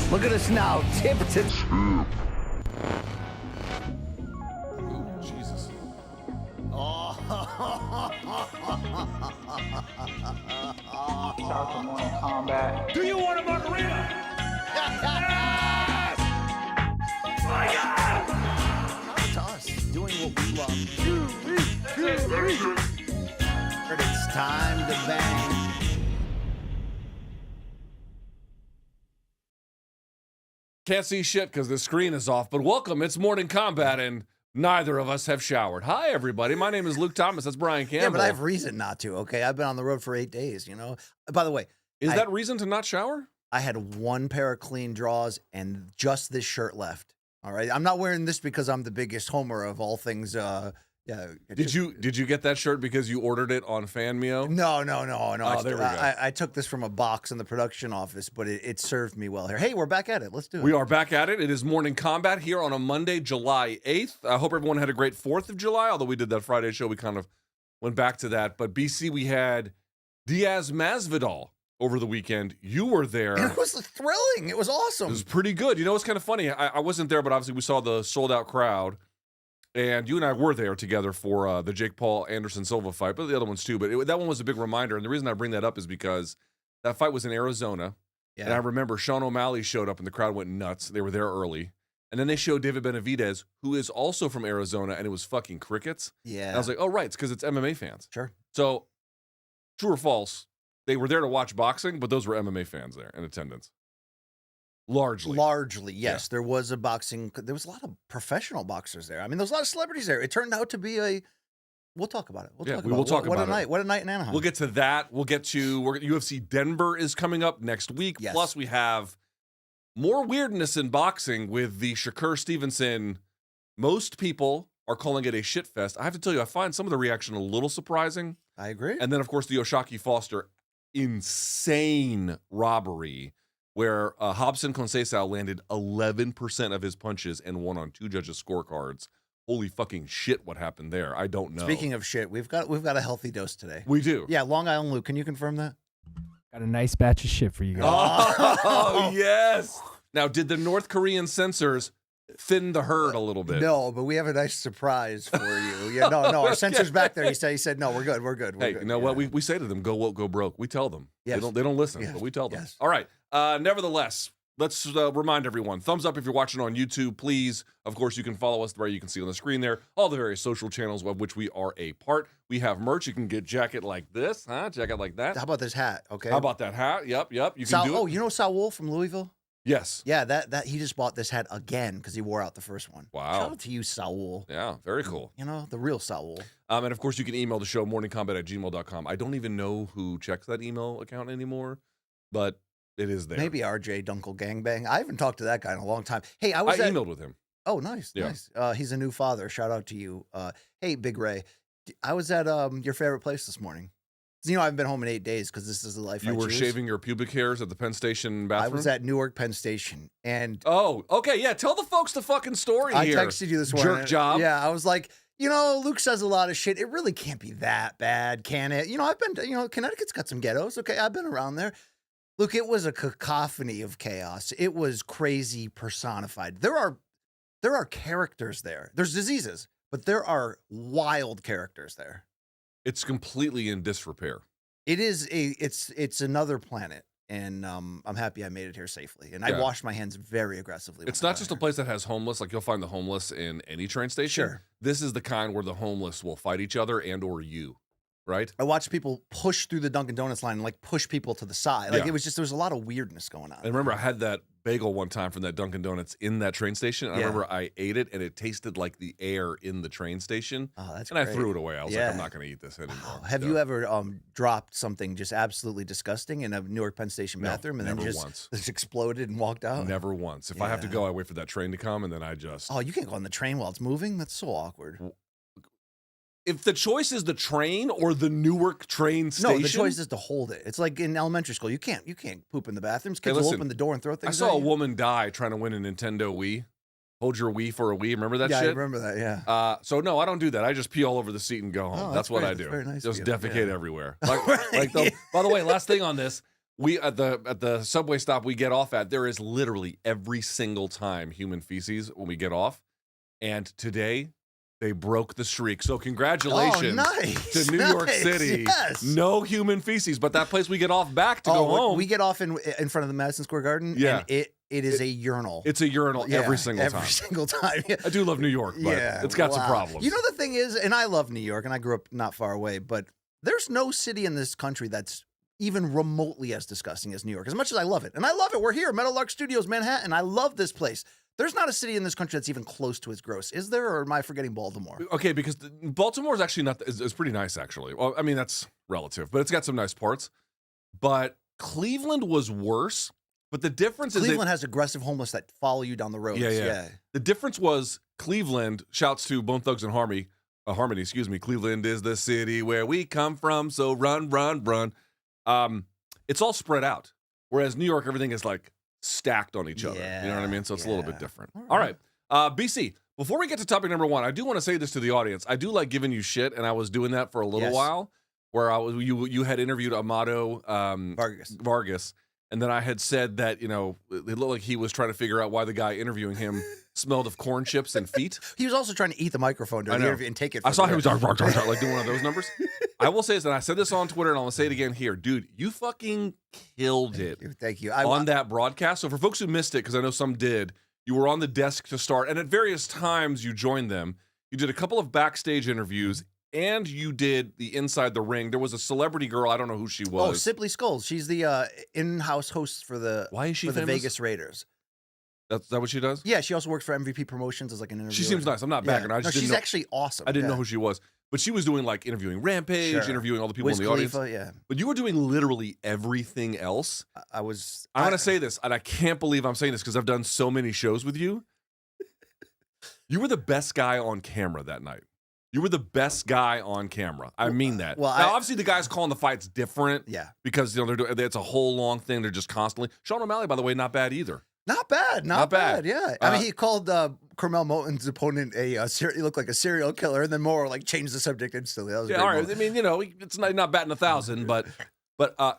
Look at us now, tip to tip. Ooh, Jesus. Start the morning combat. Do you want a margarita? Yes! My God! To us, doing what we love. It's time to bang. Can't see shit because the screen is off, but welcome. It's Morning Combat, and neither of us have showered. Hi, everybody. My name is Luke Thomas. That's Brian Campbell. Yeah, but I have reason not to, okay? I've been on the road for 8 days, you know? By the way, Is that reason to not shower? I had one pair of clean draws and just this shirt left. All right? I'm not wearing this because I'm the biggest homer of all things. Yeah. Did you get that shirt because you ordered it on FanMeo? No. Oh, there we go. I took this from a box in the production office, but it served me well here. Hey, we're back at it. Let's do it. We are back at it. It is Morning Combat here on a Monday, July 8th. I hope everyone had a great 4th of July, although we did that Friday show. We kind of went back to that. But BC, we had Diaz Masvidal over the weekend. You were there. And it was thrilling. It was awesome. It was pretty good. You know, it's kind of funny. I wasn't there, but obviously we saw the sold-out crowd. And you and I were there together for the Jake Paul Anderson Silva fight, but the other ones too. But that one was a big reminder. And the reason I bring that up is because that fight was in Arizona. Yeah. And I remember Sean O'Malley showed up and the crowd went nuts. They were there early. And then they showed David Benavidez, who is also from Arizona, and it was fucking crickets. Yeah. And I was like, oh, right. It's because it's MMA fans. Sure. So, true or false, they were there to watch boxing, but those were MMA fans there in attendance. Largely, yes. Yeah. There was a lot of professional boxers there. I mean, there was a lot of celebrities there. It turned out to be we'll talk about it. We'll talk about it. What a night in Anaheim. We'll get to that. We'll get to UFC Denver is coming up next week. Yes. Plus, we have more weirdness in boxing with the Shakur Stevenson. Most people are calling it a shit fest. I have to tell you, I find some of the reaction a little surprising. I agree. And then, of course, the Oshaki Foster insane robbery, where Hobson Conceição landed 11% of his punches and won on 2 judges' scorecards. Holy fucking shit, what happened there? I don't know. Speaking of shit, we've got a healthy dose today. We do. Yeah, Long Island Luke, can you confirm that? Got a nice batch of shit for you guys. Oh, yes. Now, did the North Korean censors thin the herd a little bit? No, but we have a nice surprise for you. Yeah, no, our censor's back there. He said, no, we're good. We're good. Hey, you know what? We say to them, go woke, go broke. We tell them. Yes. They don't listen, Yes. but we tell them. Yes. All right. Nevertheless, let's remind everyone, thumbs up if you're watching on YouTube, please. Of course, you can follow us where you can see on the screen there, all the various social channels of which we are a part. We have merch. You can get jacket like this, jacket like that. How about this hat? Okay. How about that hat? Yep. You can do it. Oh, you know Saul from Louisville? Yes. Yeah, that he just bought this hat again because he wore out the first one. Wow. Shout out to you, Saul. Yeah, very cool. You know, the real Saul. And of course, you can email the show, morningcombat@gmail.com. I don't even know who checks that email account anymore, but it is there. Maybe RJ Dunkel Gangbang. I haven't talked to that guy in a long time. Hey, I emailed with him. Oh, nice, Yeah. nice. He's a new father. Shout out to you. Hey, Big Ray. I was at your favorite place this morning. You know, I haven't been home in 8 days because this is the life I choose. You were shaving your pubic hairs at the Penn Station bathroom? I was at Newark Penn Station. And oh, okay, yeah. Tell the folks the fucking story here. I texted you this morning. Jerk job. Yeah, I was like, you know, Luke says a lot of shit. It really can't be that bad, can it? You know, Connecticut's got some ghettos. Okay, I've been around there. Luke, it was a cacophony of chaos. It was crazy personified. There are characters there. There's diseases, but there are wild characters there. It's completely in disrepair. It is it's another planet, and I'm happy I made it here safely. And I washed my hands very aggressively. It's not just a place that has homeless. Like, you'll find the homeless in any train station. Sure. This is the kind where the homeless will fight each other and or you, right? I watched people push through the Dunkin' Donuts line and like push people to the side. Like, it was just, there was a lot of weirdness going on. I remember I had that bagel one time from that Dunkin' Donuts in that train station. I remember I ate it and it tasted like the air in the train station. Oh, that's great. great. I threw it away. I was like, I'm not going to eat this anymore. Wow. Have you ever dropped something just absolutely disgusting in a Newark Penn Station bathroom and then just exploded and walked out? Never once. If I have to go, I wait for that train to come and then I just... Oh, you can't go on the train while it's moving? That's so awkward. If the choice is the train or the Newark train station... No, the choice is to hold it. It's like in elementary school. You can't poop in the bathrooms. Kids will open the door and throw things I saw at a you. woman die trying to win a Nintendo Wii. Hold your Wii for a Wii. Remember that shit? Yeah, I remember that, yeah. So, no, I don't do that. I just pee all over the seat and go home. Oh, that's what great. I do. That's very nice just of you. defecate everywhere. By the way, last thing on this. We at the subway stop we get off at, there is literally every single time human feces when we get off. And today they broke the streak. So congratulations nice. to New York Nice. City. Yes. No human feces, but that place we get off back to go home. We get off in front of the Madison Square Garden. Yeah. And it is a urinal. It's a urinal every single time. Every single time. Yeah. I do love New York, but it's got some problems. You know, the thing is, and I love New York, and I grew up not far away, but there's no city in this country that's even remotely as disgusting as New York, as much as I love it. And I love it. We're here, Metal Lark Studios, Manhattan. I love this place. There's not a city in this country that's even close to as gross. Is there, or am I forgetting Baltimore? Okay, because Baltimore is actually not is pretty nice, actually. Well, I mean, that's relative, but it's got some nice parts. But Cleveland was worse. But the difference is Cleveland has aggressive homeless that follow you down the roads. Yeah. The difference was Cleveland, shouts to Bone Thugs and Harmony, Cleveland is the city where we come from, so run, run, run. It's all spread out. Whereas New York, everything is like stacked on each other. You know what I mean? So it's a little bit different. All right. BC, before we get to topic number 1, I do want to say this to the audience. I do like giving you shit, and I was doing that for a little while, where you had interviewed Amado Vargas. And then I had said that, it looked like he was trying to figure out why the guy interviewing him smelled of corn chips and feet. He was also trying to eat the microphone during the interview and take it. I saw him like doing one of those numbers. I will say this, and I said this on Twitter, and I'm going to say it again here. Dude, you fucking killed it. Thank you. On that broadcast. So for folks who missed it, because I know some did, you were on the desk to start, and at various times you joined them. You did a couple of backstage interviews, and you did the inside the ring. There was a celebrity girl. I don't know who she was. Oh, Simply Skulls. She's the in-house host for the Why is she for the famous? Vegas Raiders. That's that what she does? Yeah, she also works for MVP Promotions as like an interviewer. She seems nice. I'm not backing her. I just didn't she's know, actually awesome. I didn't know who she was. But she was doing like interviewing Rampage, interviewing all the people Wiz in the audience. Khalifa, yeah. But you were doing literally everything else. I was. I'm going to say this, and I can't believe I'm saying this because I've done so many shows with you. You were the best guy on camera that night. You were the best guy on camera. I mean that. Well, now, obviously, the guys calling the fights different. Yeah. Because they're doing. It's a whole long thing. They're just constantly. Sean O'Malley, by the way, not bad either. Not bad. Not bad. Yeah. I mean, he called Carmel Moten's opponent he looked like a serial killer, and then more like changed the subject instantly. That was all right. I mean, it's not batting 1,000, but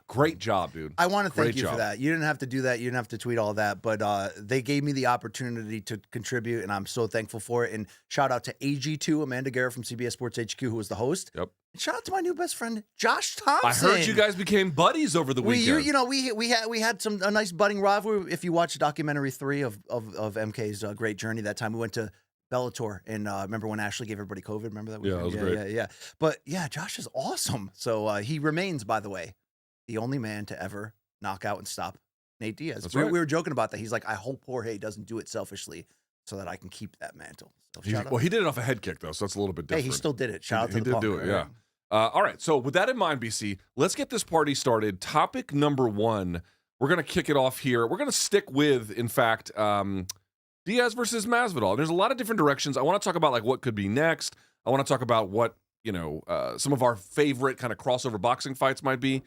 great job, dude. I want to thank you for that. You didn't have to do that. You didn't have to tweet all that, but they gave me the opportunity to contribute, and I'm so thankful for it. And shout out to AG2, Amanda Guerra from CBS Sports HQ, who was the host. Yep. And shout out to my new best friend, Josh Thompson. I heard you guys became buddies over the weekend. We had a nice budding rivalry. If you watch documentary 3 of MK's great journey, that time we went to Bellator, and remember when Ashley gave everybody COVID? Remember that? Yeah, that was great. Yeah. But yeah, Josh is awesome. So he remains, by the way, the only man to ever knock out and stop Nate Diaz. That's right. We were joking about that. He's like, I hope Jorge doesn't do it selfishly so that I can keep that mantle. So he did it off a head kick, though, so that's a little bit different. Hey, he still did it. Shout out to the He did punk, do it, right? yeah. All right, so with that in mind, BC, let's get this party started. Topic number 1, we're going to kick it off here. We're going to stick with, in fact, Diaz versus Masvidal. There's a lot of different directions. I want to talk about like what could be next. I want to talk about what, some of our favorite kind of crossover boxing fights might be.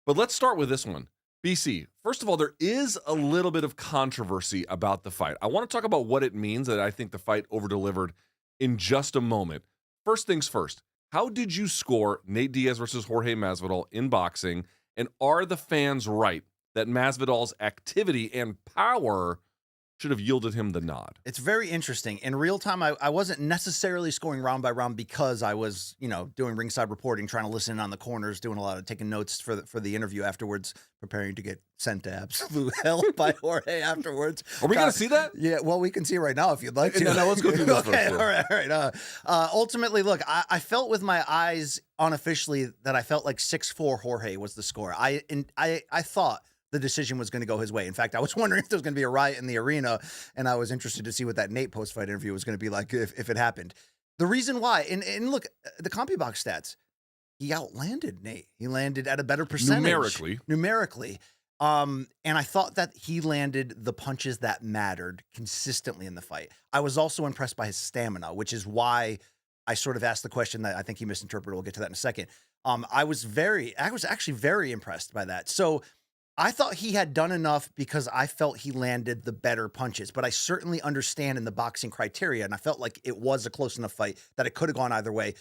But let's start with this one. BC, first of all, there is a little bit of controversy about the fight. I want to talk about what it means that I think the fight over-delivered in just a moment. First things first, how did you score Nate Diaz versus Jorge Masvidal in boxing? And are the fans right that Masvidal's activity and power should have yielded him the nod? It's very interesting. In real time, I wasn't necessarily scoring round by round because I was, doing ringside reporting, trying to listen in on the corners, doing a lot of taking notes for the interview afterwards, preparing to get sent to absolute hell by Jorge afterwards. Are we going to see that? Yeah, well, we can see it right now if you'd like to. No, let's go through this first. Okay, all right. Ultimately, look, I felt with my eyes unofficially that I felt like 6-4 Jorge was the score. I thought the decision was going to go his way. In fact, I was wondering if there was going to be a riot in the arena, and I was interested to see what that Nate post-fight interview was going to be like if it happened. The reason why, and look, the CompuBox stats, he outlanded Nate. He landed at a better percentage. Numerically. And I thought that he landed the punches that mattered consistently in the fight. I was also impressed by his stamina, which is why I sort of asked the question that I think he misinterpreted. We'll get to that in a second. I was actually very impressed by that. So I thought he had done enough because I felt he landed the better punches, but I certainly understand in the boxing criteria, and I felt like it was a close enough fight that it could have gone either way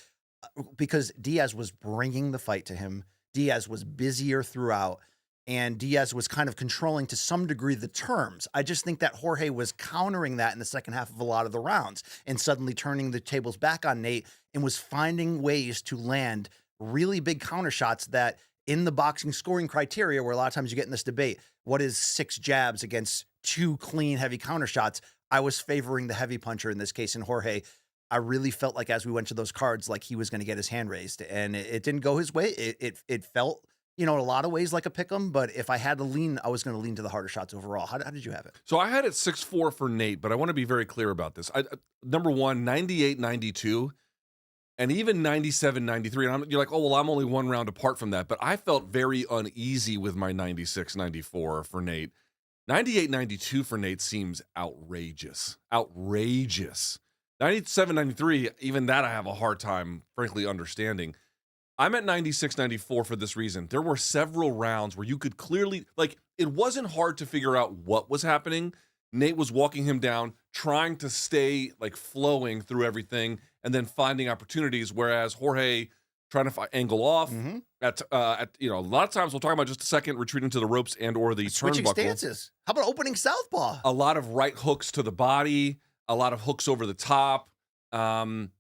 because Diaz was bringing the fight to him. Diaz was busier throughout. and Diaz was kind of controlling to some degree the terms. I just think that Jorge was countering that in the second half of a lot of the rounds and suddenly turning the tables back on Nate and was finding ways to land really big counter shots that in the boxing scoring criteria, where a lot of times you get in this debate, what is 6 jabs against 2 clean, heavy counter shots? I was favoring the heavy puncher in this case in Jorge. I really felt like as we went to those cards, like he was going to get his hand raised, and it didn't go his way. It felt, in a lot of ways like a pick'em, but if I had to lean, I was going to lean to the harder shots overall. How did you have it? So I had it 6-4 for Nate, but I want to be very clear about this. Number one, 98-92, and even 97-93. And you're like, oh, well, I'm only 1 round apart from that. But I felt very uneasy with my 96-94 for Nate. 98-92 for Nate seems outrageous. Outrageous. 97-93, even that I have a hard time, frankly, understanding. I'm at 96-94 for this reason. There were several rounds where you could clearly, it wasn't hard to figure out what was happening. Nate was walking him down, trying to stay, flowing through everything, and then finding opportunities, whereas Jorge trying to angle off. At a lot of times, we'll talk about just a second, retreating to the ropes and or the switching turnbuckle. stances. How about opening southpaw? A lot of right hooks to the body, a lot of hooks over the top. And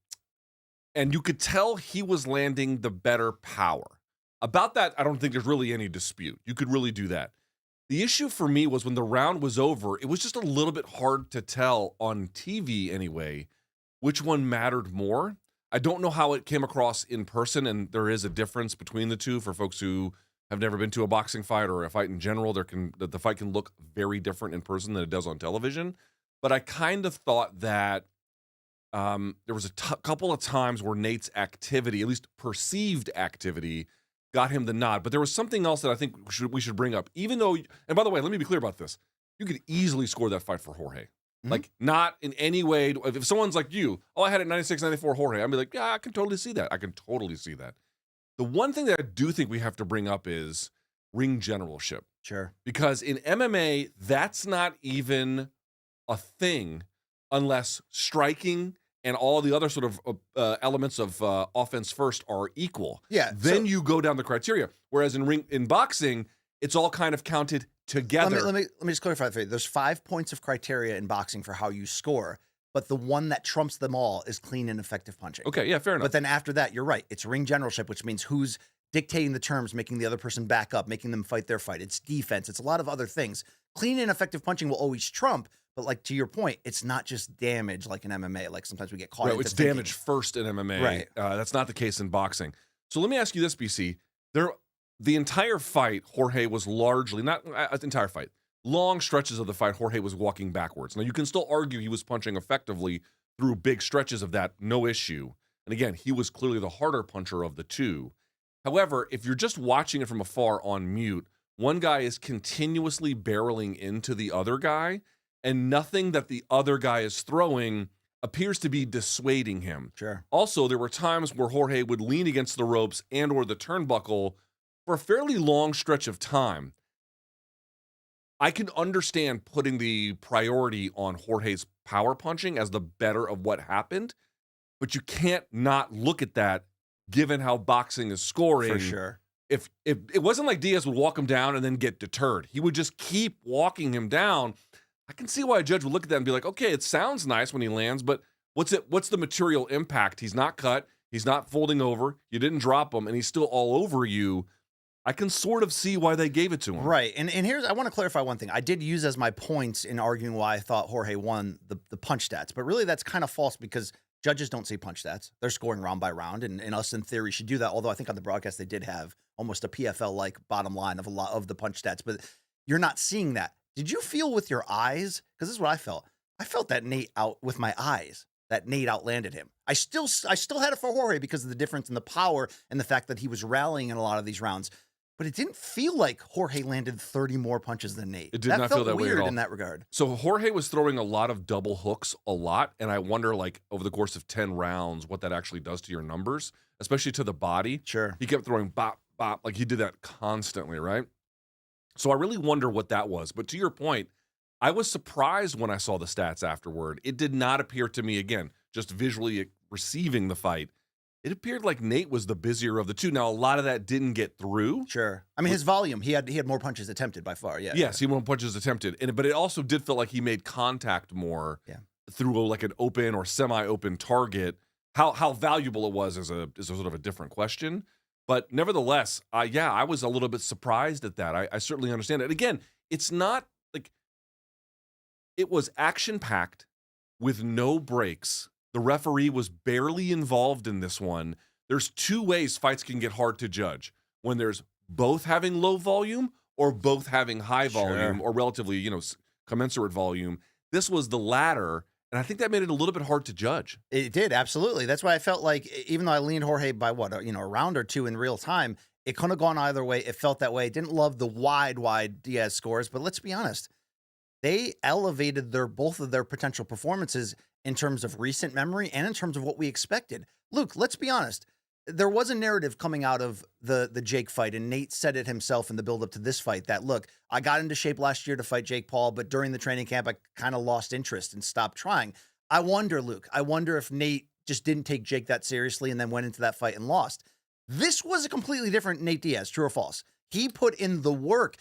you could tell he was landing the better power. About that, I don't think there's really any dispute. You could really do that. The issue for me was when the round was over, it was just a little bit hard to tell on TV anyway, which one mattered more. I don't know how it came across in person, and there is a difference between the two for folks who have never been to a boxing fight or a fight in general. The fight can look very different in person than it does on television. But I kind of thought that there was a couple of times where Nate's activity, at least perceived activity, got him the nod. But there was something else that I think we should bring up. Even though, and by the way, let me be clear about this. You could easily score that fight for Jorge. Not in any way. If someone's like you, I had it 96-94 Jorge, I'd be like, yeah, I can totally see that. I can totally see that. The one thing that I do think we have to bring up is ring generalship. Sure. Because in MMA, that's not even a thing unless striking and all the other sort of elements of offense first are equal. Yeah. Then you go down the criteria. Whereas in boxing, it's all kind of counted together. Let me just clarify for you. There's 5 points of criteria in boxing for how you score, but the one that trumps them all is clean and effective punching. Okay, yeah, fair enough. But then after that, you're right. It's ring generalship, which means who's dictating the terms, making the other person back up, making them fight their fight. It's defense. It's a lot of other things. Clean and effective punching will always trump. But to your point, it's not just damage like in MMA. Like sometimes we get caught. Right, it's damage first in MMA. Right. That's not the case in boxing. So let me ask you this, BC. The entire fight, Jorge was largely, not the entire fight, long stretches of the fight, Jorge was walking backwards. Now, you can still argue he was punching effectively through big stretches of that, no issue. And again, he was clearly the harder puncher of the two. However, if you're just watching it from afar on mute, one guy is continuously barreling into the other guy, and nothing that the other guy is throwing appears to be dissuading him. Sure. Also, there were times where Jorge would lean against the ropes and or the turnbuckle for a fairly long stretch of time. I can understand putting the priority on Jorge's power punching as the better of what happened, but you can't not look at that given how boxing is scoring. For sure. If it wasn't like Diaz would walk him down and then get deterred. He would just keep walking him down. I can see why a judge would look at that and be like, okay, it sounds nice when he lands, but what's the material impact? He's not cut. He's not folding over. You didn't drop him, and he's still all over you. I can sort of see why they gave it to him. Right. And I want to clarify one thing. I did use as my points in arguing why I thought Jorge won the punch stats, but really that's kind of false because judges don't see punch stats. They're scoring round by round, and us in theory should do that. Although I think on the broadcast they did have almost a PFL-like bottom line of a lot of the punch stats, but you're not seeing that. Did you feel with your eyes? Because this is what I felt. I felt that Nate out with my eyes. That Nate outlanded him. I still had it for Jorge because of the difference in the power and the fact that he was rallying in a lot of these rounds. But it didn't feel like Jorge landed 30 more punches than Nate. It did not feel that way at all. In that regard. So Jorge was throwing a lot of double hooks a lot, and I wonder, over the course of 10 rounds, what that actually does to your numbers, especially to the body. Sure. He kept throwing bop, bop, he did that constantly, right? So I really wonder what that was. But to your point, I was surprised when I saw the stats afterward. It did not appear to me, again, just visually receiving the fight, it appeared like Nate was the busier of the two. Now, a lot of that didn't get through. Sure. I mean, his volume, he had more punches attempted by far. Yeah. Yes, he had more punches attempted. But it also did feel like he made contact more through like an open or semi-open target. How valuable it was is a sort of a different question. But nevertheless, I was a little bit surprised at that. I certainly understand it. Again, it's not like it was action-packed with no breaks. The referee was barely involved in this one. There's two ways fights can get hard to judge. When there's both having low volume or both having high volume or relatively, commensurate volume. This was the latter, and I think that made it a little bit hard to judge. It did, absolutely. That's why I felt like, even though I leaned Jorge by a round or two in real time, it couldn't have gone either way. It felt that way. Didn't love the wide Diaz scores, but let's be honest. They elevated both of their potential performances in terms of recent memory and in terms of what we expected. Luke, let's be honest. There was a narrative coming out of the Jake fight, and Nate said it himself in the build-up to this fight that, look, I got into shape last year to fight Jake Paul, but during the training camp, I kind of lost interest and stopped trying. I wonder, Luke, if Nate just didn't take Jake that seriously and then went into that fight and lost. This was a completely different Nate Diaz, true or false. He put in the work.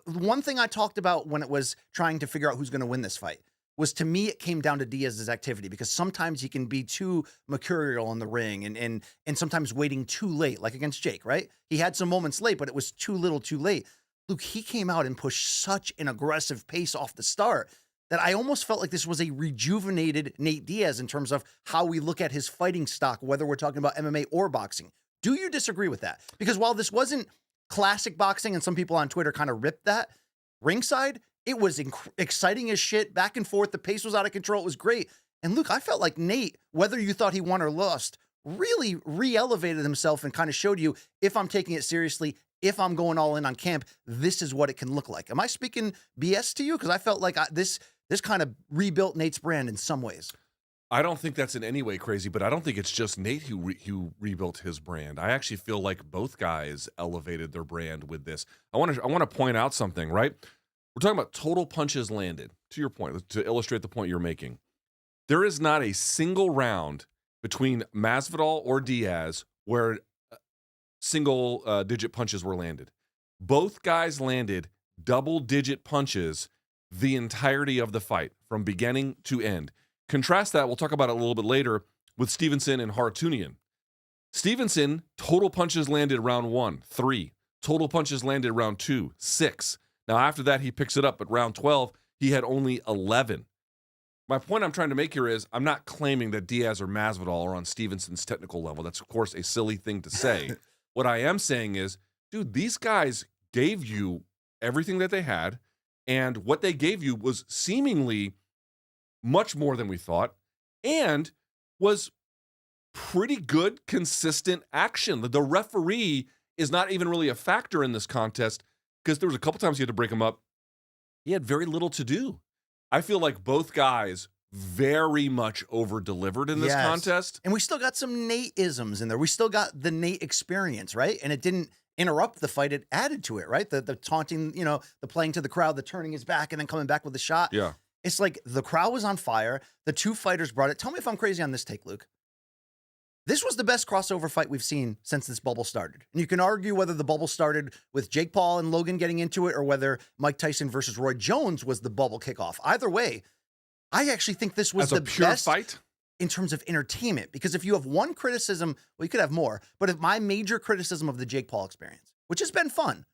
One thing I talked about when it was trying to figure out who's going to win this fight was, to me, it came down to Diaz's activity, because sometimes he can be too mercurial in the ring and sometimes waiting too late, like against Jake, right? He had some moments late, but it was too little too late. Luke, he came out and pushed such an aggressive pace off the start that I almost felt like this was a rejuvenated Nate Diaz in terms of how we look at his fighting stock, whether we're talking about MMA or boxing. Do you disagree with that? Because while this wasn't classic boxing, and some people on Twitter kind of ripped that, ringside, it was exciting as shit, back and forth. The pace was out of control. It was great. And Luke, I felt like Nate, whether you thought he won or lost, really re-elevated himself and kind of showed you, if I'm taking it seriously, if I'm going all in on camp, this is what it can look like. Am I speaking BS to you? Because I felt like this kind of rebuilt Nate's brand in some ways. I don't think that's in any way crazy, but I don't think it's just Nate who rebuilt his brand. I actually feel like both guys elevated their brand with this. I want to point out something, right? We're talking about total punches landed. To your point, to illustrate the point you're making, there is not a single round between Masvidal or Diaz where single digit punches were landed. Both guys landed double-digit punches the entirety of the fight, from beginning to end. Contrast that, we'll talk about it a little bit later, with Stevenson and Harutunyan. Stevenson, total punches landed round 1, 3. Total punches landed round 2, 6. Now, after that, he picks it up, but round 12, he had only 11. My point I'm trying to make here is, I'm not claiming that Diaz or Masvidal are on Stevenson's technical level. That's, of course, a silly thing to say. What I am saying is, dude, these guys gave you everything that they had, and what they gave you was seemingly much more than we thought, and was pretty good, consistent action. The referee is not even really a factor in this contest, because there was a couple times he had to break him up. He had very little to do. I feel like both guys very much over-delivered in this contest. And we still got some Nate-isms in there. We still got the Nate experience, right? And it didn't interrupt the fight. It added to it, right? The taunting, the playing to the crowd, the turning his back and then coming back with a shot. Yeah. It's like the crowd was on fire. The two fighters brought it. Tell me if I'm crazy on this take, Luke. This was the best crossover fight we've seen since this bubble started. And you can argue whether the bubble started with Jake Paul and Logan getting into it, or whether Mike Tyson versus Roy Jones was the bubble kickoff. Either way, I actually think this was the best fight in terms of entertainment. Because if you have one criticism, well, you could have more, but if my major criticism of the Jake Paul experience, which has been fun,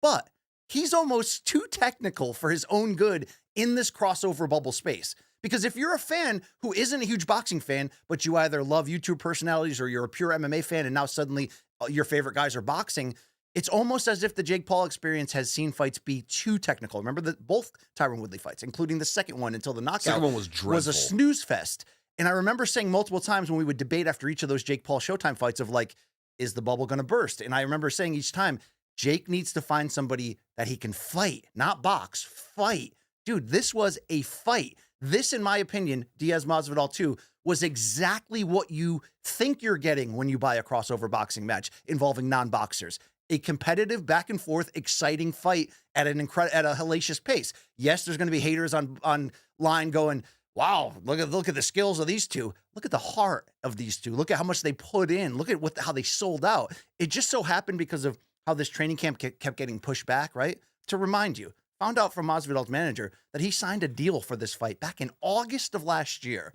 but he's almost too technical for his own good in this crossover bubble space. Because if you're a fan who isn't a huge boxing fan, but you either love YouTube personalities or you're a pure MMA fan and now suddenly your favorite guys are boxing, it's almost as if the Jake Paul experience has seen fights be too technical. Remember that both Tyron Woodley fights, including the second one until the knockout, second one was dreadful. Was a snooze fest. And I remember saying multiple times when we would debate after each of those Jake Paul Showtime fights of like, is the bubble going to burst? And I remember saying each time, Jake needs to find somebody that he can fight, not box, fight. Dude, this was a fight. This, in my opinion, Diaz Masvidal 2, was exactly what you think you're getting when you buy a crossover boxing match involving non-boxers. A competitive, back and forth, exciting fight at a hellacious pace. Yes, there's going to be haters on line going, wow, look at the skills of these two. Look at the heart of these two. Look at how much they put in. Look at how they sold out. It just so happened because of how this training camp kept getting pushed back, right? To remind you, found out from Masvidal's manager that he signed a deal for this fight back in August of last year.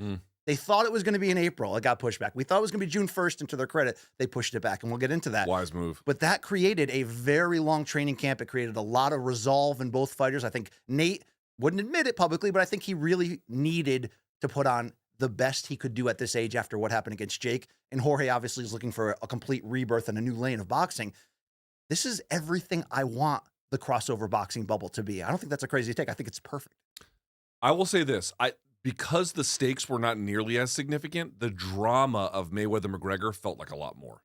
They thought it was going to be in April. It got pushed back. We thought it was going to be June 1st, and to their credit, they pushed it back, and we'll get into that. Wise move. But that created a very long training camp. It created a lot of resolve in both fighters. I think Nate wouldn't admit it publicly, but I think he really needed to put on the best he could do at this age after what happened against Jake. And Jorge obviously is looking for a complete rebirth and a new lane of boxing. This is everything I want the crossover boxing bubble to be. I don't think that's a crazy take. I think it's perfect. I will say this. Because the stakes were not nearly as significant, the drama of Mayweather-McGregor felt like a lot more,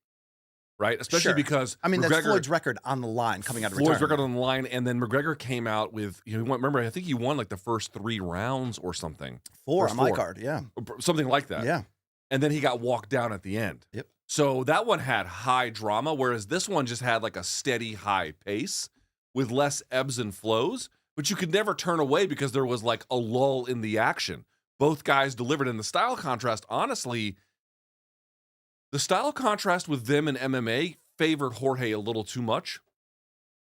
right? Especially because I mean, McGregor, that's Floyd's record on the line coming out of Floyd's retirement. record on the line, and then McGregor came out with, remember, I think he won like the first 3 rounds or something. 4 First on my 4. card, yeah. Something like that. Yeah. And then he got walked down at the end. Yep. So that one had high drama, whereas this one just had like a steady high pace with less ebbs and flows, but you could never turn away because there was like a lull in the action. Both guys delivered, and the style contrast, honestly, the style contrast with them in MMA favored Jorge a little too much.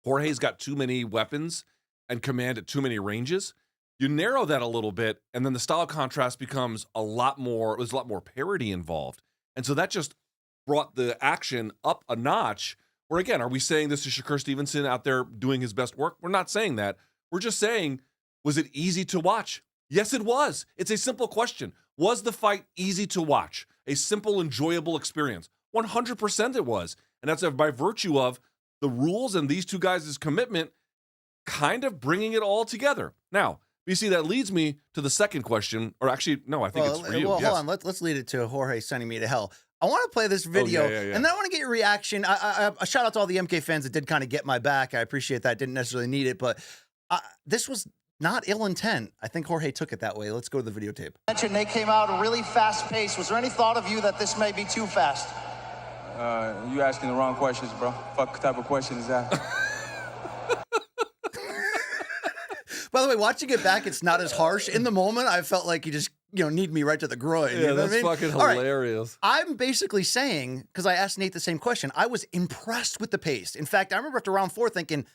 Jorge's got too many weapons and command at too many ranges. You narrow that a little bit, and then the style contrast becomes there's a lot more parity involved. And so that just brought the action up a notch. Where again, are we saying this is Shakur Stevenson out there doing his best work? We're not saying that. We're just saying, was it easy to watch? Yes, it was. It's a simple question. Was the fight easy to watch? A simple, enjoyable experience? 100% it was. And that's by virtue of the rules and these two guys' commitment kind of bringing it all together. Now, BC, that leads me to the second question, or actually, no, I think it's for you. Well, Yes. hold on. Let's lead it to Jorge sending me to hell. I want to play this video, and then I want to get your reaction. I shout out to all the MK fans that did kind of get my back. I appreciate that. Didn't necessarily need it, but this was not ill intent. I think Jorge took it that way. Let's go to the videotape. Mentioned they came out really fast paced. Was there any thought of you that this may be too fast? You asking the wrong questions, bro. Fuck type of question is that? By the way, watching it back, it's not as harsh. In the moment, I felt like you just, need me right to the groin. Yeah, you know that's what I mean? fucking All right. hilarious. I'm basically saying, because I asked Nate the same question, I was impressed with the pace. In fact, I remember after round 4 thinking,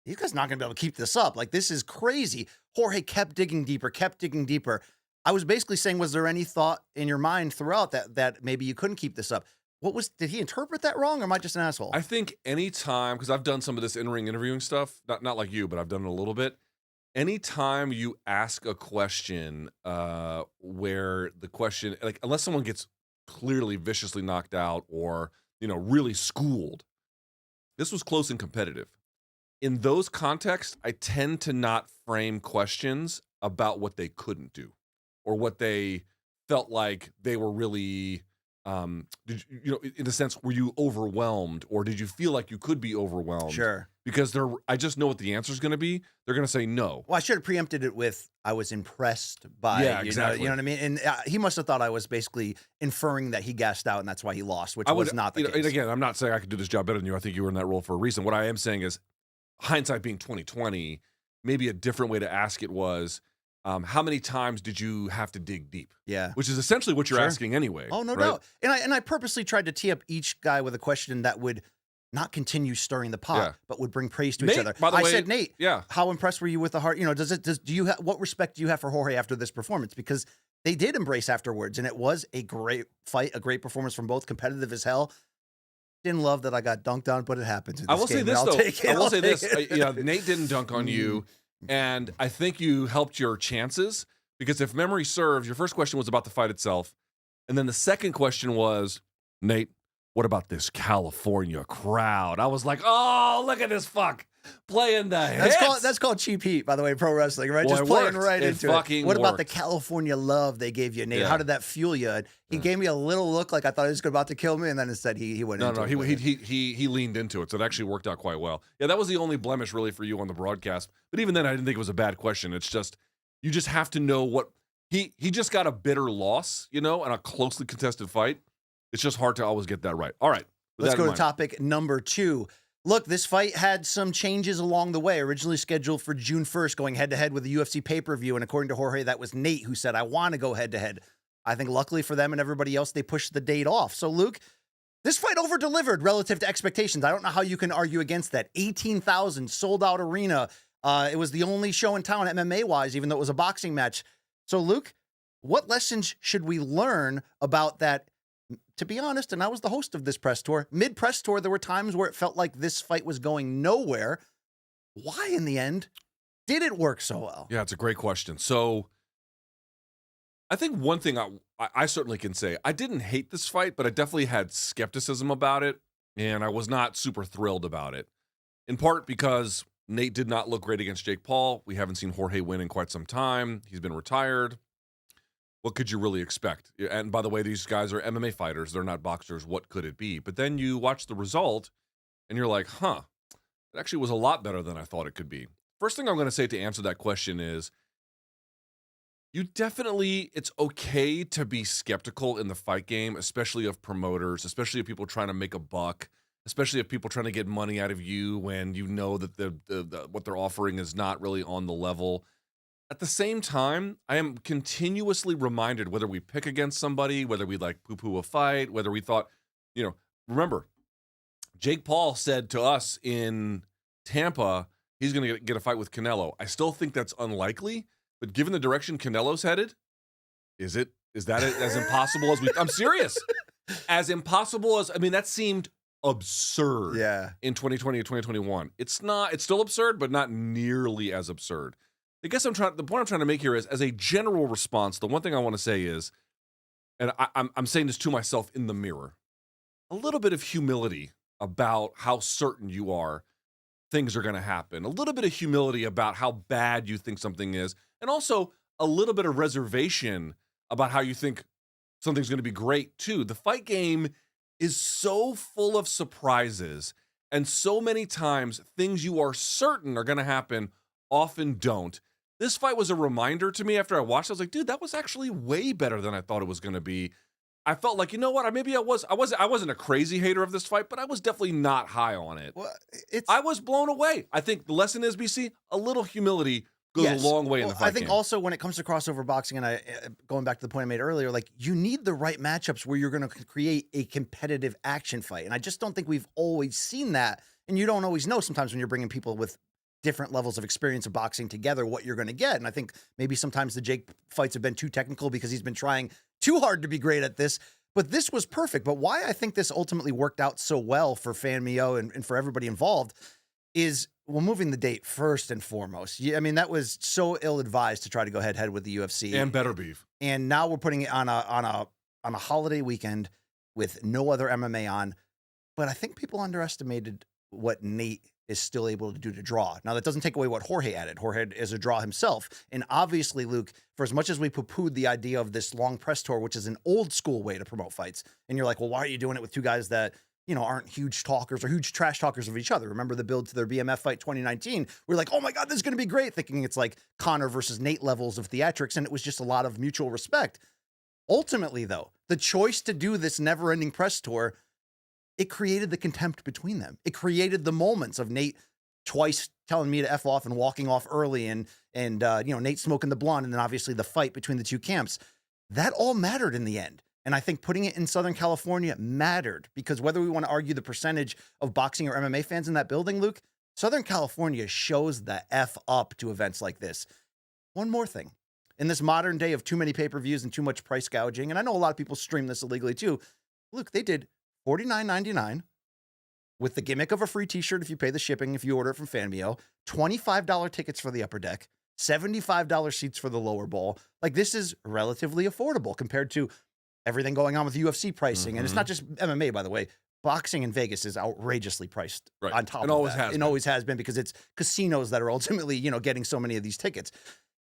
you guys not going to be able to keep this up. Like, this is crazy. Jorge kept digging deeper. I was basically saying, was there any thought in your mind throughout that maybe you couldn't keep this up? Did he interpret that wrong, or am I just an asshole? I think anytime, because I've done some of this in-ring interviewing stuff, not like you, but I've done it a little bit. Anytime you ask a question where the question, like, unless someone gets clearly viciously knocked out or, really schooled, this was close and competitive. In those contexts, I tend to not frame questions about what they couldn't do or what they felt like they were really, did you, in a sense, were you overwhelmed, or did you feel like you could be overwhelmed? Sure. Because I just know what the answer is going to be. They're going to say no. Well, I should have preempted it with, I was impressed by, Yeah, exactly. You know what I mean? And he must have thought I was basically inferring that he gassed out and that's why he lost, which was not the case. And again, I'm not saying I could do this job better than you. I think you were in that role for a reason. What I am saying is, hindsight being 2020, maybe a different way to ask it was, how many times did you have to dig deep? Yeah. Which is essentially what you're Sure. asking anyway. Oh, no right? doubt. And I purposely tried to tee up each guy with a question that would not continue stirring the pot, Yeah. but would bring praise to Nate, each other. by the I way, said, Nate, yeah. how impressed were you with the heart? What respect do you have for Jorge after this performance? Because they did embrace afterwards, and it was a great fight, a great performance from both, competitive as hell. Didn't love that I got dunked on, but it happens. I will say this, though. I will say this. Yeah, Nate didn't dunk on you, and I think you helped your chances, because if memory serves, your first question was about the fight itself, and then the second question was, Nate, what about this California crowd? I was like, oh, look at this fuck playing the hits. That's called cheap heat, by the way, pro wrestling, right? Boy, Just it playing worked. right It into fucking it. What about the worked. California love they gave you, Nate? Yeah. How did that fuel you? And he gave me a little look like I thought he was about to kill me, and then instead he went into it. No, with it. he leaned into it, so it actually worked out quite well. Yeah, that was the only blemish really for you on the broadcast. But even then, I didn't think it was a bad question. It's just, you just have to know what he just got a bitter loss, in a closely contested fight. It's just hard to always get that right. All right. Let's go to topic number 2. Look, this fight had some changes along the way. Originally scheduled for June 1st, going head-to-head with the UFC pay-per-view, and according to Jorge, that was Nate who said, I want to go head-to-head. I think luckily for them and everybody else, they pushed the date off. So, Luke, this fight over-delivered relative to expectations. I don't know how you can argue against that. 18,000, sold-out arena. It was the only show in town MMA-wise, even though it was a boxing match. So, Luke, what lessons should we learn about that? To be honest, and I was the host of this press tour, mid-press tour, there were times where it felt like this fight was going nowhere. Why, in the end, did it work so well? Yeah, it's a great question. So I think one thing I certainly can say, I didn't hate this fight, but I definitely had skepticism about it, and I was not super thrilled about it. In part because Nate did not look great against Jake Paul. We haven't seen Jorge win in quite some time. He's been retired. What could you really expect? And by the way, these guys are MMA fighters. They're not boxers. What could it be? But then you watch the result, and you're like, huh, it actually was a lot better than I thought it could be. First thing I'm going to say to answer that question is, it's okay to be skeptical in the fight game, especially of promoters, especially of people trying to make a buck, especially of people trying to get money out of you when you know that the what they're offering is not really on the level. At the same time, I am continuously reminded, whether we pick against somebody, whether we like poo-poo a fight, whether we thought, remember, Jake Paul said to us in Tampa, he's going to get a fight with Canelo. I still think that's unlikely, but given the direction Canelo's headed, is that as impossible as I'm serious. As impossible as, that seemed absurd in 2020 and 2021. It's still absurd, but not nearly as absurd. I guess the point I'm trying to make here is, as a general response, the one thing I want to say is, and I'm saying this to myself in the mirror, a little bit of humility about how certain you are things are going to happen, a little bit of humility about how bad you think something is, and also a little bit of reservation about how you think something's going to be great too. The fight game is so full of surprises, and so many times things you are certain are going to happen often don't. This fight was a reminder to me after I watched. I was like, dude, that was actually way better than I thought it was going to be. I felt like, you know what? I wasn't a crazy hater of this fight, but I was definitely not high on it. Well, I was blown away. I think the lesson is, BC, a little humility goes a long way in the fight I think game. Also when it comes to crossover boxing, and going back to the point I made earlier, like, you need the right matchups where you're going to create a competitive action fight. And I just don't think we've always seen that. And you don't always know sometimes when you're bringing people with different levels of experience of boxing together what you're going to get. And I think maybe sometimes the Jake fights have been too technical because he's been trying too hard to be great at this. But this was perfect. But why I think this ultimately worked out so well for Fan Mio and for everybody involved is, well, moving the date first and foremost. Yeah, that was so ill-advised to try to go head-to-head with the UFC. And better beef. And now we're putting it on a holiday weekend with no other MMA on. But I think people underestimated what Nate is still able to do to draw. Now, that doesn't take away what Jorge added. Jorge is a draw himself. And obviously, Luke, for as much as we poo-pooed the idea of this long press tour, which is an old school way to promote fights, and you're like, well, why are you doing it with two guys that, aren't huge talkers or huge trash talkers of each other? Remember the build to their BMF fight 2019? We're like, oh my God, this is going to be great, thinking it's like Conor versus Nate levels of theatrics, and it was just a lot of mutual respect. Ultimately, though, the choice to do this never-ending press tour, it created the contempt between them. It created the moments of Nate twice telling me to F off and walking off early, and Nate smoking the blunt, and then obviously the fight between the two camps. That all mattered in the end. And I think putting it in Southern California mattered, because whether we want to argue the percentage of boxing or MMA fans in that building, Luke, Southern California shows the F up to events like this. One more thing. In this modern day of too many pay-per-views and too much price gouging, and I know a lot of people stream this illegally too, Luke, they did $49.99 with the gimmick of a free t-shirt if you pay the shipping, if you order it from FanMio, $25 tickets for the upper deck, $75 seats for the lower bowl. Like, this is relatively affordable compared to everything going on with UFC pricing. And it's not just MMA, by the way. Boxing in Vegas is outrageously priced on top of that. It always has been, because it's casinos that are ultimately, getting so many of these tickets.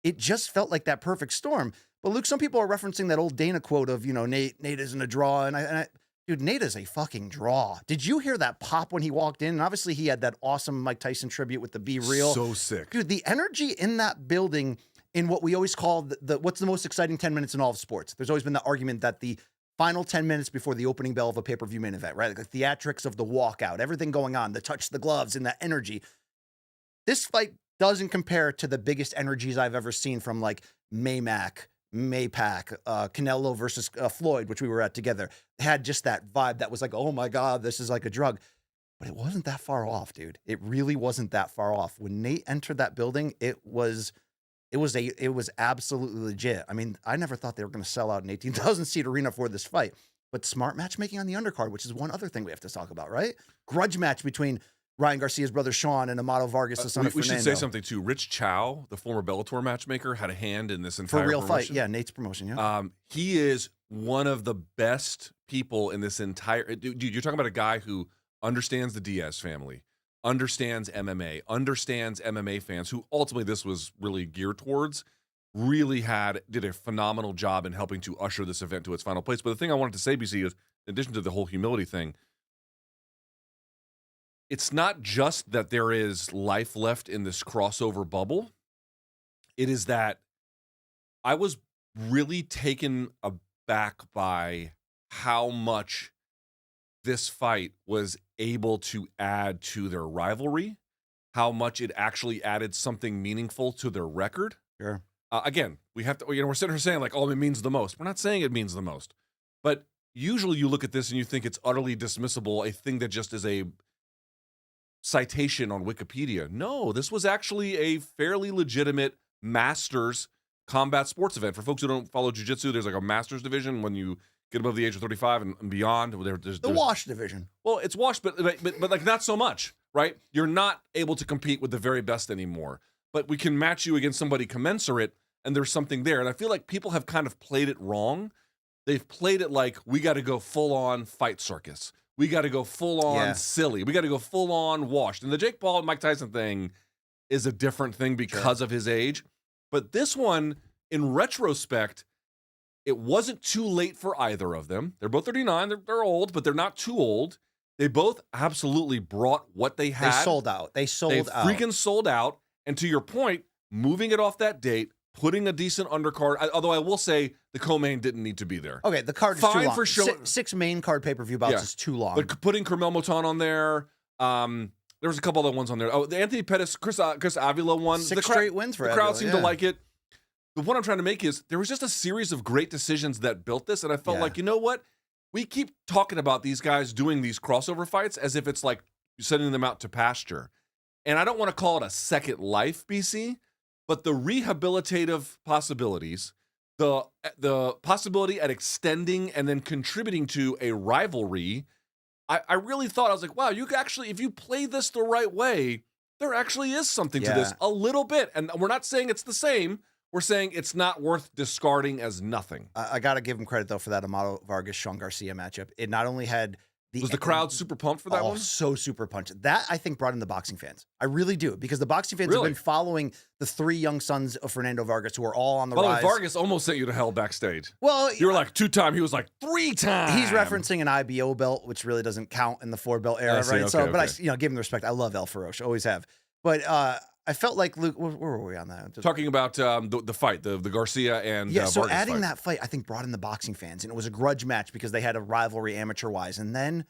It just felt like that perfect storm. But Luke, some people are referencing that old Dana quote of, Nate isn't a draw. And dude, Nate is a fucking draw. Did you hear that pop when he walked in? And obviously he had that awesome Mike Tyson tribute with the Be Real. So sick. Dude, the energy in that building, in what we always call what's the most exciting 10 minutes in all of sports. There's always been the argument that the final 10 minutes before the opening bell of a pay-per-view main event, right? Like the theatrics of the walkout, everything going on, the touch the gloves and that energy. This fight doesn't compare to the biggest energies I've ever seen from like Maypac, Canelo versus Floyd, which we were at together. It had just that vibe that was like, oh my God, this is like a drug. But it wasn't that far off, dude. It really wasn't that far off. When Nate entered that building, it was absolutely legit. I mean, I never thought they were going to sell out an 18,000 seat arena for this fight. But smart matchmaking on the undercard, which is one other thing we have to talk about, right? Grudge match between Ryan Garcia's brother Sean and Amado Vargas, the son of Fernando. We should say something too. Rich Chow, the former Bellator matchmaker, had a hand in this entire for real promotion. Fight. Yeah, Nate's promotion. Yeah, he is one of the best people in this entire. Dude, you're talking about a guy who understands the Diaz family, understands MMA, understands MMA fans, who ultimately this was really geared towards. Really did a phenomenal job in helping to usher this event to its final place. But the thing I wanted to say, BC, is in addition to the whole humility thing, it's not just that there is life left in this crossover bubble. It is that I was really taken aback by how much this fight was able to add to their rivalry, how much it actually added something meaningful to their record. Sure. Again, we have to, we're sitting here saying like, oh, it means the most. We're not saying it means the most. But usually you look at this and you think it's utterly dismissible, a thing that just is a citation on Wikipedia. No, this was actually a fairly legitimate Masters combat sports event. For folks who don't follow jiu-jitsu, there's like a Masters division when you get above the age of 35 and beyond. There's the wash division. Well, it's wash, but like not so much, right? You're not able to compete with the very best anymore. But we can match you against somebody commensurate, and there's something there. And I feel like people have kind of played it wrong. They've played it like, we got to go full-on fight circus. We got to go full-on silly. We got to go full-on washed. And the Jake Paul and Mike Tyson thing is a different thing because of his age. But this one, in retrospect, it wasn't too late for either of them. They're both 39. They're old, but they're not too old. They both absolutely brought what they had. They sold out. They freaking sold out. And to your point, moving it off that date, putting a decent undercard, although I will say the co-main didn't need to be there. Okay, the card is fine too long. For six main card pay-per-view bouts is too long. But putting Carmel Moton on there, there was a couple other ones on there. Oh, the Anthony Pettis, Chris Avila one. Six straight wins for the Avila, crowd seemed to like it. The point I'm trying to make is there was just a series of great decisions that built this, and I felt like, you know what? We keep talking about these guys doing these crossover fights as if it's like sending them out to pasture. And I don't want to call it a second life, BC, but the rehabilitative possibilities, the possibility at extending and then contributing to a rivalry, I really thought, I was like, wow, you actually, if you play this the right way, there actually is something to this a little bit. And we're not saying it's the same. We're saying it's not worth discarding as nothing. I got to give him credit, though, for that Amado Vargas-Sean Garcia matchup. It not only had Was the crowd super pumped for that one? So super pumped. That, I think, brought in the boxing fans. I really do, because the boxing fans have been following the three young sons of Fernando Vargas, who are all on the rise. Vargas almost sent you to hell backstage. Well, you were like 2-time. He was like 3-time. He's referencing an IBO belt, which really doesn't count in the 4-belt era, right? Okay, but I, give him the respect. I love El Faroche, always have. But I felt like Luke. Where were we on that? Talking about the fight, the Garcia and so Vargas adding fight. that fight, I think, brought in the boxing fans, and it was a grudge match because they had a rivalry amateur-wise, and then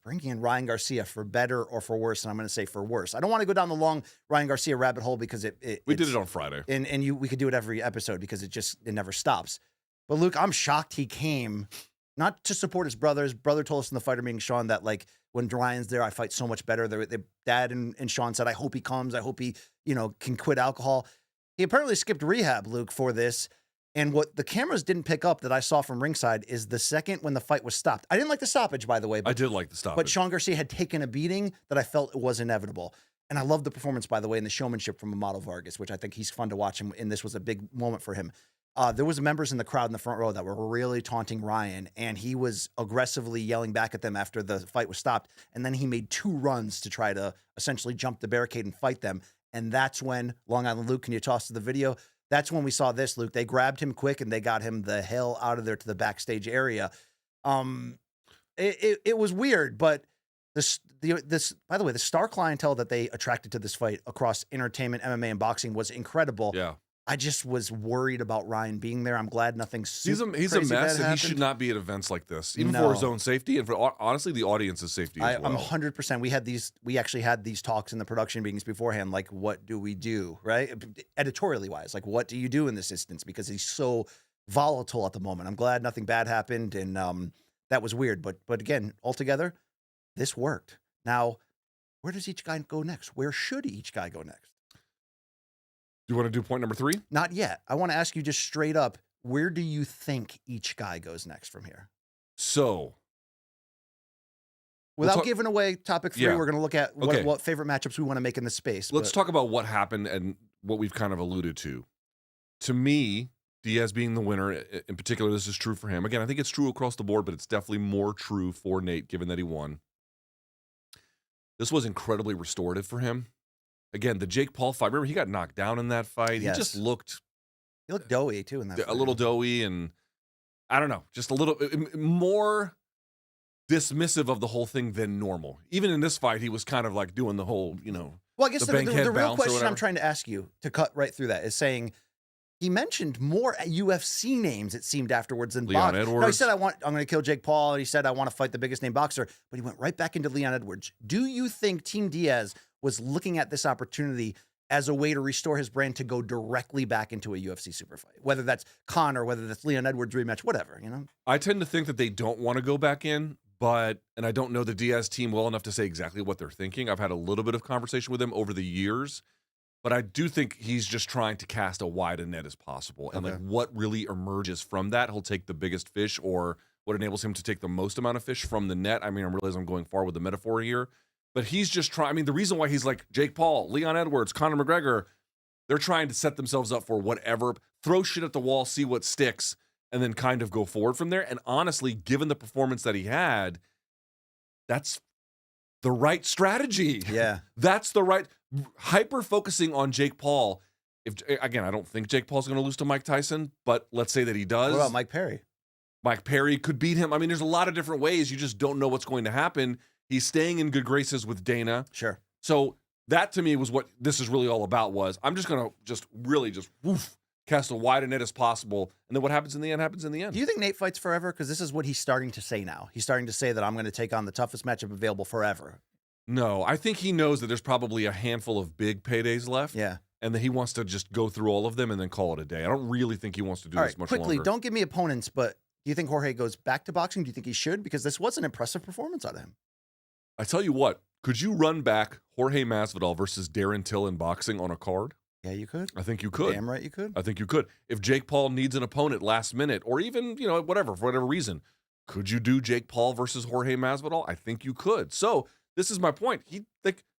bringing in Ryan Garcia for better or for worse, and I'm going to say for worse. I don't want to go down the long Ryan Garcia rabbit hole because we did it on Friday, and we could do it every episode because it never stops. But Luke, I'm shocked he came not to support his brother. His brother told us in the fighter meeting, Sean, that like when Ryan's there, I fight so much better. Their dad and Sean said, I hope he comes. I hope he can quit alcohol. He apparently skipped rehab, Luke, for this. And what the cameras didn't pick up that I saw from ringside is the second when the fight was stopped. I didn't like the stoppage, by the way. But, I did like the stoppage. But Sean Garcia had taken a beating that I felt was inevitable. And I love the performance, by the way, and the showmanship from Amado Vargas, which I think he's fun to watch. And this was a big moment for him. There was members in the crowd in the front row that were really taunting Ryan, and he was aggressively yelling back at them after the fight was stopped. And then he made 2 runs to try to essentially jump the barricade and fight them. And that's when, Long Island Luke, can you toss to the video? That's when we saw this, Luke. They grabbed him quick and they got him the hell out of there to the backstage area. It was weird, but this, by the way, the star clientele that they attracted to this fight across entertainment, MMA, and boxing was incredible. Yeah. I just was worried about Ryan being there. I'm glad nothing He's a mess, and he should not be at events like this, even for his own safety and for honestly the audience's safety as well. I'm 100%. We actually had these talks in the production meetings beforehand. Like, what do we do, right? Editorially wise, like, what do you do in this instance? Because he's so volatile at the moment. I'm glad nothing bad happened, and that was weird. But again, altogether, this worked. Now, where does each guy go next? Where should each guy go next? Do you want to do point number 3? Not yet. I want to ask you just straight up, where do you think each guy goes next from here? So, without giving away topic 3, we're going to look at Okay. what favorite matchups we want to make in this space. Let's talk about what happened and what we've kind of alluded to. To me, Diaz being the winner, in particular, this is true for him. Again, I think it's true across the board, but it's definitely more true for Nate, given that he won. This was incredibly restorative for him. Again, the Jake Paul fight, remember, he got knocked down in that fight. Yes. He just looked... He looked doughy, too, in that fight. A little doughy, and I don't know, just a little more dismissive of the whole thing than normal. Even in this fight, he was kind of like doing the whole, Well, I guess the bankhead real bounce or question whatever. I'm trying to ask you, to cut right through that, is saying he mentioned more UFC names, it seemed, afterwards than Leon boxing. Edwards. No, he said, I'm going to kill Jake Paul, and he said, I want to fight the biggest name boxer, but he went right back into Leon Edwards. Do you think Team Diaz was looking at this opportunity as a way to restore his brand to go directly back into a UFC super fight? Whether that's Conor, whether that's Leon Edwards rematch, whatever, I tend to think that they don't want to go back in, and I don't know the Diaz team well enough to say exactly what they're thinking. I've had a little bit of conversation with him over the years, but I do think he's just trying to cast a wide a net as possible. And like what really emerges from that, he'll take the biggest fish, or what enables him to take the most amount of fish from the net. I mean, I realize I'm going far with the metaphor here, but he's just trying. I mean, the reason why he's like Jake Paul, Leon Edwards, Conor McGregor, they're trying to set themselves up for whatever, throw shit at the wall, see what sticks, and then kind of go forward from there. And honestly, given the performance that he had, that's the right strategy. Yeah. That's the right, hyper focusing on Jake Paul. Again, I don't think Jake Paul's going to lose to Mike Tyson, but let's say that he does. What about Mike Perry? Mike Perry could beat him. I mean, there's a lot of different ways. You just don't know what's going to happen. He's staying in good graces with Dana. Sure. So that to me was what this is really all about. Was I'm just going to really cast a wide a net as possible, and then what happens in the end happens in the end. Do you think Nate fights forever? Because this is what he's starting to say now. He's starting to say that I'm going to take on the toughest matchup available forever. No, I think he knows that there's probably a handful of big paydays left. Yeah. And that he wants to just go through all of them and then call it a day. I don't really think he wants to do this much quickly, longer. don't give me opponents, but do you think Jorge goes back to boxing? Do you think he should? Because this was an impressive performance out of him. I tell you what, could you run back Jorge Masvidal versus Darren Till in boxing on a card? Yeah, you could. I think you could. Damn right you could. I think you could. If Jake Paul needs an opponent last minute, or even, whatever, for whatever reason, could you do Jake Paul versus Jorge Masvidal? I think you could. So this is my point.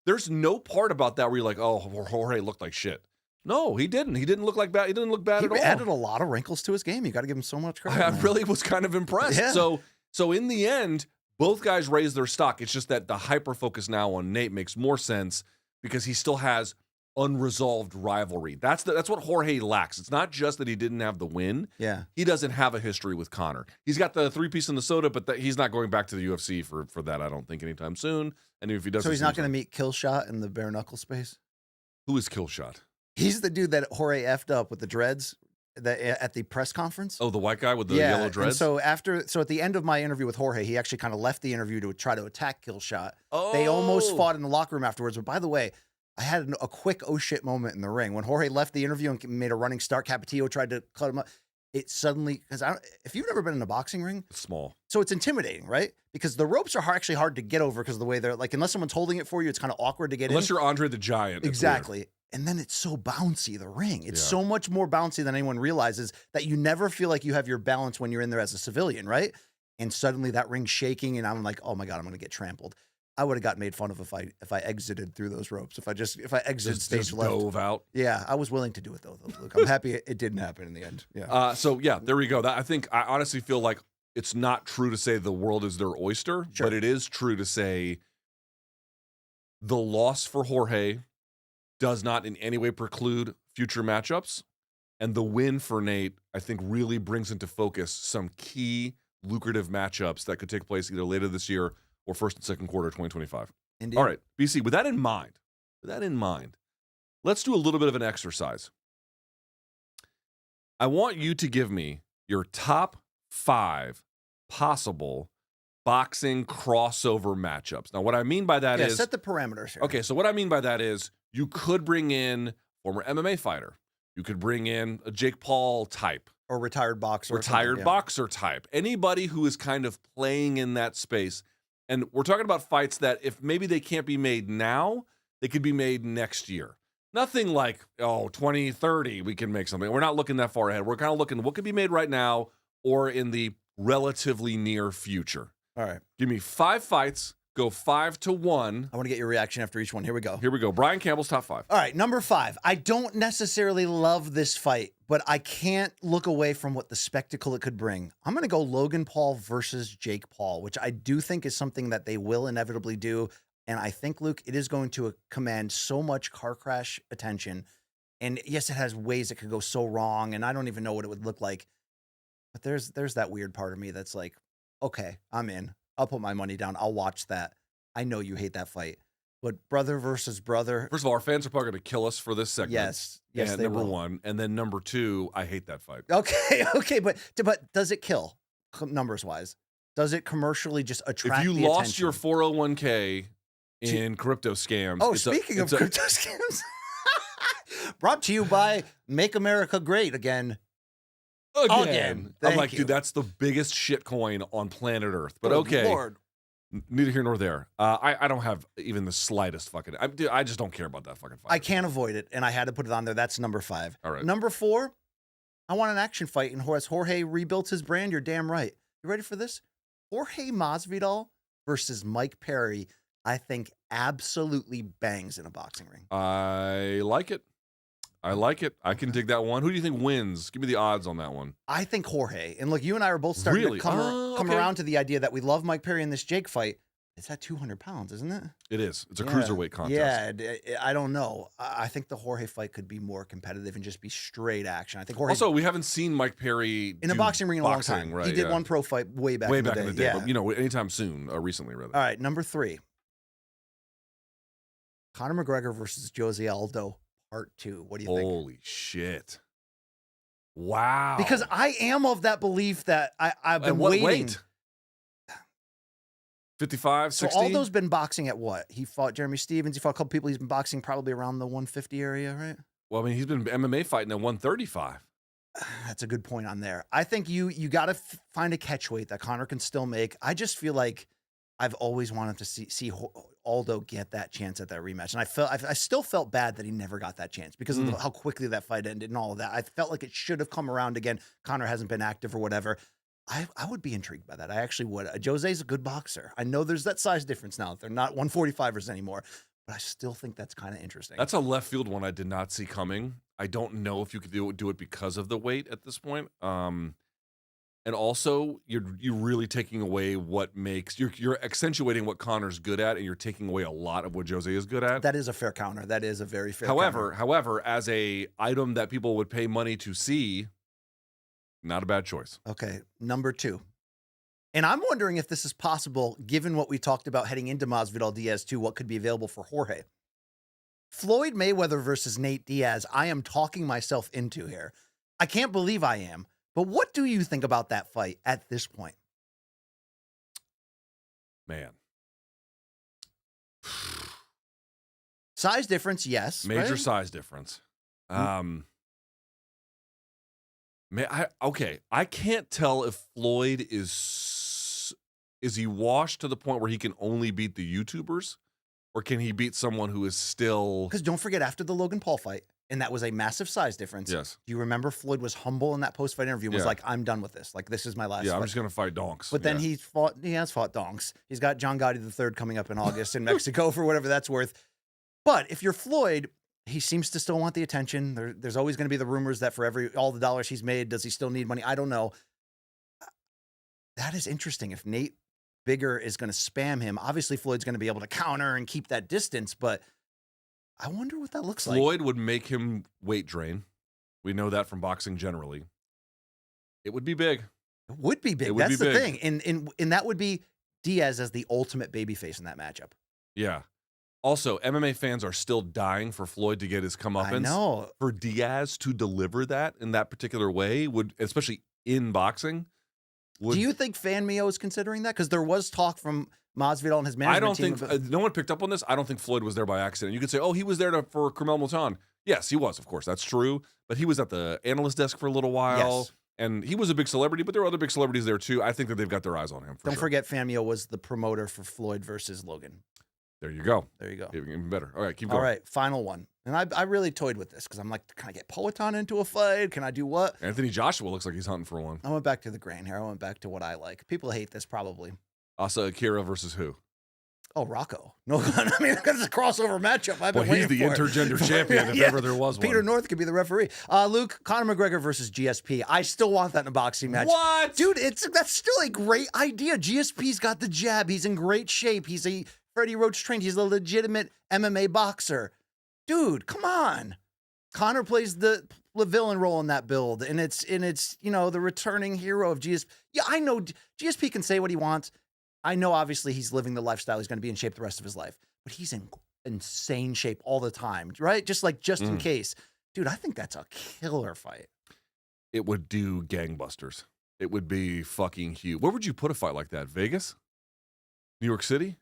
There's no part about that where you're like, oh, Jorge looked like shit. No, he didn't. He didn't look like bad. He didn't look bad at all. He added a lot of wrinkles to his game. You got to give him so much credit. I really was kind of impressed. Yeah. So in the end, both guys raised their stock. It's just that the hyper focus now on Nate makes more sense because he still has unresolved rivalry. That's what Jorge lacks. It's not just that he didn't have the win. Yeah. He doesn't have a history with Conor. He's got the 3-piece in the soda, but he's not going back to the UFC for that, I don't think, anytime soon. And if he does, So he's not going to meet Killshot in the bare knuckle space? Who is Killshot? He's the dude that Jorge effed up with the dreads at the press conference. Oh, the white guy with the yellow dreads? And so at the end of my interview with Jorge, he actually kind of left the interview to try to attack Killshot. Oh. They almost fought in the locker room afterwards. But by the way, I had a quick oh shit moment in the ring. When Jorge left the interview and made a running start, Capetillo tried to cut him up. It suddenly, because if you've never been in a boxing ring, It's small. so it's intimidating, right? Because the ropes are actually hard to get over because of the way they're like, unless someone's holding it for you, it's kind of awkward to get Unless in. you're Andre the Giant. it's weird. Exactly. And then it's so bouncy, the ring. It's Yeah. so much more bouncy than anyone realizes that you never feel like you have your balance when you're in there as a civilian, right? And suddenly that ring's shaking and I'm like, oh my God, I'm going to get trampled. I would have got made fun of if I exited through those ropes. If I exited stage Just left. dove out. Yeah, I was willing to do it though, Luke. I'm happy it didn't happen in the end. Yeah. So yeah, there we go. I honestly feel like it's not true to say the world is their oyster, Sure. but it is true to say the loss for Jorge does not in any way preclude future matchups. And the win for Nate, I think, really brings into focus some key lucrative matchups that could take place either later this year or first and second quarter of 2025. Indeed. All right, BC, with that in mind, let's do a little bit of an exercise. I want you to give me your top 5 possible boxing crossover matchups. Now, what I mean by that is set the parameters here. okay. So what I mean by that is you could bring in former MMA fighter. You could bring in a Jake Paul type. Or retired boxer. Retired boxer type. Anybody who is kind of playing in that space. And we're talking about fights that if maybe they can't be made now, they could be made next year. Nothing like, 2030, we can make something. We're not looking that far ahead. We're kind of looking what could be made right now or in the relatively near future. All right. Give me 5 fights. Go 5-1. I want to get your reaction after each one. Here we go. Here we go. Brian Campbell's top 5. All right, number 5. I don't necessarily love this fight, but I can't look away from what the spectacle it could bring. I'm going to go Logan Paul versus Jake Paul, which I do think is something that they will inevitably do. And I think, Luke, it is going to command so much car crash attention. And yes, it has ways it could go so wrong, and I don't even know what it would look like. But there's that weird part of me that's like, okay, I'm in. I'll put my money down. I'll watch that. I know you hate that fight. But brother versus brother. First of all, our fans are probably going to kill us for this segment. Yes, and they number will. 1. And then number 2, I hate that fight. Okay, but does it kill numbers-wise? Does it commercially just attract If you the lost attention? your 401k in crypto scams. Oh, speaking of crypto scams. Brought to you by Make America Great Again. Again. I'm Thank like, you. dude, that's the biggest shit coin on planet Earth. But Good okay. Lord. Neither here nor there. I don't have even the slightest fucking. I just don't care about that fucking fight. I can't avoid it, and I had to put it on there. That's number 5. All right. Number 4, I want an action fight, and as Jorge rebuilt his brand, you're damn right. You ready for this? Jorge Masvidal versus Mike Perry, I think absolutely bangs in a boxing ring. I like it. I can dig that one. Who do you think wins? Give me the odds on that one. I think Jorge. And look, you and I are both starting Really? to come Okay. around to the idea that we love Mike Perry in this Jake fight. It's at 200 pounds, isn't it? It is. It's a cruiserweight contest. Yeah, I don't know. I think the Jorge fight could be more competitive and just be straight action. I think Jorge Also, we haven't seen Mike Perry in a do boxing ring in a long time. Right, He did one pro fight way back in the day. Yeah. But anytime soon, recently rather. All right, number 3. Conor McGregor versus Jose Aldo, part 2. What do you think? Holy shit! Wow. Because I am of that belief that I've been And what waiting. weight? 55, So 60? Aldo's been boxing at what? He fought Jeremy Stevens. He fought a couple people. He's been boxing probably around the 150 area, right? Well, I mean, he's been MMA fighting at 135. That's a good point on there. I think you got to find a catch weight that Conor can still make. I just feel like I've always wanted to see Aldo get that chance at that rematch, and I still felt bad that he never got that chance because of how quickly that fight ended and all of that. I felt like it should have come around again. Conor hasn't been active or whatever. I would be intrigued by that. I actually would. Jose's a good boxer. I know there's that size difference now. They're not 145ers anymore, but I still think that's kind of interesting. That's a left field one I did not see coming. I don't know if you could do it because of the weight at this point. And also, you're really taking away what makes you're accentuating what Conor's good at, and you're taking away a lot of what Jose is good at. That is a fair counter. That is a very fair. However, as a item that people would pay money to see, not a bad choice. Okay, number 2. And I'm wondering if this is possible, given what we talked about heading into Masvidal Diaz 2, what could be available for Jorge. Floyd Mayweather versus Nate Diaz, I am talking myself into here. I can't believe I am. But what do you think about that fight at this point? Man. Size difference, yes. Major right? size difference. I can't tell if Floyd is he washed to the point where he can only beat the YouTubers, or can he beat someone who is still? Because don't forget, after the Logan Paul fight, and that was a massive size difference. Yes. Do you remember Floyd was humble in that post-fight interview? Was Yeah. like, I'm done with this. Like, this is my last Yeah, I'm fight. just gonna fight donks. But then Yeah. he has fought donks. He's got John Gotti III coming up in August in Mexico for whatever that's worth. But if you're Floyd, he seems to still want the attention. There's always going to be the rumors that for all the dollars he's made, does he still need money? I don't know. That is interesting. If Nate Bigger is going to spam him, obviously Floyd's going to be able to counter and keep that distance. But I wonder what that looks like. Floyd would make him weight drain. We know that from boxing generally. It would be big. It would be big. It would That's be the big. thing. And that would be Diaz as the ultimate babyface in that matchup. Yeah. Also, MMA fans are still dying for Floyd to get his comeuppance. I know. For Diaz to deliver that in that particular way would, especially in boxing. Do you think Fan Mio is considering that? Because there was talk from Masvidal and his management I don't team. think no one picked up on this. I don't think Floyd was there by accident. You could say, oh, he was there for Carmel Mutan. Yes, he was, of course. That's true. But he was at the analyst desk for a little while. Yes. And he was a big celebrity, but there were other big celebrities there too. I think that they've got their eyes on him. Don't forget, Fan Mio was the promoter for Floyd versus Logan. There you go. There you go. Even better. All right, keep going. All right, final one. And I really toyed with this because I'm like, can I get Poetan into a fight? Can I do what? Anthony Joshua looks like he's hunting for one. I went back to the grain here. I went back to what I like. People hate this probably. Asa Akira versus who? Oh, Rocco. No, I mean, that's a crossover matchup. I've been Well, he's waiting the for it. intergender champion if ever there was Peter one. North could be the referee. Luke, Conor McGregor versus GSP. I still want that in a boxing match. What? Dude, that's still a great idea. GSP's got the jab. He's in great shape. He's a Freddie Roach trained. He's a legitimate MMA boxer. Dude, come on. Conor plays the villain role in that build, and it's the returning hero of GSP. Yeah, I know GSP can say what he wants. I know obviously he's living the lifestyle. He's going to be in shape the rest of his life, but he's in insane shape all the time, right? Just in case. Dude, I think that's a killer fight. It would do gangbusters. It would be fucking huge. Where would you put a fight like that? Vegas? New York City?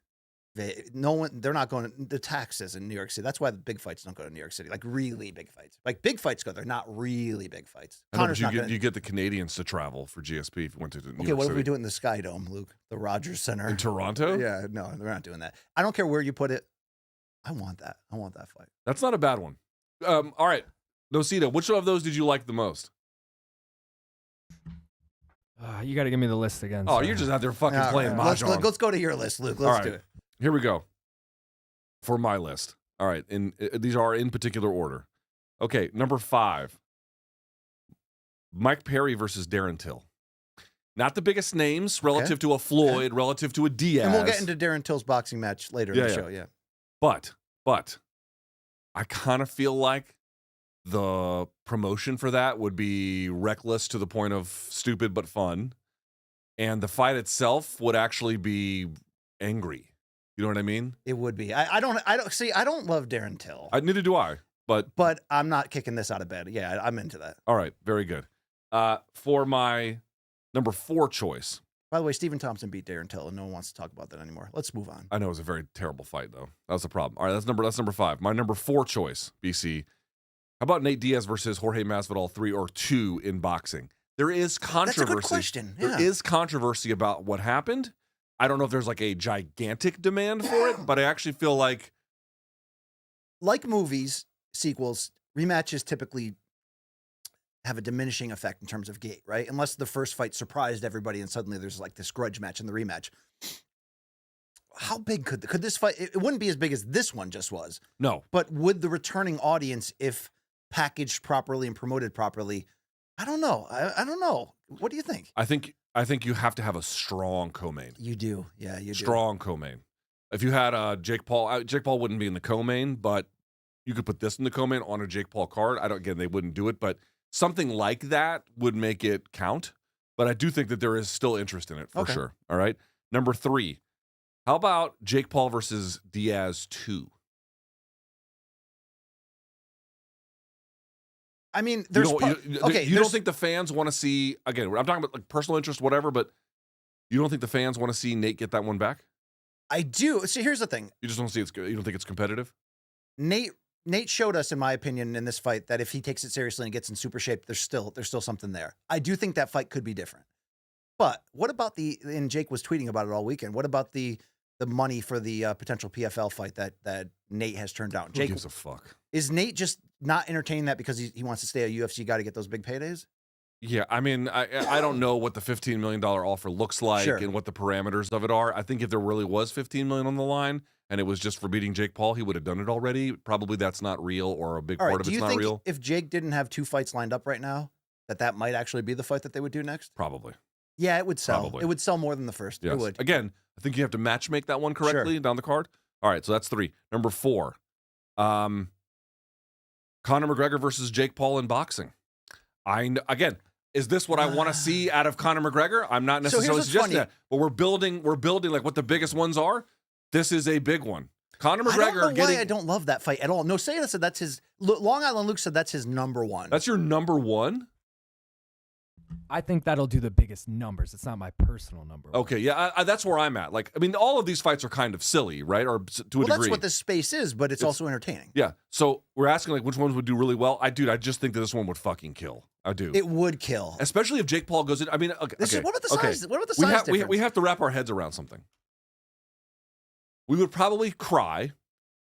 They're not going to the taxes in New York City. That's why the big fights don't go to New York City. Like really big fights. Like big fights go there, not really big fights. I know, but you get the Canadians to travel for GSP if you went to New York Okay, what City. if we do it in the Sky Dome, Luke? The Rogers Center. In Toronto? Yeah, no, they're not doing that. I don't care where you put it. I want that. I want that fight. That's not a bad one. All right. Nocita, which of those did you like the most? You got to give me the list again. Oh, so. you're just out there fucking playing mahjong. Let's go to your list, Luke. Let's do it. Here we go. For my list. All right. These are in particular order. Okay. Number 5. Mike Perry versus Darren Till. Not the biggest names relative to a Floyd, relative to a Diaz. And we'll get into Darren Till's boxing match later in the show. Yeah. But I kind of feel like the promotion for that would be reckless to the point of stupid but fun. And the fight itself would actually be angry. You know what I mean? It would be. I don't love Darren Till. Neither do I. But I'm not kicking this out of bed. Yeah, I'm into that. All right, very good. For my number 4 choice. By the way, Stephen Thompson beat Darren Till, and no one wants to talk about that anymore. Let's move on. I know it was a very terrible fight, though. That was the problem. All right, that's number 5. My number 4 choice, BC. How about Nate Diaz versus Jorge Masvidal 3 or 2 in boxing? There is controversy. That's a good question. Yeah. There is controversy about what happened. I don't know if there's like a gigantic demand for it, but I actually feel like movies, sequels, rematches typically have a diminishing effect in terms of gate, right? Unless the first fight surprised everybody and suddenly there's like this grudge match in the rematch. How big could this fight? It wouldn't be as big as this one just was. No. But would the returning audience, if packaged properly and promoted properly, I don't know. I don't know. What do you think? I think you have to have a strong co-main. You do. Yeah, you do. Strong co-main. If you had Jake Paul wouldn't be in the co-main, but you could put this in the co-main on a Jake Paul card. Again, they wouldn't do it, but something like that would make it count. But I do think that there is still interest in it for sure. All right. Number 3. How about Jake Paul versus Diaz 2? I mean, there's you don't think the fans want to see, again, I'm talking about like personal interest, whatever, but you don't think the fans want to see Nate get that one back? I do. See, here's the thing. You just don't see you don't think it's competitive? Nate showed us, in my opinion, in this fight that if he takes it seriously and gets in super shape, there's still something there. I do think that fight could be different. But what about and Jake was tweeting about it all weekend, what about the money for the potential PFL fight that Nate has turned down? Jake, who gives a fuck? Is Nate just not entertaining that because he wants to stay a UFC guy to get those big paydays? Yeah, I mean, I don't know what the $15 million offer looks like and what the parameters of it are. I think if there really was $15 million on the line and it was just for beating Jake Paul, he would have done it already. Probably that's not real, or a big part of it's not real. Do you think if Jake didn't have 2 fights lined up right now, that might actually be the fight that they would do next? Probably. Yeah, it would sell. Probably. It would sell more than the first. Yes. It would. Again, I think you have to match make that one correctly down the card. All right, so that's 3. Number 4. Conor McGregor versus Jake Paul in boxing. Again, is this what I want to see out of Conor McGregor? I'm not necessarily suggesting that, but we're building like what the biggest ones are. This is a big one. Conor McGregor I don't know getting. why I don't love that fight at all. No, Sayeda said that's his. Long Island Luke said that's his number one. That's your number one? I think that'll do the biggest numbers. It's not my personal number. Okay, yeah, that's where I'm at. Like, I mean, all of these fights are kind of silly, right? Or to a degree. That's what this space is, but it's also entertaining. Yeah. So we're asking like which ones would do really well. I just think that this one would fucking kill. I do. It would kill. Especially if Jake Paul goes in. I mean, okay. What about the size? What about the we size have, difference? we have to wrap our heads around something. We would probably cry,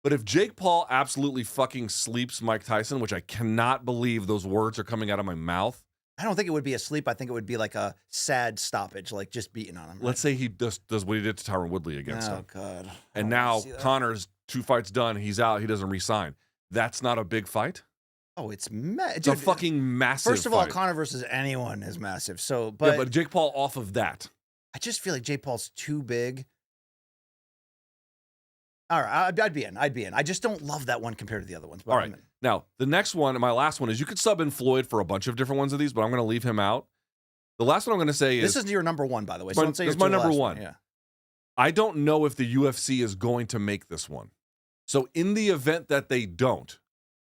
but if Jake Paul absolutely fucking sleeps Mike Tyson, which I cannot believe those words are coming out of my mouth. I don't think it would be a sleep. I think it would be like a sad stoppage, like just beating on him. Right? Let's say he does what he did to Tyron Woodley against him. Oh, God. And now Conor's 2 fights done. He's out. He doesn't re-sign. That's not a big fight? Oh, it's It's a fucking massive First of all, fight. Conor versus anyone is massive. So, but Jake Paul off of that. I just feel like Jake Paul's too big. All right, I'd be in. I just don't love that one compared to the other ones. But All right. Now, the next one, my last one, is you could sub in Floyd for a bunch of different ones of these, but I'm going to leave him out. The last one I'm going to say is... This is your number one, by the way. So don't say it's my number one. Yeah. I don't know if the UFC is going to make this one. So in the event that they don't,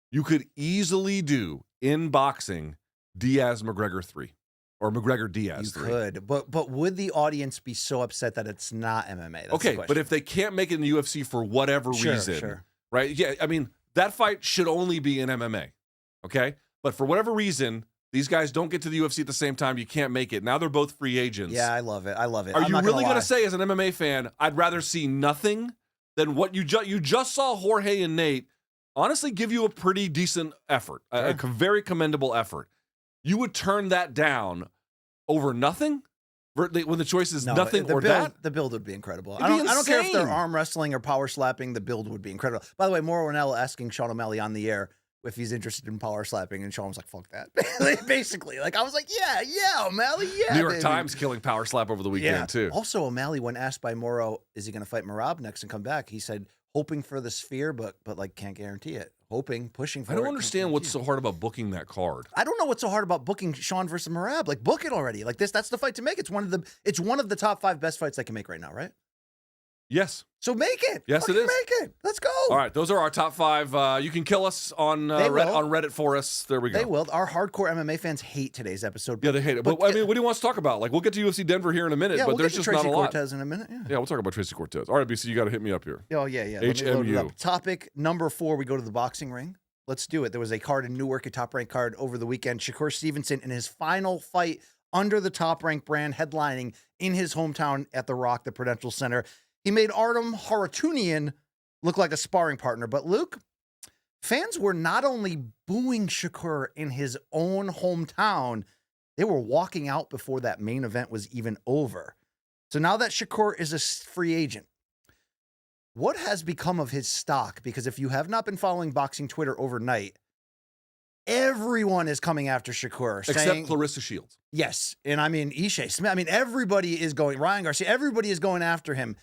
you could easily do, in boxing, Diaz-McGregor 3. Or McGregor-Diaz 3. You could. But would the audience be so upset that it's not MMA? That's the Okay, question. but if they can't make it in the UFC for whatever reason, right? Yeah, I mean, that fight should only be in MMA, okay? But for whatever reason, these guys don't get to the UFC at the same time. You can't make it. Now they're both free agents. Yeah, I love it. I love it. Are I'm you not really gonna going lie. to say, as an MMA fan, I'd rather see nothing than what you just saw Jorge and Nate honestly give you a pretty decent effort, a very commendable effort. You would turn that down over nothing? When the choice is nothing or that? The build would be incredible. It'd be I don't care if they're insane. arm wrestling or power slapping. The build would be incredible. By the way, Mauro Ranallo asking Sean O'Malley on the air if he's interested in power slapping, and Sean was like, "Fuck that." Basically, like I was like, "Yeah, O'Malley, yeah." New York baby. Times killing power slap over the weekend too. Also, O'Malley, when asked by Mauro, "Is he going to fight Merab next and come back?" He said, "Hoping for the sphere, but like can't guarantee it. Hoping, pushing for it." I don't understand what's so hard about booking that card. I don't know what's so hard about booking Sean versus Merab. Like, book it already. Like that's the fight to make. It's one of the top 5 best fights I can make right now, right? Yes. So make it. Yes, it Fucking is. Make it. Let's go. All right, those are our top 5. You can kill us on Reddit for us. There we go. They will. Our hardcore MMA fans hate today's episode. Yeah, they hate it. But I mean, what do you want us to talk about? Like, we'll get to UFC Denver here in a minute, Yeah, but we'll there's get to just not Tracy a lot. Cortez in a minute. Yeah. Yeah, we'll talk about Tracy Cortez. All right, BC, you got to hit me up here. Oh, yeah. Let me load it HMU. up. Topic number 4, we go to the boxing ring. Let's do it. There was a card in Newark, a top-ranked card over the weekend. Shakur Stevenson in his final fight under the top-ranked brand, headlining in his hometown at the Rock, the Prudential Center. He made Artem Harutunyan look like a sparring partner. But Luke, fans were not only booing Shakur in his own hometown, they were walking out before that main event was even over. So now that Shakur is a free agent, what has become of his stock? Because if you have not been following boxing Twitter overnight, everyone is coming after Shakur. Except Clarissa Shields. Yes. And I mean, Ishe Smith. I mean, everybody is going, Ryan Garcia, everybody is going after him.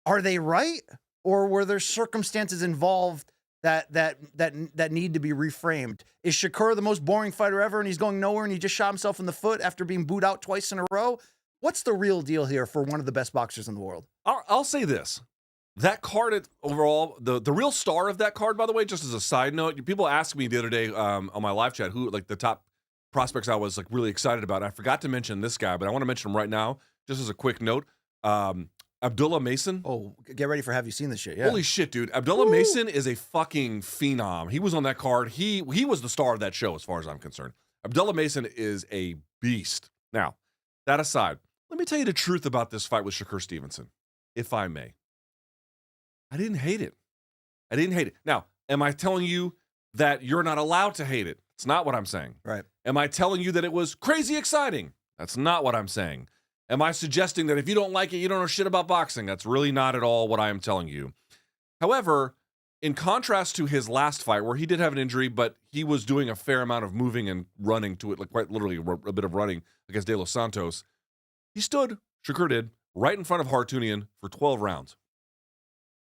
Are they right? Or were there circumstances involved that need to be reframed? Is Shakur the most boring fighter ever and he's going nowhere and he just shot himself in the foot after being booed out twice in a row? What's the real deal here for one of the best boxers in the world? I'll say this. That card overall, the real star of that card, by the way, just as a side note, people asked me the other day on my live chat who like the top prospects I was like really excited about. I forgot to mention this guy, but I want to mention him right now, just as a quick note. Abdullah Mason. Oh, get ready for Have You Seen This Shit? Yeah. Holy shit, dude. Abdullah Mason is a fucking phenom. He was on that card. He was the star of that show as far as I'm concerned. Abdullah Mason is a beast. Now, that aside, let me tell you the truth about this fight with Shakur Stevenson, if I may. I didn't hate it. Now, am I telling you that you're not allowed to hate it? It's not what I'm saying. Right. Am I telling you that it was crazy exciting? That's not what I'm saying. Am I suggesting that if you don't like it, you don't know shit about boxing? That's really not at all what I am telling you. However, in contrast to his last fight, where he did have an injury, but he was doing a fair amount of moving and running to it, like quite literally a bit of running against De Los Santos, he stood, Shakur did, right in front of Harutunyan for 12 rounds.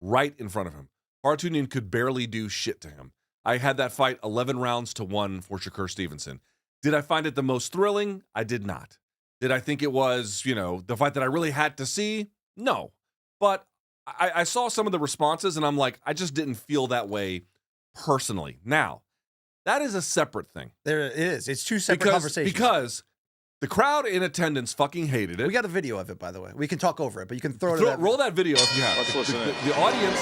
Right in front of him. Harutunyan could barely do shit to him. I had that fight 11 rounds to 1 for Shakur Stevenson. Did I find it the most thrilling? I did not. Did I think it was, the fight that I really had to see? No. But I saw some of the responses, and I'm like, I just didn't feel that way personally. Now, that is a separate thing. There it is. It's two separate conversations. Because the crowd in attendance fucking hated it. We got a video of it, by the way. We can talk over it, but you can throw it. Roll that video if you have. Let's listen in. The audience.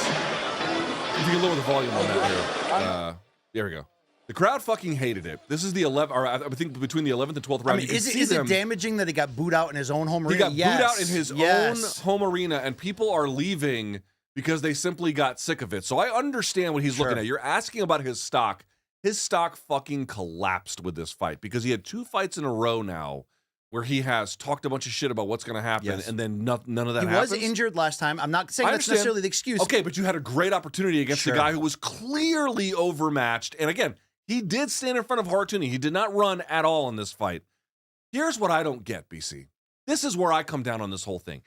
If you can lower the volume on that here. There we go. The crowd fucking hated it. This is the 11th, or I think between the 11th and 12th round. I mean, is it damaging that he got booed out in his own home arena? He got booed out in his own home arena, and people are leaving because they simply got sick of it. So I understand what he's looking at. You're asking about his stock. His stock fucking collapsed with this fight because he had 2 fights in a row now where he has talked a bunch of shit about what's going to happen, and then none of that happens. He was injured last time. I'm not saying that's necessarily the excuse. Okay, but you had a great opportunity against the guy who was clearly overmatched. And again, he did stand in front of Harutunyan. He did not run at all in this fight. Here's what I don't get, BC. This is where I come down on this whole thing.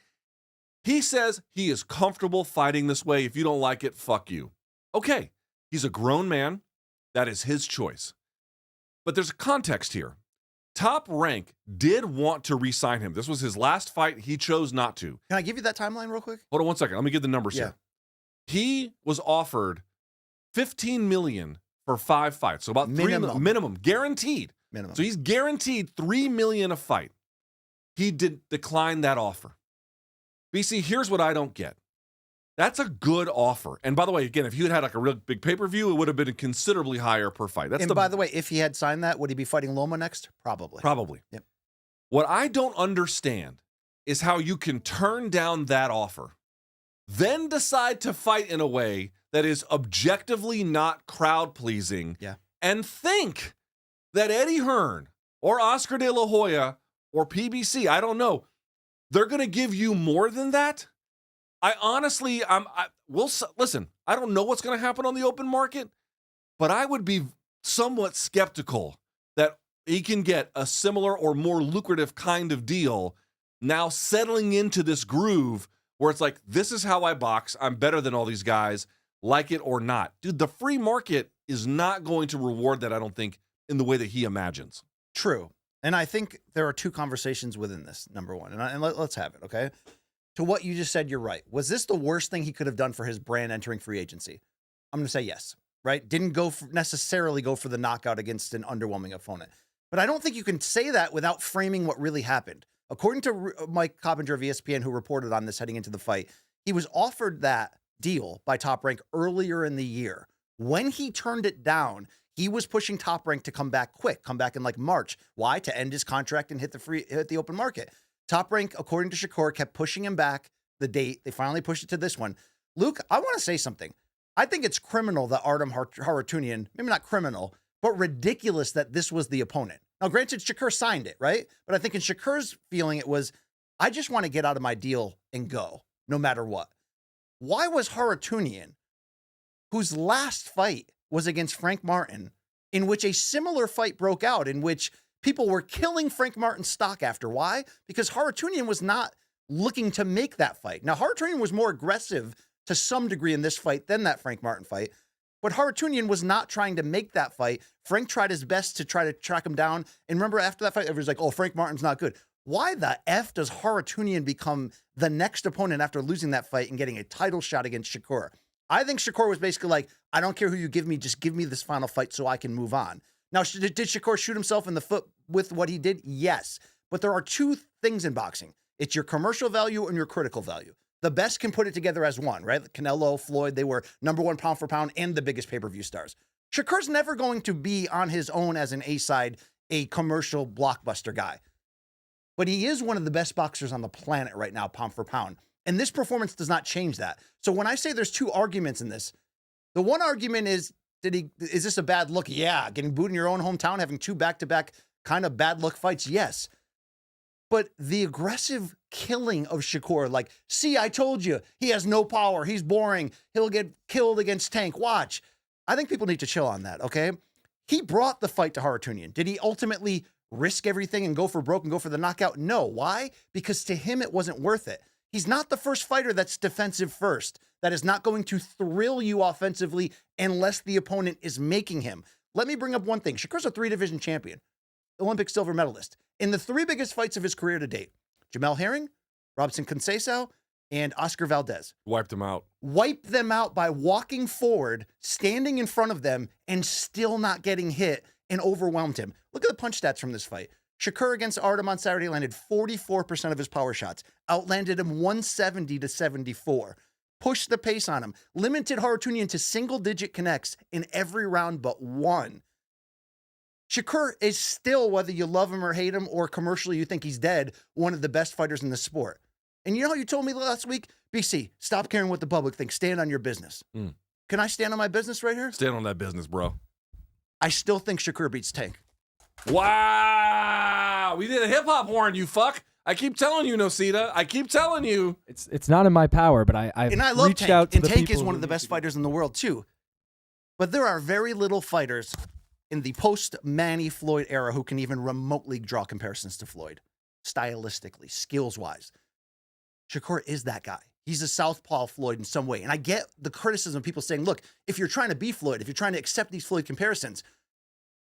He says he is comfortable fighting this way. If you don't like it, fuck you. Okay, he's a grown man. That is his choice. But there's a context here. Top Rank did want to re-sign him. This was his last fight. He chose not to. Can I give you that timeline real quick? Hold on 1 second. Let me get the numbers here. He was offered $15 million for 5 fights. So about minimum, guaranteed. Minimum. So he's guaranteed $3 million a fight. He did decline that offer. BC, here's what I don't get. That's a good offer. And by the way, again, if you had like a real big pay-per-view, it would have been considerably higher per fight. By the way, if he had signed that, would he be fighting Loma next? Probably. Probably. Yep. What I don't understand is how you can turn down that offer, then decide to fight in a way that is objectively not crowd-pleasing, and think that Eddie Hearn or Oscar De La Hoya or PBC, I don't know, they're going to give you more than that? I honestly, listen, I don't know what's going to happen on the open market, but I would be somewhat skeptical that he can get a similar or more lucrative kind of deal now settling into this groove where it's like, this is how I box. I'm better than all these guys, like it or not. Dude, the free market is not going to reward that, I don't think, in the way that he imagines. True. And I think there are 2 conversations within this, number one. And let's have it, okay? To what you just said, you're right. Was this the worst thing he could have done for his brand entering free agency? I'm going to say yes, right? Didn't necessarily go for the knockout against an underwhelming opponent. But I don't think you can say that without framing what really happened. According to Mike Coppinger of ESPN, who reported on this heading into the fight, he was offered that deal by Top Rank earlier in the year. When he turned it down, he was pushing Top Rank to come back quick, come back in like March. Why? To end his contract and hit the open market. Top Rank, according to Shakur, kept pushing him back the date. They finally pushed it to this one. Luke, I want to say something. I think it's criminal that Artem Harutunyan, maybe not criminal, but ridiculous that this was the opponent. Now, granted, Shakur signed it, right? But I think in Shakur's feeling, it was, I just want to get out of my deal and go, no matter what. Why was Harutunyan, whose last fight was against Frank Martin, in which a similar fight broke out, in which people were killing Frank Martin's stock after? Why? Because Harutunyan was not looking to make that fight. Now, Harutunyan was more aggressive to some degree in this fight than that Frank Martin fight, but Harutunyan was not trying to make that fight. Frank tried his best to try to track him down. And remember, after that fight, everyone's like, oh, Frank Martin's not good. Why the F does Harutunyan become the next opponent after losing that fight and getting a title shot against Shakur? I think Shakur was basically like, I don't care who you give me, just give me this final fight so I can move on. Now, did Shakur shoot himself in the foot with what he did? Yes. But there are 2 things in boxing. It's your commercial value and your critical value. The best can put it together as one, right? Canelo, Floyd, they were #1 pound for pound and the biggest pay-per-view stars. Shakur's never going to be on his own as an A-side, a commercial blockbuster guy. But he is one of the best boxers on the planet right now, pound for pound. And this performance does not change that. So when I say there's 2 arguments in this, the one argument is, is this a bad look? Yeah. Getting booed in your own hometown, having 2 back-to-back kind of bad look fights? Yes. But the aggressive killing of Shakur, like, see, I told you, he has no power. He's boring. He'll get killed against Tank. Watch. I think people need to chill on that, okay? He brought the fight to Harutunyan. Did he ultimately risk everything and go for broke and go for the knockout? No. Why? Because to him, it wasn't worth it. He's not the first fighter that's defensive first, that is not going to thrill you offensively unless the opponent is making him. Let me bring up one thing. Shakur's a 3-division champion, Olympic silver medalist. In the 3 biggest fights of his career to date, Jamel Herring, Robson Conceição, and Oscar Valdez. Wiped him out. Wiped them out by walking forward, standing in front of them, and still not getting hit, and overwhelmed him. Look at the punch stats from this fight. Shakur against Artem on Saturday landed 44% of his power shots. Outlanded him 170 to 74. Pushed the pace on him. Limited Harutunyan to single-digit connects in every round but one. Shakur is still, whether you love him or hate him, or commercially you think he's dead, one of the best fighters in the sport. And you know how you told me last week? BC, stop caring what the public thinks. Stand on your business. Can I stand on my business right here? Stand on that business, bro. I still think Shakur beats Tank. Wow. We did a hip-hop horn, you fuck. I keep telling you, Nosita. I keep telling you. It's not in my power, but I've love reached Tank. out to and the Tank people is one who of the need best to- fighters in the world, too. But there are very little fighters in the post-Manny Floyd era who can even remotely draw comparisons to Floyd, stylistically, skills-wise. Shakur is that guy. He's a southpaw Floyd in some way. And I get the criticism of people saying, look, if you're trying to be Floyd, if you're trying to accept these Floyd comparisons,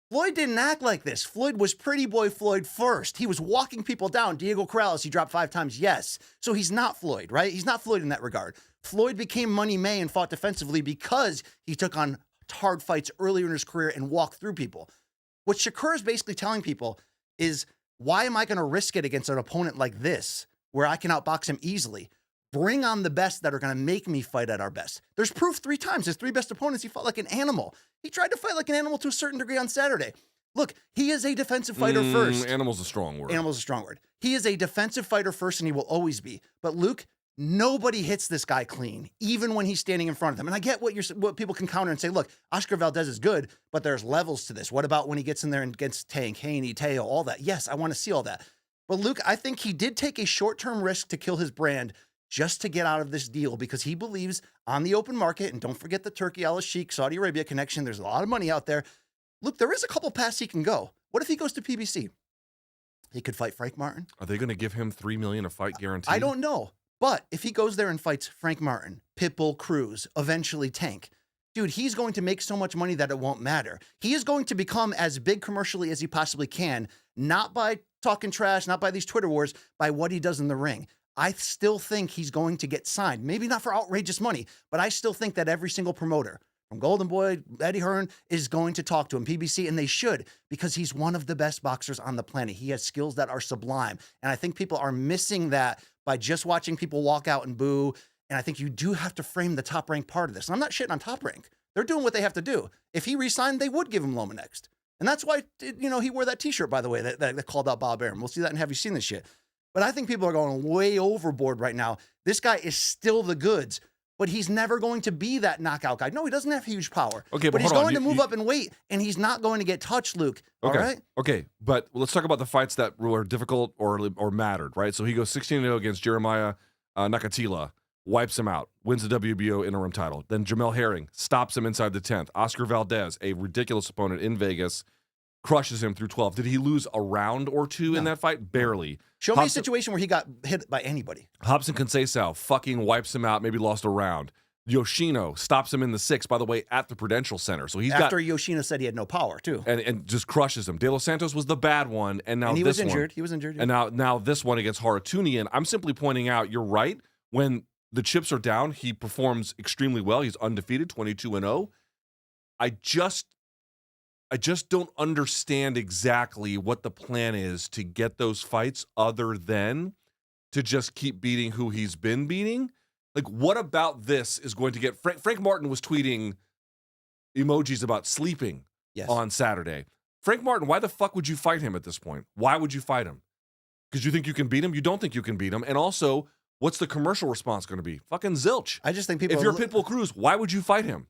Floyd didn't act like this. Floyd was pretty boy Floyd first. He was walking people down. Diego Corrales, he dropped 5 times, yes. So he's not Floyd, right? He's not Floyd in that regard. Floyd became Money May and fought defensively because he took on hard fights earlier in his career and walked through people. What Shakur is basically telling people is, why am I going to risk it against an opponent like this, where I can outbox him easily? Bring on the best that are going to make me fight at our best. There's proof 3 times. His 3 best opponents, he fought like an animal. He tried to fight like an animal to a certain degree on Saturday. Look, he is a defensive fighter first. Animal's a strong word. Animal's a strong word. He is a defensive fighter first, and he will always be. But Luke, nobody hits this guy clean, even when he's standing in front of them. And I get what people can counter and say, look, Oscar Valdez is good, but there's levels to this. What about when he gets in there and gets Tank, Haney, Teo, all that? Yes, I want to see all that. But Luke, I think he did take a short-term risk to kill his brand just to get out of this deal, because he believes on the open market, and don't forget the Turkey al-Sheikh, Saudi Arabia connection, there's a lot of money out there. Look, there is a couple paths he can go. What if he goes to PBC? He could fight Frank Martin. Are they going to give him $3 million a fight guarantee? I don't know. But if he goes there and fights Frank Martin, Pitbull Cruz, eventually Tank, dude, he's going to make so much money that it won't matter. He is going to become as big commercially as he possibly can, not by talking trash, not by these Twitter wars, by what he does in the ring. I still think he's going to get signed. Maybe not for outrageous money, but I still think that every single promoter, from Golden Boy, Eddie Hearn, is going to talk to him, PBC, and they should, because he's one of the best boxers on the planet. He has skills that are sublime. And I think people are missing that by just watching people walk out and boo. And I think you do have to frame the Top Rank part of this. And I'm not shitting on Top Rank. They're doing what they have to do. If he re-signed, they would give him Loma next. And that's why, he wore that t-shirt, by the way, that called out Bob Arum. We'll see that in Have You Seen This Shit? But I think people are going way overboard right now. This guy is still the goods, but he's never going to be that knockout guy. No, he doesn't have huge power. Okay, but he's hold on. going to move up in weight, and he's not going to get touched, Luke. Okay. All right? Okay, but let's talk about the fights that were difficult or mattered, right? So he goes 16-0 against Jeremiah Nakatila, wipes him out, wins the WBO interim title. Then Jamel Herring stops him inside the 10th. Oscar Valdez, a ridiculous opponent in Vegas, crushes him through 12. Did he lose a round or two in that fight? Barely. Show me a situation where he got hit by anybody. Hobson Conceição fucking wipes him out, maybe lost a round. Yoshino stops him in the 6th, by the way, at the Prudential Center. So he's After Yoshino said he had no power, too. and just crushes him. De Los Santos was the bad one, and now He this was injured. one. He was injured. And now this one against Harutunyan. I'm simply pointing out, you're right. When the chips are down, he performs extremely well. He's undefeated, 22-0. I just don't understand exactly what the plan is to get those fights other than to just keep beating who he's been beating. Like, what about this is going to get... Frank Martin was tweeting emojis about sleeping on Saturday. Frank Martin, why the fuck would you fight him at this point? Why would you fight him? Because you think you can beat him? You don't think you can beat him. And also, what's the commercial response going to be? Fucking zilch. I just think people... If you're Pitbull Cruz, why would you fight him?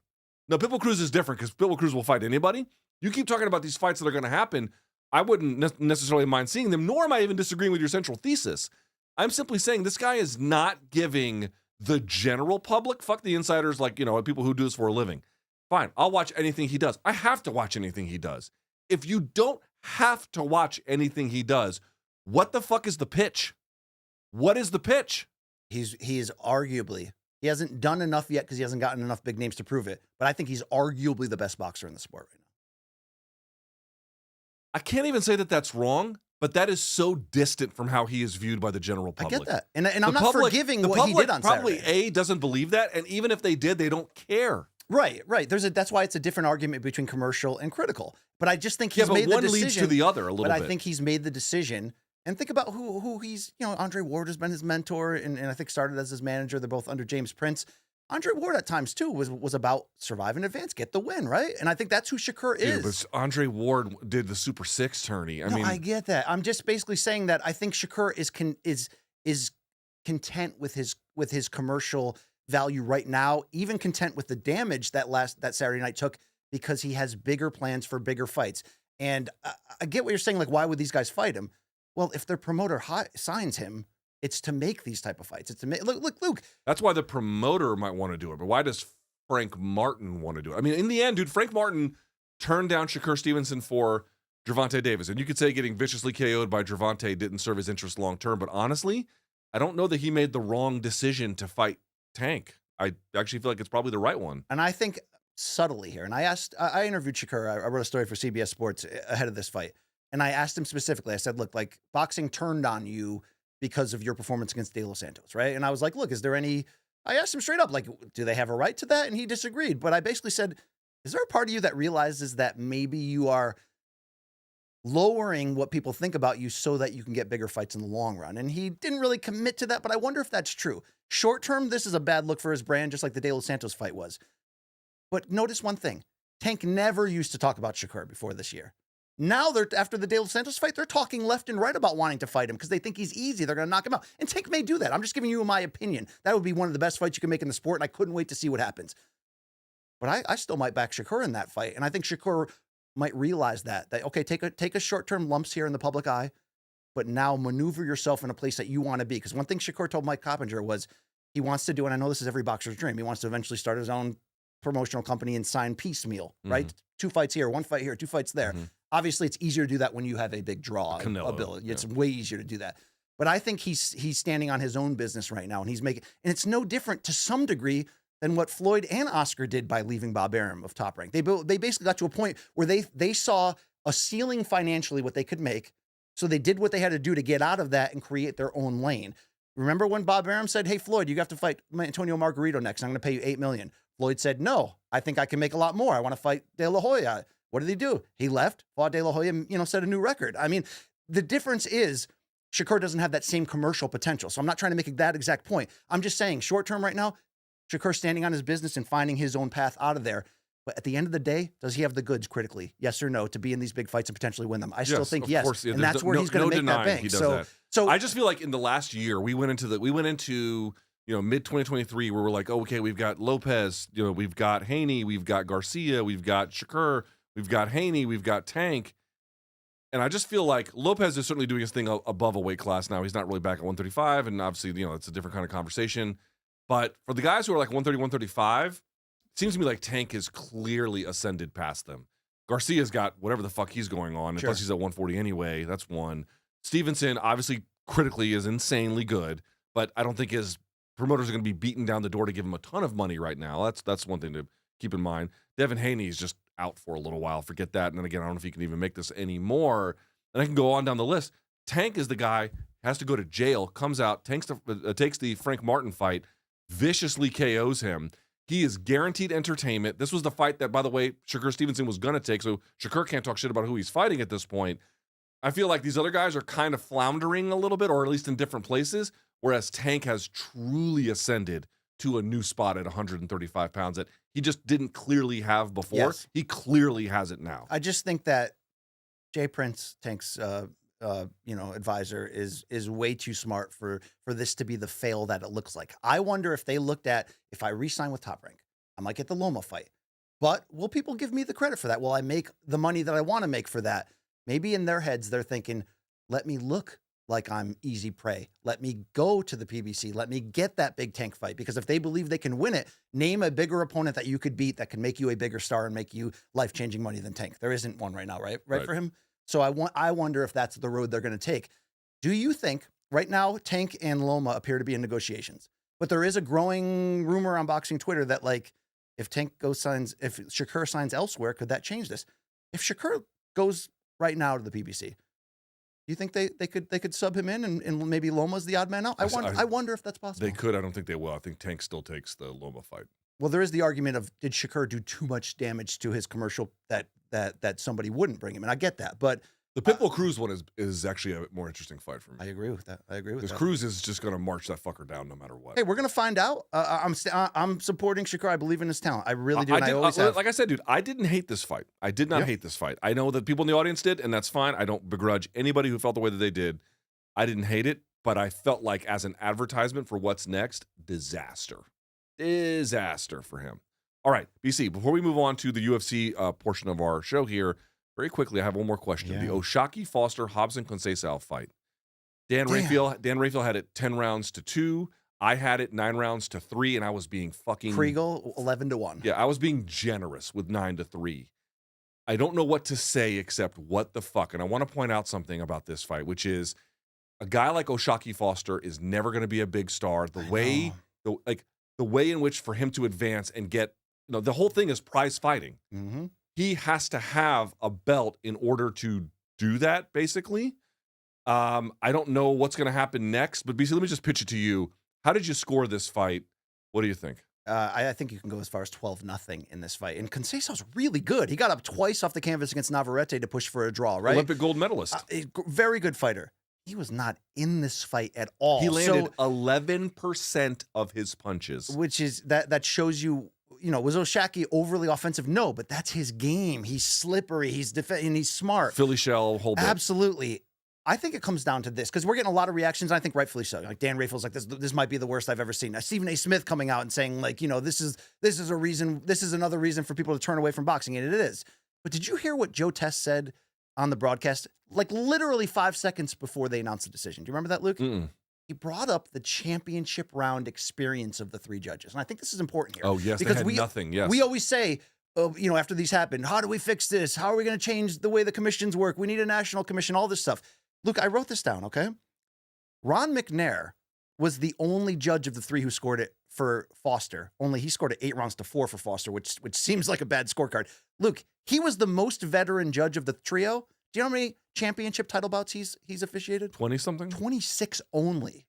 No, Pitbull Cruz is different because Pitbull Cruz will fight anybody. You keep talking about these fights that are going to happen. I wouldn't necessarily mind seeing them, nor am I even disagreeing with your central thesis. I'm simply saying this guy is not giving the general public, fuck the insiders, like, people who do this for a living. Fine, I'll watch anything he does. I have to watch anything he does. If you don't have to watch anything he does, what the fuck is the pitch? What is the pitch? He is arguably... He hasn't done enough yet because he hasn't gotten enough big names to prove it. But I think he's arguably the best boxer in the sport right now. I can't even say that that's wrong, but that is so distant from how he is viewed by the general I public. get that. And I'm The not public- forgiving the what he public did on probably Saturday. doesn't believe that, and even if they did, they don't care. Right. That's why it's a different argument between commercial and critical. But I just think he's but made the one decision. leads to the other a little but bit. I think he's made the decision. And think about who he's, Andre Ward has been his mentor and I think started as his manager. They're both under James Prince. Andre Ward at times too was about survive in advance, get the win, right? And I think that's who Shakur is. But Andre Ward did the Super 6 tourney. I get that. I'm just basically saying that I think Shakur is content with his commercial value right now, even content with the damage that Saturday night took because he has bigger plans for bigger fights. And I get what you're saying. Like, why would these guys fight him? Well, if their promoter signs him, it's to make these type of fights. It's to make look, Luke. That's why the promoter might want to do it. But why does Frank Martin want to do it? I mean, in the end, dude, Frank Martin turned down Shakur Stevenson for Gervonta Davis. And you could say getting viciously KO'd by Gervonta didn't serve his interest long term. But honestly, I don't know that he made the wrong decision to fight Tank. I actually feel like it's probably the right one. And I think subtly here, and I interviewed Shakur. I wrote a story for CBS Sports ahead of this fight. And I asked him specifically, I said, look, like boxing turned on you because of your performance against De Los Santos, right? And I was like, look, I asked him straight up, like, do they have a right to that? And he disagreed. But I basically said, is there a part of you that realizes that maybe you are lowering what people think about you so that you can get bigger fights in the long run? And he didn't really commit to that, but I wonder if that's true. Short term, this is a bad look for his brand, just like the De Los Santos fight was. But notice one thing. Tank never used to talk about Shakur before this year. Now, after the De Los Santos fight, they're talking left and right about wanting to fight him because they think he's easy. They're going to knock him out. And Tank may do that. I'm just giving you my opinion. That would be one of the best fights you can make in the sport, and I couldn't wait to see what happens. But I still might back Shakur in that fight, and I think Shakur might realize that okay, take a short-term lumps here in the public eye, but now maneuver yourself in a place that you want to be. Because one thing Shakur told Mike Coppinger was he wants to do, and I know this is every boxer's dream, he wants to eventually start his own promotional company and sign piecemeal, right? 2 fights here, 1 fight here, 2 fights there. Obviously, it's easier to do that when you have a big draw ability. It's way easier to do that. But I think he's standing on his own business right now, and and it's no different to some degree than what Floyd and Oscar did by leaving Bob Arum of Top Rank. They basically got to a point where they saw a ceiling financially what they could make, so they did what they had to do to get out of that and create their own lane. Remember when Bob Arum said, "Hey Floyd, you have to fight Antonio Margarito next. I'm going to pay you $8 million." Floyd said, "No, I think I can make a lot more. I want to fight De La Hoya." What did he do? He left, fought De La Hoya, and, set a new record. I mean, the difference is Shakur doesn't have that same commercial potential. So I'm not trying to make that exact point. I'm just saying short term right now, Shakur standing on his business and finding his own path out of there. But at the end of the day, does he have the goods critically? Yes or no, to be in these big fights and potentially win them? I still think yes. Course, yeah, and that's where he's going to make that bank. So I just feel like in the last year, we went into mid 2023 where we're like, oh, okay, we've got Lopez, we've got Haney, we've got Garcia, we've got Shakur, we've got Haney, we've got Tank. And I just feel like Lopez is certainly doing his thing above a weight class now. He's not really back at 135, and obviously, it's a different kind of conversation. But for the guys who are like 130, 135, it seems to me like Tank is clearly ascended past them. Garcia's got whatever the fuck he's going on, and plus he's at 140 anyway. That's one. Stevenson, obviously, critically is insanely good, but I don't think his promoters are going to be beating down the door to give him a ton of money right now. That's one thing to keep in mind. Devin Haney is just out for a little while. Forget that. And then again, I don't know if he can even make this anymore. And I can go on down the list. Tank is the guy, has to go to jail, comes out, takes the Frank Martin fight, viciously KOs him. He is guaranteed entertainment. This was the fight that, by the way, Shakur Stevenson was going to take, so Shakur can't talk shit about who he's fighting at this point. I feel like these other guys are kind of floundering a little bit, or at least in different places, whereas Tank has truly ascended to a new spot at 135 pounds that he just didn't clearly have before. Yes. He clearly has it now. I just think that Jay Prince, Tank's advisor, is way too smart for this to be the fail that it looks like. I wonder if they looked at, if I re-sign with Top Rank, I might get the Loma fight. But will people give me the credit for that? Will I make the money that I want to make for that? Maybe in their heads, they're thinking, let me look like I'm easy prey. Let me go to the PBC. Let me get that big Tank fight. Because if they believe they can win it, name a bigger opponent that you could beat that can make you a bigger star and make you life-changing money than Tank. There isn't one right now, right for him? So I wonder if that's the road they're going to take. Do you think, right now, Tank and Loma appear to be in negotiations, but there is a growing rumor on boxing Twitter that, like, if Shakur signs elsewhere, could that change this? If Shakur goes right now to the PBC, You think they could sub him in and maybe Loma's the odd man out? I wonder if that's possible. They could. I don't think they will. I think Tank still takes the Loma fight. Well, there is the argument of did Shakur do too much damage to his commercial that somebody wouldn't bring him, and I get that, but the Pitbull Cruz one is actually a more interesting fight for me. I agree with that. Because Cruz is just going to march that fucker down no matter what. Hey, we're gonna find out. I'm supporting Shakur. I believe in his talent. I really do. And I always have. Like I said, dude, I didn't hate this fight. I did not hate this fight. I know that people in the audience did, and that's fine. I don't begrudge anybody who felt the way that they did. I didn't hate it, but I felt like as an advertisement for what's next, disaster for him. All right, BC, before we move on to the UFC portion of our show here, very quickly, I have one more question. Yeah. The Oshaki Foster Robson Conceição fight. Dan Rafael had it 10 rounds to 2. I had it 9 rounds to 3, and I was being fucking Kriegel 11-1. Yeah, I was being generous with 9 to 3. I don't know what to say except what the fuck. And I want to point out something about this fight, which is a guy like Oshaki Foster is never going to be a big star. The way in which for him to advance and get, the whole thing is prize fighting. Mm-hmm. He has to have a belt in order to do that, basically. I don't know what's going to happen next, but BC, let me just pitch it to you. How did you score this fight? What do you think? I think you can go as far as 12-0 in this fight. And Conceição's really good. He got up twice off the canvas against Navarrete to push for a draw, right? Olympic gold medalist. Very good fighter. He was not in this fight at all. He landed 11% of his punches. Which is, that shows you, was Oshaki overly offensive? No, but that's his game. He's slippery. He's and he's smart. Philly shell, whole bit. Absolutely. I think it comes down to this because we're getting a lot of reactions. And I think rightfully so. Like Dan Rafael's like this might be the worst I've ever seen. Now Stephen A. Smith coming out and saying like, this is a reason. This is another reason for people to turn away from boxing, and it is. But did you hear what Joe Test said on the broadcast? Like literally 5 seconds before they announced the decision. Do you remember that, Luke? Mm-mm. He brought up the championship round experience of the 3 judges, and I think this is important here. Oh yes, because they had nothing. Yes, we always say. After these happen, how do we fix this? How are we going to change the way the commissions work? We need a national commission, all this stuff. Look, I wrote this down, okay? Ron McNair was the only judge of the 3 who scored it for Foster. Only he scored it 8 rounds to 4 for Foster, which seems like a bad scorecard. Luke, he was the most veteran judge of the trio. Do you know how many championship title bouts he's officiated? 20-something? 26 only.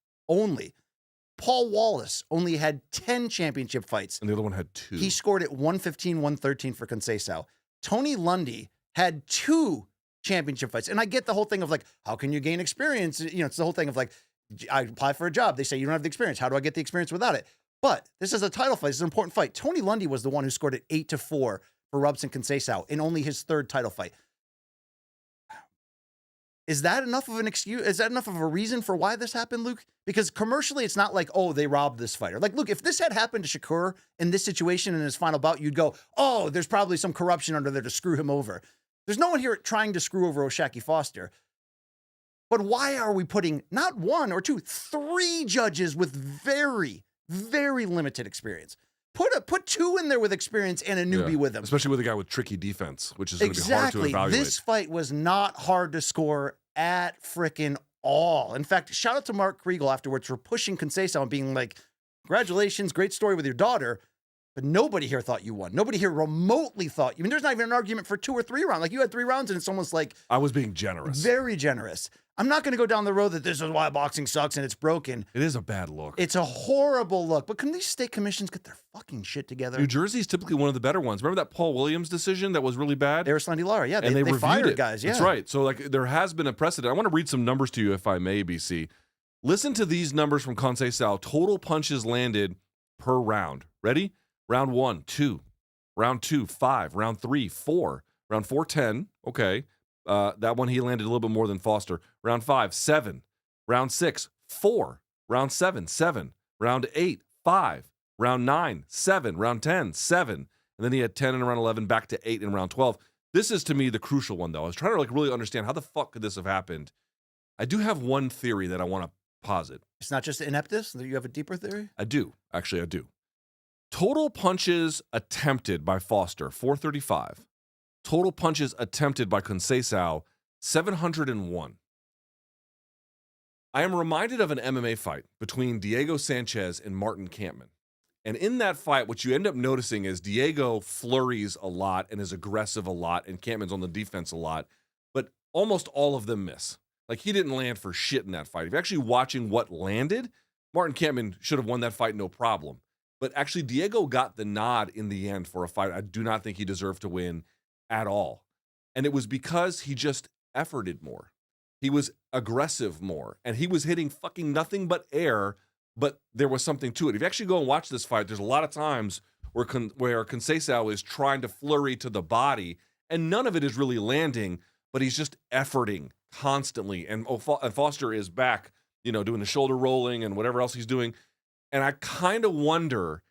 Paul Wallace only had 10 championship fights. And the other one had 2. He scored it 115, 113 for Conceição. Tony Lundy had 2 championship fights. And I get the whole thing of like, how can you gain experience? It's the whole thing of like, I apply for a job. They say you don't have the experience. How do I get the experience without it? But this is a title fight. This is an important fight. Tony Lundy was the one who scored it 8-4 for Robson Conceição in only his 3rd title fight. Is that enough of an excuse? Is that enough of a reason for why this happened, Luke? Because commercially, it's not like, oh, they robbed this fighter. Like, look, if this had happened to Shakur in this situation in his final bout, you'd go, oh, there's probably some corruption under there to screw him over. There's no one here trying to screw over Oshaki Foster. But why are we putting not 1 or 2, 3 judges with very, very limited experience? Put 2 in there with experience and a newbie with them. Especially with a guy with tricky defense, which is going to be hard to evaluate. This fight was not hard to score at frickin' all. In fact, shout out to Mark Kriegel afterwards for pushing Conceição and being like, congratulations, great story with your daughter. But nobody here thought you won. Nobody here remotely thought you. I mean, there's not even an argument for 2 or 3 rounds. Like you had 3 rounds and it's almost like. I was being generous. Very generous. I'm not going to go down the road that this is why boxing sucks and it's broken. It is a bad look. It's a horrible look. But can these state commissions get their fucking shit together? New Jersey's typically one of the better ones. Remember that Paul Williams decision that was really bad? Arislandi Lara, yeah. They fired it. Guys, yeah. That's right. So like there has been a precedent. I want to read some numbers to you if I may, BC. Listen to these numbers from Conceição. Total punches landed per round. Ready? Round 1, 2. Round 2, 5. Round 3, 4. Round 4, 10. Okay. That one he landed a little bit more than Foster. Round 5, 7. Round 6, 4. Round 7, 7. Round 8, 5. Round 9, 7. Round 10, 7. And then he had 10 in round 11, back to 8 in round 12. This is, to me, the crucial one, though. I was trying to like really understand how the fuck could this have happened. I do have one theory that I want to posit. It's not just ineptness? You have a deeper theory? I do. Actually, I do. Total punches attempted by Foster, 435. Total punches attempted by Conceição, 701. I am reminded of an MMA fight between Diego Sanchez and Martin Kampmann. And in that fight, what you end up noticing is Diego flurries a lot and is aggressive a lot, and Kampmann's on the defense a lot, but almost all of them miss. Like, he didn't land for shit in that fight. If you're actually watching what landed, Martin Kampmann should have won that fight no problem. But actually, Diego got the nod in the end for a fight I do not think he deserved to win at all. And it was because he just efforted more. He was aggressive more. And he was hitting fucking nothing but air, but there was something to it. If you actually go and watch this fight, there's a lot of times where Conceição is trying to flurry to the body, and none of it is really landing, but he's just efforting constantly. And Foster is back, doing the shoulder rolling and whatever else he's doing. And I kind of wonder,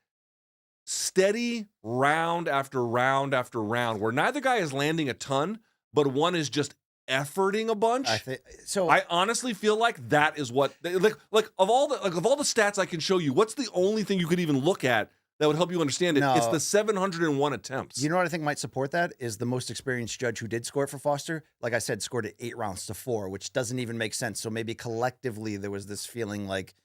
steady round after round after round, where neither guy is landing a ton, but one is just efforting a bunch. I honestly feel like that is what like of all the stats I can show you, what's the only thing you could even look at that would help you understand it? No. It's the 701 attempts. You know what I think might support that is the most experienced judge who did score it for Foster, like I said, scored it 8 rounds to 4, which doesn't even make sense. So maybe collectively there was this feeling like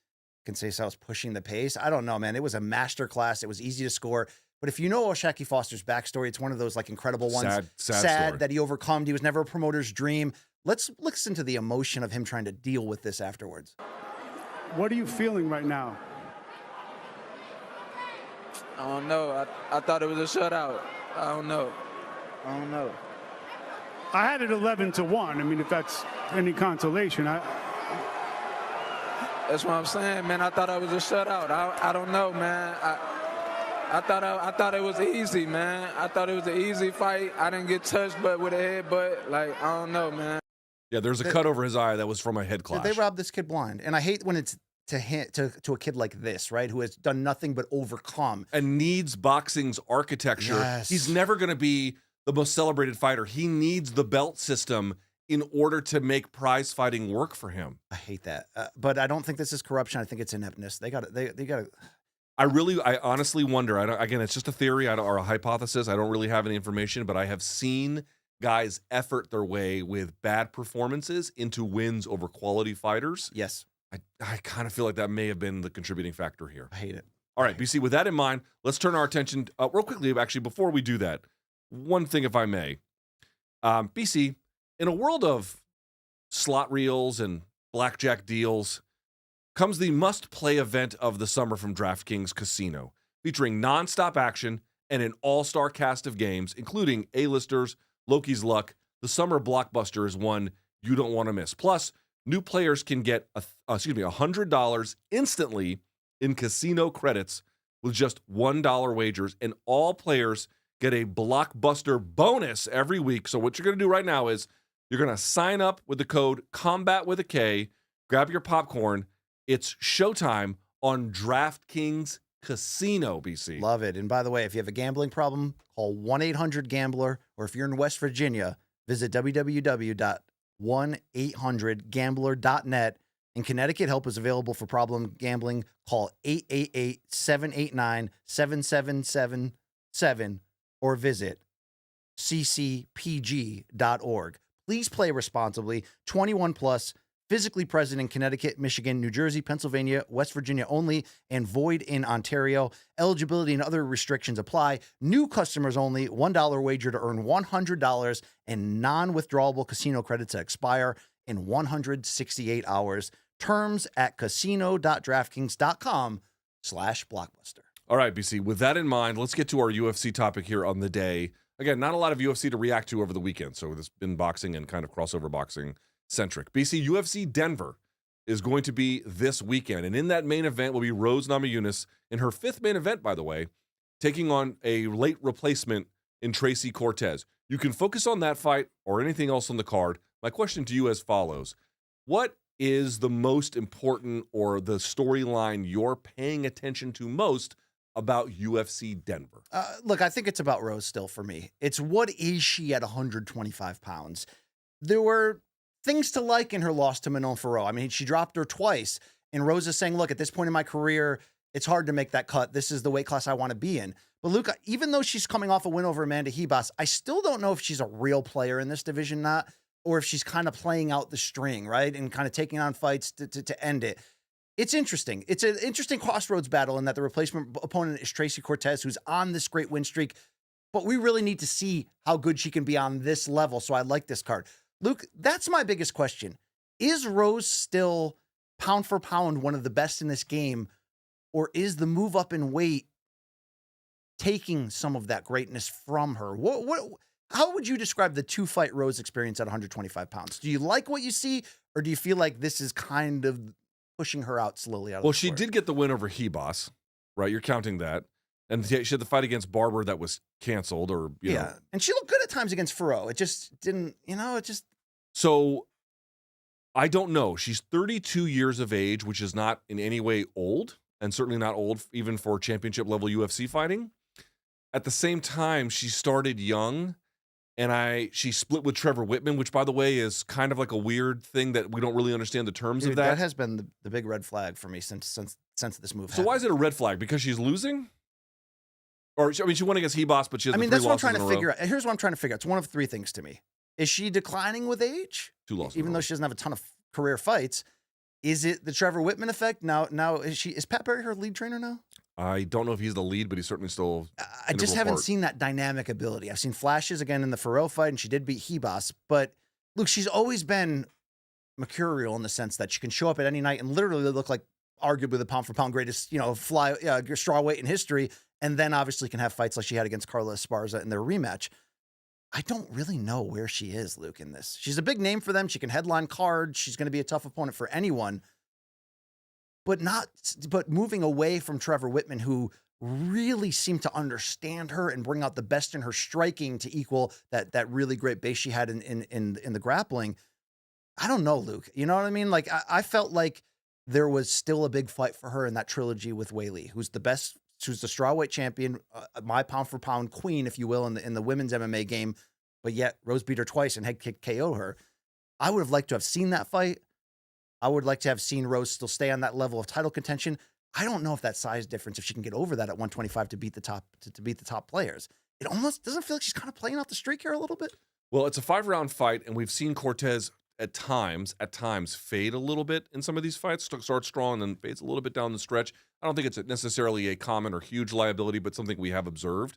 Conceição was pushing the pace. I don't know, man. It was a master class. It was easy to score. But if you know Shakur Foster's backstory, it's one of those like incredible ones. Sad story. That he overcome. He was never a promoter's dream. Let's listen to the emotion of him trying to deal with this afterwards. What are you feeling right now? I don't know. I thought it was a shutout. I don't know. I had it 11-1. I mean, if that's any consolation, That's what I'm saying, man. I thought it was a shutout. I don't know, man. I thought it was easy, man. I thought it was an easy fight. I didn't get touched, but with a headbutt, like, I don't know, man. Yeah, there's a cut over his eye that was from a head clash. They robbed this kid blind, and I hate when it's to a kid like this, right, who has done nothing but overcome and needs boxing's architecture. Yes. He's never going to be the most celebrated fighter. He needs the belt system in order to make prize fighting work for him. I hate that, but I don't think this is corruption. I think it's ineptness. They got to. I honestly wonder. Again, it's just a theory or a hypothesis. I don't really have any information, but I have seen guys effort their way with bad performances into wins over quality fighters. Yes. I kind of feel like that may have been the contributing factor here. I hate it. All right, BC, with that in mind, let's turn our attention real quickly. Actually, before we do that, one thing, if I may. BC, in a world of slot reels and blackjack deals, comes the must-play event of the summer from DraftKings Casino, featuring nonstop action and an all-star cast of games, including A-listers, Loki's Luck. The summer blockbuster is one you don't want to miss. Plus, new players can get $100 instantly in casino credits with just $1 wagers, and all players get a blockbuster bonus every week. So what you're going to do right now is you're going to sign up with the code KOMBAT with a K, grab your popcorn. It's showtime on DraftKings Casino, BC. Love it. And by the way, if you have a gambling problem, call 1-800-GAMBLER, or if you're in West Virginia, visit www.1800gambler.net. In Connecticut, help is available for problem gambling. Call 888-789-7777 or visit ccpg.org. Please play responsibly. 21 plus, physically present in Connecticut, Michigan, New Jersey, Pennsylvania, West Virginia only, and void in Ontario. Eligibility and other restrictions apply. New customers only. $1 wager to earn $100 and non-withdrawable casino credits that expire in 168 hours. Terms at casino.draftkings.com/blockbuster. All right, BC, with that in mind, let's get to our UFC topic here on the day. Again, not a lot of UFC to react to over the weekend, so it's been boxing and kind of crossover boxing centric. BC, UFC Denver is going to be this weekend, and in that main event will be Rose Namajunas, in her 5th main event, by the way, taking on a late replacement in Tracy Cortez. You can focus on that fight or anything else on the card. My question to you as follows. What is the most important or the storyline you're paying attention to most about UFC Denver? Look, I think it's about Rose still for me. It's what is she at 125 pounds? There were things to like in her loss to Manon Ferrot. I mean, she dropped her twice, and Rose is saying, look, at this point in my career, it's hard to make that cut. This is the weight class I want to be in. But Luke, even though she's coming off a win over Amanda Ribas, I still don't know if she's a real player in this division, or if she's kind of playing out the string, right? And kind of taking on fights to end it. It's interesting. It's an interesting crossroads battle in that the replacement opponent is Tracy Cortez, who's on this great win streak. But we really need to see how good she can be on this level. So I like this card. Luke, that's my biggest question. Is Rose still pound for pound one of the best in this game, or is the move up in weight taking some of that greatness from her? How would you describe the two-fight Rose experience at 125 pounds? Do you like what you see, or do you feel like this is kind of pushing her out slowly out of Well, the she sport? did get the win over Hebos, right? You're counting that. And she had the fight against Barber that was canceled, or, you know. And she looked good at times against Faro. It just didn't, So I don't know. She's 32 years of age, which is not in any way old, and certainly not old even for championship level UFC fighting. At the same time, she started young, and she split with Trevor Whitman, which, by the way, is kind of like a weird thing that we don't really understand the terms Dude, of that. that has been the big red flag for me since this move So happened. why is it a red flag? Because she's losing? Or, I mean, she won against Hebos, but she has the 3 that's what I'm losses trying in to a row. figure out. Here's what I'm trying to figure out. It's one of 3 things to me. Is she declining with age? 2 losses in a Even row. though she doesn't have a ton of career fights. Is it the Trevor Whitman effect? Now is Pat Barry her lead trainer now? I don't know if he's the lead, but he's certainly still. I just haven't part. seen that dynamic ability. I've seen flashes again in the Faro fight, and she did beat Hebos. But look, she's always been mercurial in the sense that she can show up at any night and literally look like arguably the pound for pound greatest, strawweight in history, and then obviously can have fights like she had against Carla Esparza in their rematch. I don't really know where she is, Luke, in this. She's a big name for them. She can headline cards. She's going to be a tough opponent for anyone. But moving away from Trevor Whitman, who really seemed to understand her and bring out the best in her striking to equal that really great base she had in the grappling. I don't know, Luke. You know what I mean? Like I felt like there was still a big fight for her in that trilogy with Weili, who's the best. Who's the strawweight champion, my pound for pound queen, if you will, in the women's MMA game, but yet Rose beat her twice and head kick KO her. I would have liked to have seen that fight. I would like to have seen Rose still stay on that level of title contention. I don't know if that size difference, if she can get over that at 125 to beat the top players. It almost doesn't feel like she's kind of playing out the streak here a little bit. Well, it's a 5-round fight, and we've seen Cortez at times fade a little bit in some of these fights. Starts strong and then fades a little bit down the stretch. I don't think it's necessarily a common or huge liability, but something we have observed.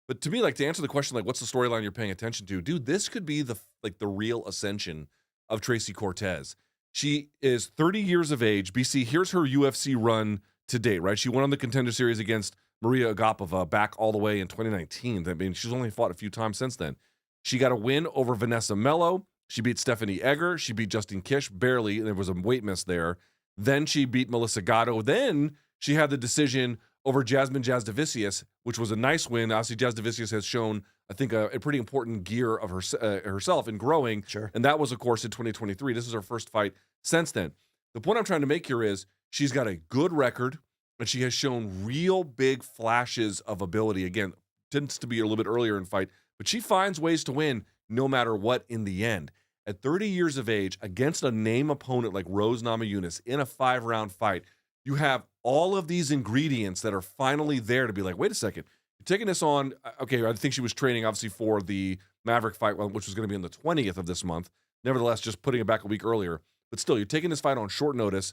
But to me, like, to answer the question, like, what's the storyline you're paying attention to? Dude, this could be the real ascension of Tracy Cortez. She is 30 years of age. BC, here's her UFC run to date, right? She won on the Contender Series against Maria Agapova back all the way in 2019. I mean, she's only fought a few times since then. She got a win over Vanessa Mello. She beat Stephanie Egger. She beat Justine Kish, barely. There was a weight miss there. Then she beat Melissa Gatto. Then she had the decision over Jasmine Jasdavicius, which was a nice win. Obviously, Jasdavicius has shown, I think, a pretty important gear of herself in growing. Sure. And that was, of course, in 2023. This is her first fight since then. The point I'm trying to make here is she's got a good record, and she has shown real big flashes of ability. Again, tends to be a little bit earlier in fight, but she finds ways to win no matter what in the end. At 30 years of age, against a name opponent like Rose Namajunas in a 5-round fight, you have all of these ingredients that are finally there to be like, wait a second, you're taking this on. Okay, I think she was training obviously for the Maverick fight, which was going to be on the 20th of this month. Nevertheless, just putting it back a week earlier. But still, you're taking this fight on short notice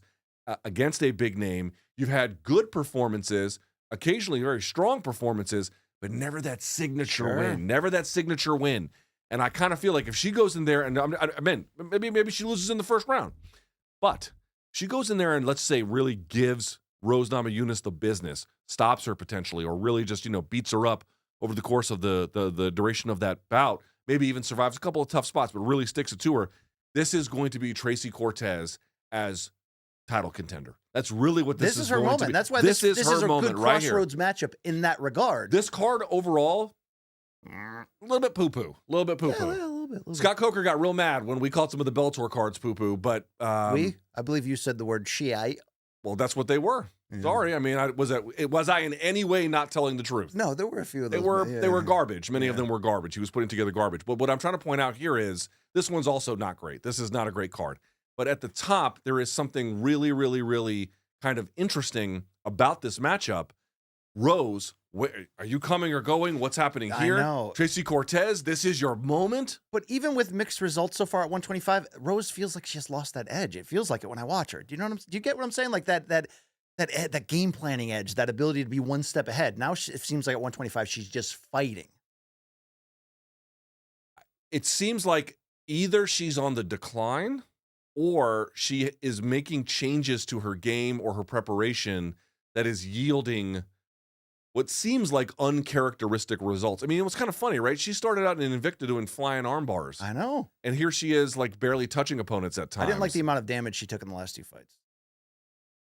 against a big name. You've had good performances, occasionally very strong performances, but never that signature win. Never that signature win. And I kind of feel like if she goes in there, and I mean, maybe she loses in the first round, but she goes in there and, let's say, really gives Rose Namajunas the business, stops her potentially, or really just, beats her up over the course of the duration of that bout, maybe even survives a couple of tough spots, but really sticks it to her. This is going to be Tracy Cortez as title contender. That's really what this is her going moment. to be. That's why this is a her moment good right here. crossroads matchup in that regard. This card overall, a little bit poo-poo. A little bit poo-poo. Yeah, a little bit. Scott Coker got real mad when we called some of the Bellator cards poo-poo, but I believe you said the word Shiite. Well, that's what they were. Yeah. Sorry, I mean, was I in any way not telling the truth? No, there were a few of those. They were garbage. Many of them were garbage. He was putting together garbage. But what I'm trying to point out here is this one's also not great. This is not a great card. But at the top, there is something really, really, really kind of interesting about this matchup. Rose, are you coming or going? What's happening here? I know. Tracy Cortez, this is your moment. But even with mixed results so far at 125, Rose feels like she has lost that edge. It feels like it when I watch her. Do you get what I'm saying? Like that game planning edge, that ability to be one step ahead. Now it seems like at 125 she's just fighting. It seems like either she's on the decline or she is making changes to her game or her preparation that is yielding what seems like uncharacteristic results. I mean, it was kind of funny, right? She started out in Invicta doing flying arm bars. I know. And here she is, like, barely touching opponents at times. I didn't like the amount of damage she took in the last 2 fights.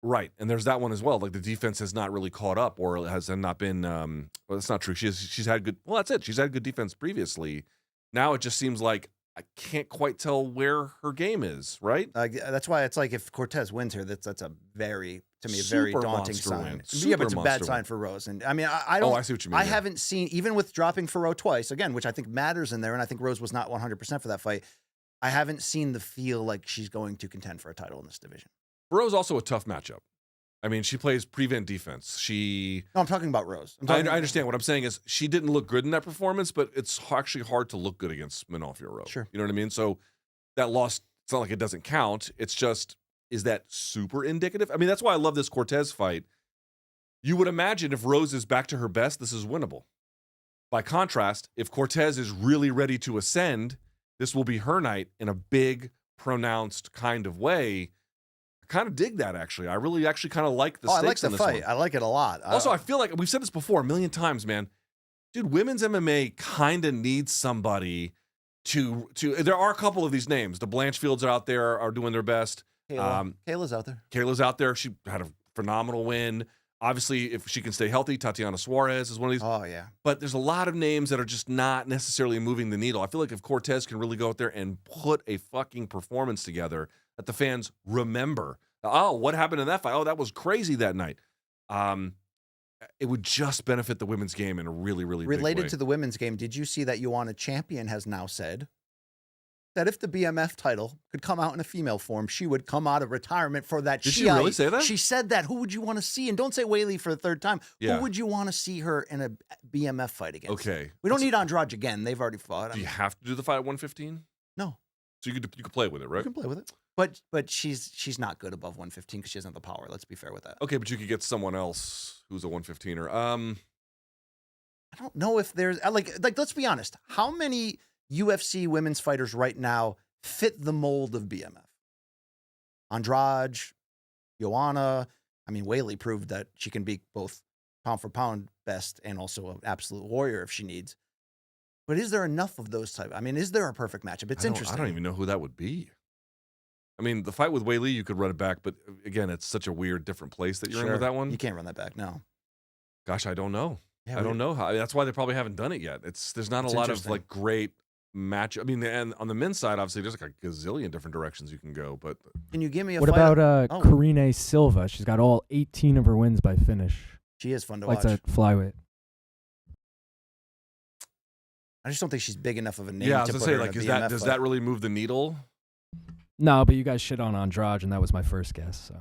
Right. And there's that one as well. Like, the defense has not really caught up, or has not been well, that's not true. She's had good, well, that's it. She's had good defense previously. Now it just seems like I can't quite tell where her game is, right? That's why it's like if Cortez wins here, that's a very, to me, a very Super daunting monster sign. win. Yeah, but it's a Super bad monster sign win. for Rose. And I mean, I don't. Oh, I see what you mean. I yeah. haven't seen, even with dropping Ferro twice, again, which I think matters in there, and I think Rose was not 100% for that fight. I haven't seen the feel like she's going to contend for a title in this division. Rose also a tough matchup. I mean, she plays prevent defense. No, I'm talking about Rose. I understand. What I'm saying is she didn't look good in that performance, but it's actually hard to look good against Manofio Rose. Sure. You know what I mean? So that loss, it's not like it doesn't count. It's just, is that super indicative? I mean, that's why I love this Cortez fight. You would imagine if Rose is back to her best, this is winnable. By contrast, if Cortez is really ready to ascend, this will be her night in a big, pronounced kind of way. Kind of dig that, actually. I really actually kind of like the stakes I like the in this fight. one. I like it a lot. Also, I feel like we've said this before a million times, man. Dude, women's MMA kind of needs somebody to. There are a couple of these names. The Blanchfields are out there, are doing their best. Kayla's out there. Kayla's out there. She had a phenomenal win. Obviously, if she can stay healthy, Tatiana Suarez is one of these. Oh, yeah. But there's a lot of names that are just not necessarily moving the needle. I feel like if Cortez can really go out there and put a fucking performance together that the fans remember. Oh, what happened in that fight? Oh, that was crazy that night. It would just benefit the women's game in a really, really big way. Related to the women's game, did you see that Joanna Champion has now said that if the BMF title could come out in a female form, she would come out of retirement for that. Did she really say that? She said that. Who would you want to see? And don't say Whaley for the third time. Yeah. Who would you want to see her in a BMF fight against? Okay. We don't need Andrade again. They've already fought. Do you have to do the fight at 115? No. So you could play with it, right? You can play with it. But she's not good above 115 because she doesn't have the power. Let's be fair with that. Okay, but you could get someone else who's a 115er. I don't know if there's like let's be honest. How many UFC women's fighters right now fit the mold of BMF? Andrade, Joanna. I mean, Whaley proved that she can be both pound for pound best and also an absolute warrior if she needs. But is there enough of those type? I mean, is there a perfect matchup? It's interesting. I don't even know who that would be. I mean, the fight with Whaley, you could run it back, but again, it's such a weird, different place that you're in with that one. You can't run that back, no. Gosh, I don't know. Yeah, I don't know how. That's why they probably haven't done it yet. There's not a lot of like great match. I mean, and on the men's side, obviously, there's like a gazillion different directions you can go. But can you give me a what fight? about Karine Silva? She's got all 18 of her wins by finish. She is fun to Fights watch. at flyweight. I just don't think she's big enough of a name. Yeah, I was to gonna put say, her in like, a is BMF does fight. that really move the needle? No, but you guys shit on Andrade, and that was my first guess. So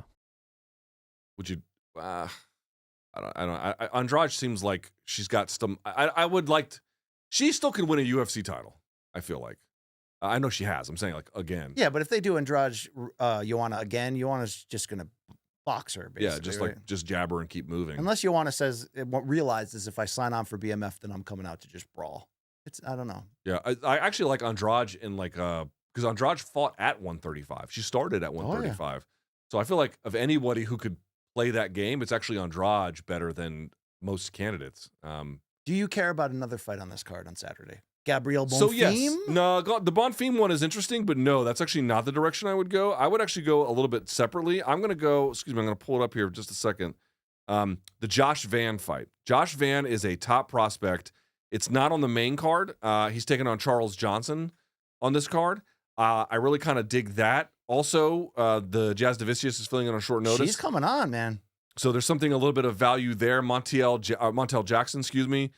Would you? I don't. Andrade seems like she's got some. I would like. She still could win a UFC title. I feel like. I know she has. I'm saying like again. Yeah, but if they do Andrade, Joanna again, Joanna's just gonna box her. Basically, Yeah, just right? like just jab her and keep moving. Unless Joanna says realizes if I sign on for BMF, then I'm coming out to just brawl. I don't know. Yeah, I actually like Andrade in like because Andrade fought at 135. She started at 135. So I feel like of anybody who could play that game, it's actually Andrade better than most candidates. Do you care about another fight on this card on Saturday? Gabrielle Bonfim? So yes, no, the Bonfim one is interesting, but no, that's actually not the direction I would go. I would actually go a little bit separately. I'm going to go, excuse me, I'm going to pull it up here just a second. The Josh Van fight. Josh Van is a top prospect. It's not on the main card. He's taking on Charles Johnson on this card. I really kind of dig that. Also, the Jazz Davicius is filling in on short notice. She's coming on, man. So there's something a little bit of value there. Montel Jackson, excuse me.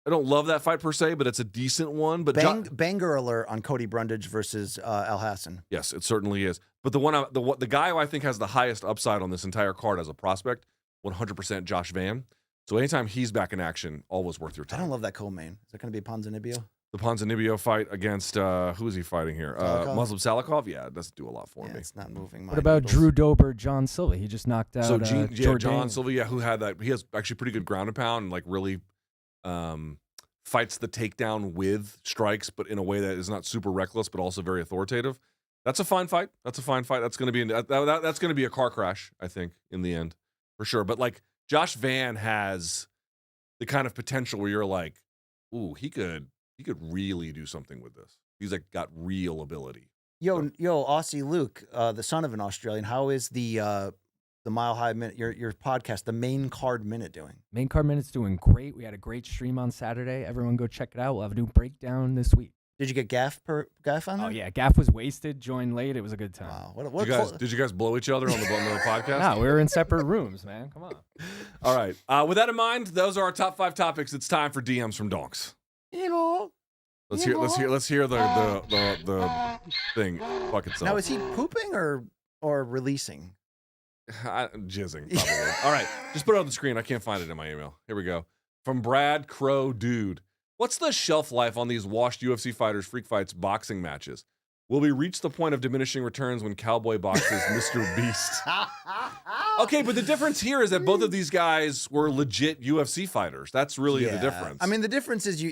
I don't love that fight per se, but it's a decent one. But banger alert on Cody Brundage versus Al Hassan. Yes, it certainly is. But the guy who I think has the highest upside on this entire card as a prospect, 100% Josh Van. So anytime he's back in action, always worth your time. I don't love that co-main. Is that going to be Ponzinibbio? The Ponzinibbio fight against who is he fighting here? Muslim Salikov. Yeah, it doesn't do a lot for me. It's not moving. What about Drew Dober, John Silva? He just knocked out John Silva. Yeah, who had that? He has actually pretty good ground and pound, and like really fights the takedown with strikes, but in a way that is not super reckless, but also very authoritative. That's a fine fight. That's a fine fight. That's going to be that's going to be a car crash, I think, in the end, for sure. But like Josh Van has the kind of potential where you're like, ooh, he could really do something with this. He's like got real ability. Yo, Aussie Luke, the son of an Australian. How is the Mile High Minute, your podcast, the Main Card Minute doing? Main Card Minute's doing great. We had a great stream on Saturday. Everyone go check it out. We'll have a new breakdown this week. Did you get Gaff on there? Oh yeah, Gaff was wasted. Joined late. It was a good time. Wow. Did you guys blow each other on the podcast? No, we were in separate rooms, man. Come on. All right. With that in mind, those are our top 5 topics. It's time for DMs from Donks. Let's hear the thing. Fuck itself. Now, is he pooping or releasing? Jizzing, probably. All right, just put it on the screen. I can't find it in my email. Here we go. From Brad Crow Dude. What's the shelf life on these washed UFC fighters, freak fights, boxing matches? Will we reach the point of diminishing returns when Cowboy boxes Mr. Beast? Okay, but the difference here is that both of these guys were legit UFC fighters. That's really the difference. I mean, the difference is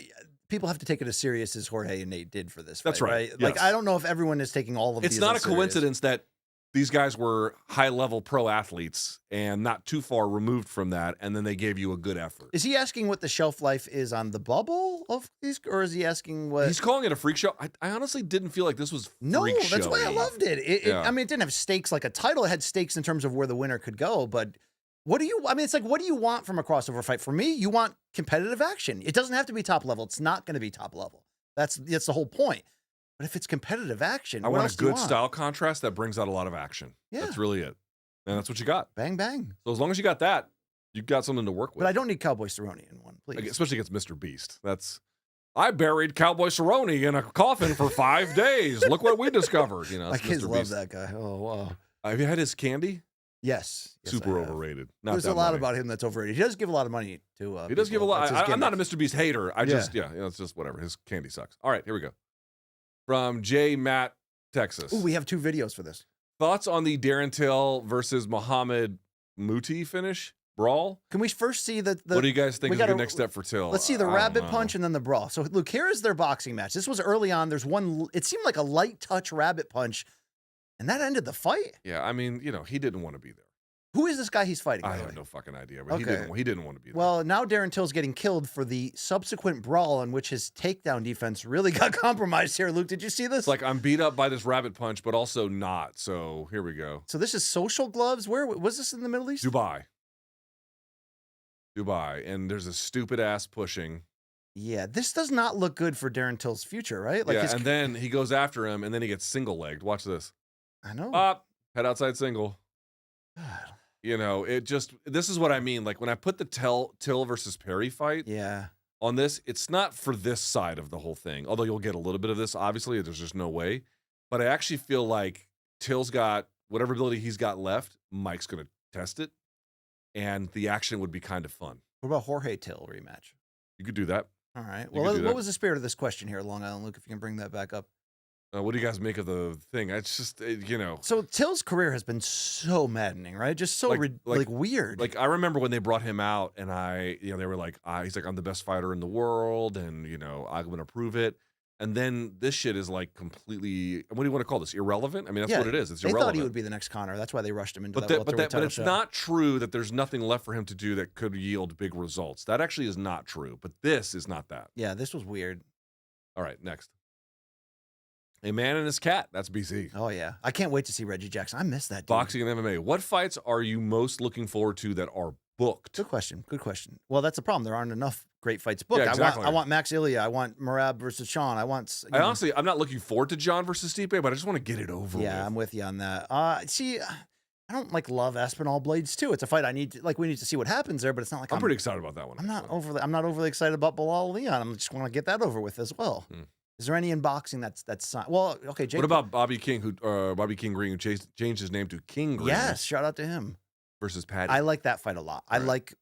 people have to take it as serious as Jorge and Nate did for this fight. That's right. Like, Yes. I don't know if everyone is taking all of these. It's not a as serious. coincidence that these guys were high-level pro athletes and not too far removed from that, and then they gave you a good effort. Is he asking what the shelf life is on the bubble of these, or is he asking what? He's calling it a freak show. I honestly didn't feel like this was No, freak that's why I showy. loved it. I mean, it didn't have stakes like a title. It had stakes in terms of where the winner could go. But what it's like, what do you want from a crossover fight? For me, you want competitive action. It doesn't have to be top level. It's not going to be top level. That's the whole point. But if it's competitive action, I what want else a do you good want? style contrast that brings out a lot of action. Yeah. That's really it. And that's what you got. Bang, bang. So as long as you got that, you got something to work with. But I don't need Cowboy Cerrone in one, please. Especially against Mr. Beast. I buried Cowboy Cerrone in a coffin for 5 days. Look what we discovered. My it's kids Mr. love Beast. that guy. Oh, wow. Have you had his candy? Yes. Super I have. overrated. Not There's that a lot money. about him that's overrated. He does give a lot of money to He does give a people. lot. That's his I'm not a gimmick. Mr. Beast hater. It's just whatever. His candy sucks. All right, here we go. From J. Matt, Texas. Ooh, we have 2 videos for this. Thoughts on the Darren Till versus Muhammad Muti finish brawl? Can we first see the What do you guys think we is the gotta- next step for Till? Let's see the I don't rabbit know. punch and then the brawl. So, look, here is their boxing match. This was early on. There's one, it seemed like a light touch rabbit punch, and that ended the fight. Yeah, I mean, he didn't want to be there. Who is this guy he's fighting? I by the have way? no fucking idea, but Okay. he didn't want to be there. Well, now Darren Till's getting killed for the subsequent brawl in which his takedown defense really got compromised here. Luke, did you see this? It's like I'm beat up by this rabbit punch, but also not. So here we go. So this is Social Gloves. Where was this in the Middle East? Dubai. And there's a stupid ass pushing. Yeah, this does not look good for Darren Till's future, right? Like And then he goes after him, and then he gets single-legged. Watch this. I know. Up, head outside single. God. This is what I mean. Like when I put the Till versus Perry fight Yeah. on this, it's not for this side of the whole thing. Although you'll get a little bit of this, obviously, there's just no way. But I actually feel like Till's got whatever ability he's got left, Mike's going to test it. And the action would be kind of fun. What about Jorge Till rematch? You could do that. All right. You Well, could do what that. was the spirit of this question here, Long Island Luke, if you can bring that back up? What do you guys make of the thing? It's just, So Till's career has been so maddening, right? Just so weird. Like I remember when they brought him out, and they were like, he's like, I'm the best fighter in the world, and I'm going to prove it. And then this shit is like completely, what do you want to call this? Irrelevant? I mean, that's what it is. It's they irrelevant. thought he would be the next Conor. That's why they rushed him into But that welterweight title it's shot. not true that there's nothing left for him to do that could yield big results. That actually is not true. But this is not that. Yeah, this was weird. All right, next. A man and his cat. That's BC. Oh, yeah. I can't wait to see Reggie Jackson. I miss that dude. Boxing and MMA. What fights are you most looking forward to that are booked? Good question. Good question. Well, that's the problem. There aren't enough great fights booked. Yeah, exactly. I want Max Ilya. I want Merab versus Sean. Honestly, I'm not looking forward to John versus Stipe, but I just want to get it over with. Yeah, I'm with you on that. See, I don't love Aspinall Blades too. It's a fight I need to, we need to see what happens there, but it's not like I'm pretty excited about that one. I'm not overly excited about Bilal Leon. I just want to get that over with as well. Is there any in boxing that's well, okay, Jake. What about Bobby King Green, who changed his name to King Green? Yes, shout out to him. Versus Patty. I like that fight a lot. I like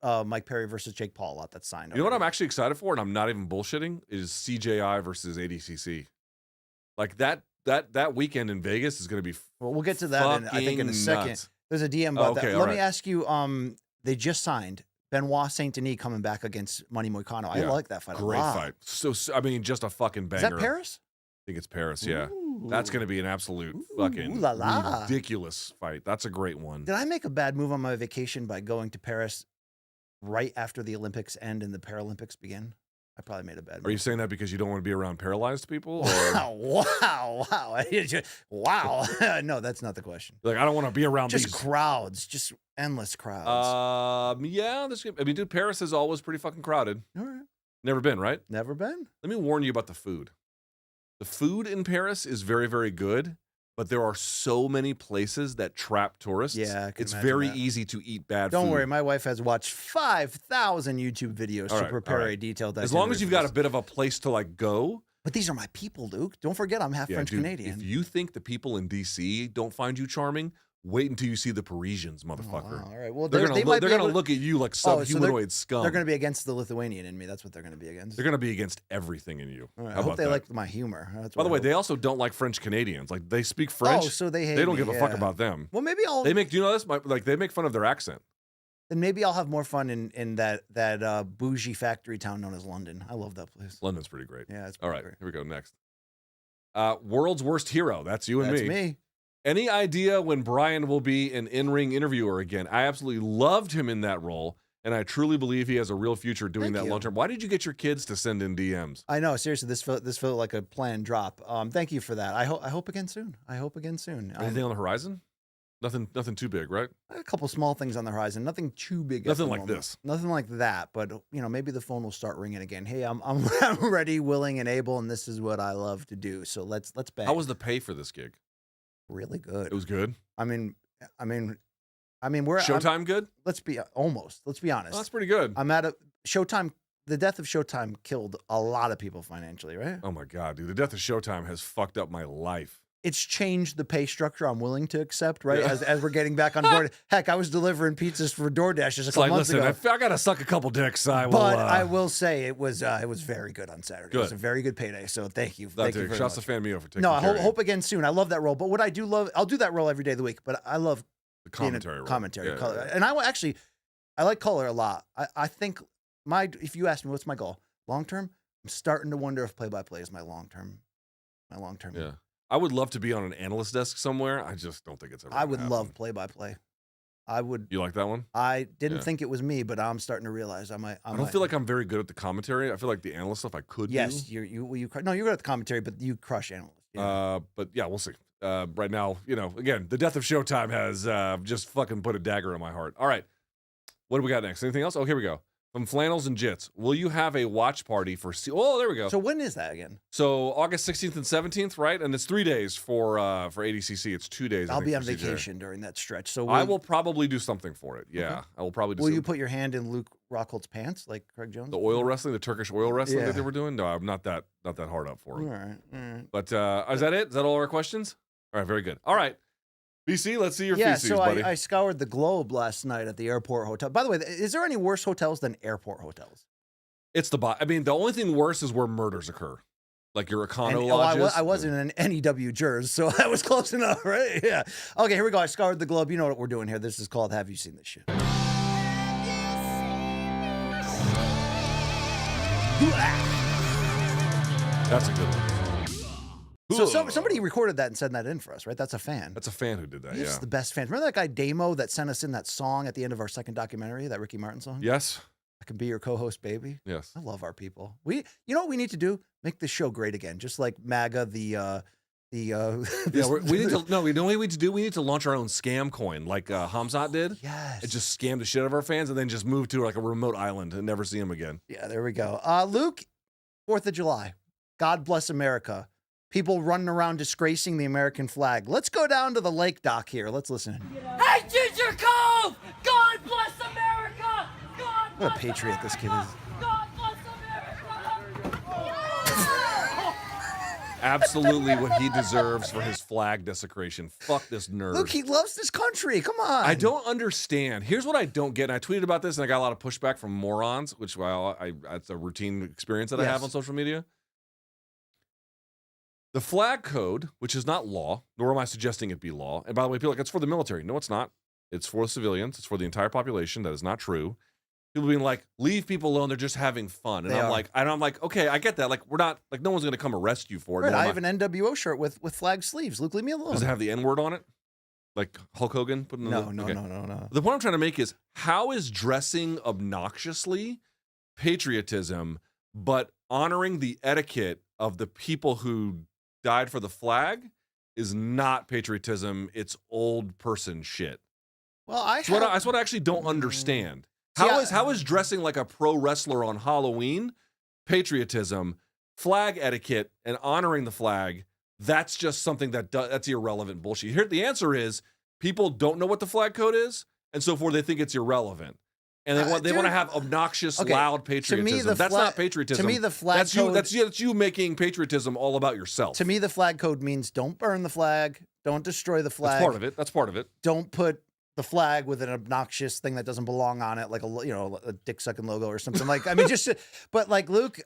Mike Perry versus Jake Paul a lot. That's signed. You know what I'm actually excited for, and I'm not even bullshitting, is CJI versus ADCC. Like that weekend in Vegas is going to be. Well, we'll get to that. I think in a second. Nuts. There's a DM about that. all Let right. me ask you. They just signed Benoit Saint Denis coming back against Money Moicano. I like that fight a lot. Great fight. So I mean, just a fucking banger. Is that Paris? I think it's Paris. Yeah. Ooh. That's going to be an absolute fucking ooh la la. ridiculous fight. That's a great one. Did I make a bad move on my vacation by going to Paris right after the Olympics end and the Paralympics begin? I probably made a bad move. Are you saying that because you don't want to be around paralyzed people? Or? Wow. Wow. No, that's not the question. Like, I don't want to be around Just these crowds, just endless crowds. Yeah, I mean, dude, Paris is always pretty fucking crowded. All right. Never been, right? Never been. Let me warn you about the food. The food in Paris is very, very good, but there are so many places that trap tourists. Yeah, I can it's imagine very that. easy to eat bad Don't food. worry, my wife has watched 5,000 YouTube videos to prepare a detailed As long itinerary as you've for got this. a bit of a place to like go. But these are my people, Luke. Don't forget, I'm half French dude, Canadian. If you think the people in DC don't find you charming, wait until you see the Parisians, motherfucker. All right. Well, they're they gonna might be able to- look at you like Oh, so subhumanoid scum. They're going to be against the Lithuanian in me. That's what they're going to be against. They're going to be against everything in you. All right, How I hope about they that? like my humor. That's By what the I way, hope. they also don't like French Canadians. Like, they speak French. Oh, so they hate They don't me, give a fuck yeah. about them. Well, maybe I'll. They make. Do you know this? Like, they make fun of their accent. Then maybe I'll have more fun in that bougie factory town known as London. I love that place. London's pretty great. Yeah, it's All pretty right, great. here we go. Next. World's worst hero. That's you and That's me. me. Any idea when Brian will be an in-ring interviewer again? I absolutely loved him in that role, and I truly believe he has a real future doing Thank that you. long term. Why did you get your kids to send in DMs? I know. Seriously, this felt like a planned drop. Thank you for that. I hope again soon. Anything on the horizon? Nothing too big, right? A couple small things on the horizon. Nothing too big. at Nothing the like moment. this. Nothing like that. But maybe the phone will start ringing again. Hey, I'm I'm ready, willing, and able, and this is what I love to do. So let's bang. How was the pay for this gig? really good? It was good. I mean, we're Showtime good? Let's be honest. Oh, that's pretty good. I'm at a Showtime. The death of Showtime killed a lot of people financially, right? Oh my God, dude. The death of Showtime has fucked up my life. It's changed the pay structure I'm willing to accept, right? Yeah. As we're getting back on board. Heck, I was delivering pizzas for DoorDash just a It's couple like, months listen, ago. I got to suck a couple dicks. I will say it was very good on Saturday. It was Good. a very good payday. So thank you. That's Thank you it. very Shouts much. to Fan Mio for taking No, I care of you. hope again soon. I love that role. But what I do love, I'll do that role every day of the week. But I love the being commentary. a role. commentary Yeah, color. yeah. And I like color a lot. I think if you ask me what's my goal long term, I'm starting to wonder if play-by-play is my long term. Yeah. I would love to be on an analyst desk somewhere. I just don't think it's ever I gonna would happen. love play-by-play. I would. You like that one? I didn't Yeah. think it was me, but I'm starting to realize I might. I don't feel like I'm very good at the commentary. I feel like the analyst stuff I could Yes, do. you're good at the commentary, but you crush analysts. Yeah. But yeah, we'll see. Right now, again, the death of Showtime has just fucking put a dagger in my heart. All right. What do we got next? Anything else? Oh, here we go. From Flannels and Jits. Will you have a watch party for... Oh, there we go. So when is that again? So August 16th and 17th, right? And it's 3 days for ADCC. It's 2 days. I I'll think, be on for CJ. vacation during that stretch. So I will probably do something for it. Yeah, I will probably do Will something. you put your hand in Luke Rockhold's pants like Craig Jones? The oil wrestling, the Turkish oil wrestling Yeah. that they were doing? No, I'm not that hard up for All him. right. But is that it? Is that all our questions? All right, very good. All right. BC, let's see your feces, so buddy. I scoured the globe last night at the airport hotel. By the way, is there any worse hotels than airport hotels? It's I mean, the only thing worse is where murders occur. Like your Econo lodges. I wasn't an NEW jurors, so I was close enough, right? Yeah. Okay, here we go. I scoured the globe. You know what we're doing here. This is called Have You Seen This Shit? That's a good one. So somebody recorded that and sent that in for us, right? That's a fan. That's a fan who did that, He's yeah. the best fan. Remember that guy Damo that sent us in that song at the end of our second documentary, that Ricky Martin song? Yes. I can be your co-host, baby. Yes. I love our people. You know what we need to do? Make this show great again, just like MAGA. We need to no. We know what we need to do. We need to launch our own scam coin, like Hamzat did. Yes. And just scam the shit out of our fans, and then just move to like a remote island and never see them again. Yeah, there we go. Luke, 4th of July. God bless America. People running around disgracing the American flag. Let's go down to the lake dock here. Let's listen. Hey, Ginger Cove! God bless America! God bless What a patriot this kid is. God bless America! Absolutely what he deserves for his flag desecration. Fuck this nerd. Look, he loves this country. Come on. I don't understand. Here's what I don't get. And I tweeted about this, and I got a lot of pushback from morons, which it's a routine experience that I have on social media. The flag code, which is not law, nor am I suggesting it be law. And by the way, people are like, it's for the military. No, it's not. It's for civilians. It's for the entire population. That is not true. People being like, leave people alone. They're just having fun. And I'm like, okay, I get that. Like, we're not, like, no one's going to come arrest you for it. Right, No, I have an NWO shirt with flag sleeves. Luke, leave me alone. Does it have the N-word on it? Like Hulk Hogan? No. The point I'm trying to make is, how is dressing obnoxiously patriotism, but honoring the etiquette of the people who died for the flag is not patriotism? It's old person shit. Well, that's what I actually don't understand. How is dressing like a pro wrestler on Halloween patriotism, flag etiquette, and honoring the flag? That's just something that's irrelevant bullshit. Here, the answer is people don't know what the flag code is, and so forth. They think it's irrelevant, and they want to have obnoxious, loud patriotism. That's not patriotism. To me, the flag code. That's you making patriotism all about yourself. To me, the flag code means don't burn the flag, don't destroy the flag. That's part of it. Don't put the flag with an obnoxious thing that doesn't belong on it, like a dick sucking logo or something. Like, I mean, but like Luke,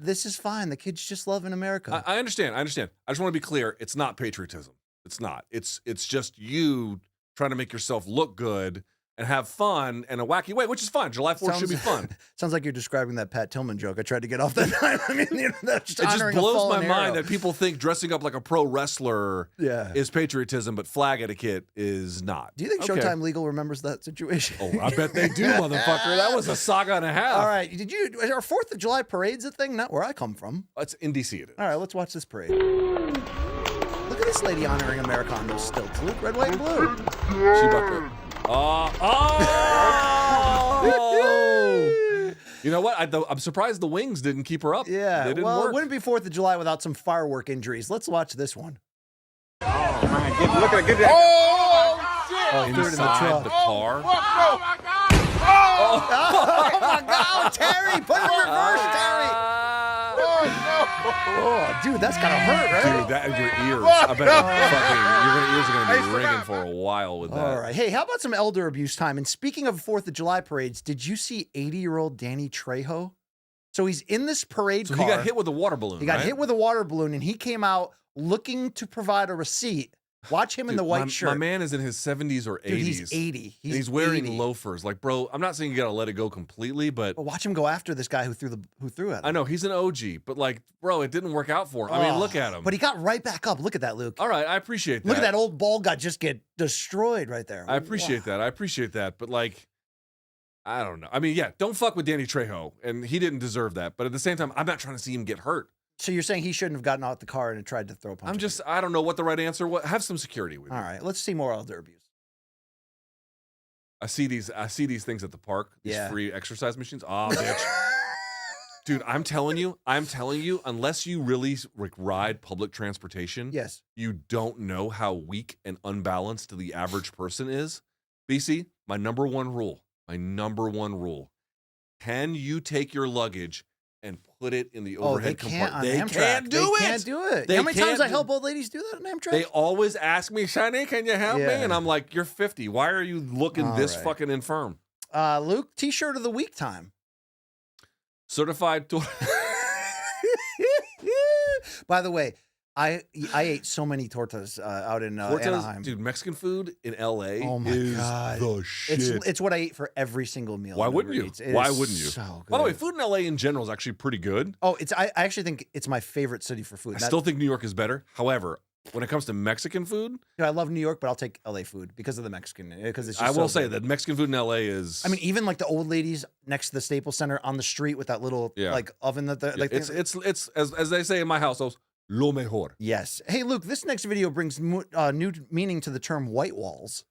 this is fine. The kids just love in America. I understand. I just want to be clear. It's not patriotism. It's not. It's just you trying to make yourself look good and have fun in a wacky way, which is fine. July 4th should be fun. Sounds like you're describing that Pat Tillman joke I tried to get off that time. I mean, that's just it just honoring blows a my fallen mind hero. that people think dressing up like a pro wrestler is patriotism, but flag etiquette is not. Do you think Showtime Legal remembers that situation? Oh, I bet they do, motherfucker. That was a saga and a half. All right. Are 4th of July parades a thing? Not where I come from. It's in D.C. It is. All right, let's watch this parade. Look at this lady honoring America on those stilts. Luke, red, white, and blue. She about to... You know what? I'm surprised the wings didn't keep her up. Yeah. They didn't well, work. it wouldn't be 4th of July without some firework injuries. Let's watch this one. Oh, man, look at that. Oh, shit. Oh, inside the car. Oh, my God. Oh, my God. Terry, put it in reverse, Terry. Oh, dude, that's gotta hurt, right? Dude, that your ears. I bet your ears are gonna be ringing for a while with that. All right. Hey, how about some elder abuse time? And speaking of 4th of July parades, did you see 80-year-old Danny Trejo? So he's in this parade car. He got hit with a water balloon. He got hit with a water balloon, and he came out looking to provide a receipt. Watch him in the white shirt. My man is in his 70s or 80s. Dude, he's 80. He's wearing 80. loafers. Like, bro, I'm not saying you gotta let it go completely, but watch him go after this guy who threw at him. I know he's an OG, but like, bro, it didn't work out for him. I mean, look at him. But he got right back up. Look at that, Luke. All right, I appreciate that. Look at that old ball gut just get destroyed right there. I appreciate that. I appreciate that. But like, I don't know. I mean, yeah, don't fuck with Danny Trejo, and he didn't deserve that. But at the same time, I'm not trying to see him get hurt. So you're saying he shouldn't have gotten out the car and tried to throw a punch? I don't know what the right answer was. Have some security with you. All right, let's see more elder abuse. I see these things at the park. These free exercise machines. Ah, bitch. Dude, I'm telling you, unless you really ride public transportation, you don't know how weak and unbalanced the average person is. BC, my number one rule. Can you take your luggage and put it in the overhead compartment? They can't do it. How many times I help old ladies do that on Amtrak? They always ask me, Shani, can you help me? And I'm like, you're 50. Why are you looking this fucking infirm? Luke, T-shirt of the week time. Certified tour. By the way, I ate so many tortas out in Anaheim. Dude, Mexican food in LA is the shit. It's what I eat for every single meal. Why wouldn't you? Why wouldn't you? So good. By the way, food in LA in general is actually pretty good. Oh, I actually think it's my favorite city for food. I still think New York is better. However, when it comes to Mexican food, I love New York, but I'll take LA food because of the Mexican. Because it's just I will so say good. that Mexican food in LA is. I mean, even like the old ladies next to the Staples Center on the street with that little like oven that like. It's as they say in my household, lo mejor. Yes. Hey, Luke, this next video brings new meaning to the term white walls.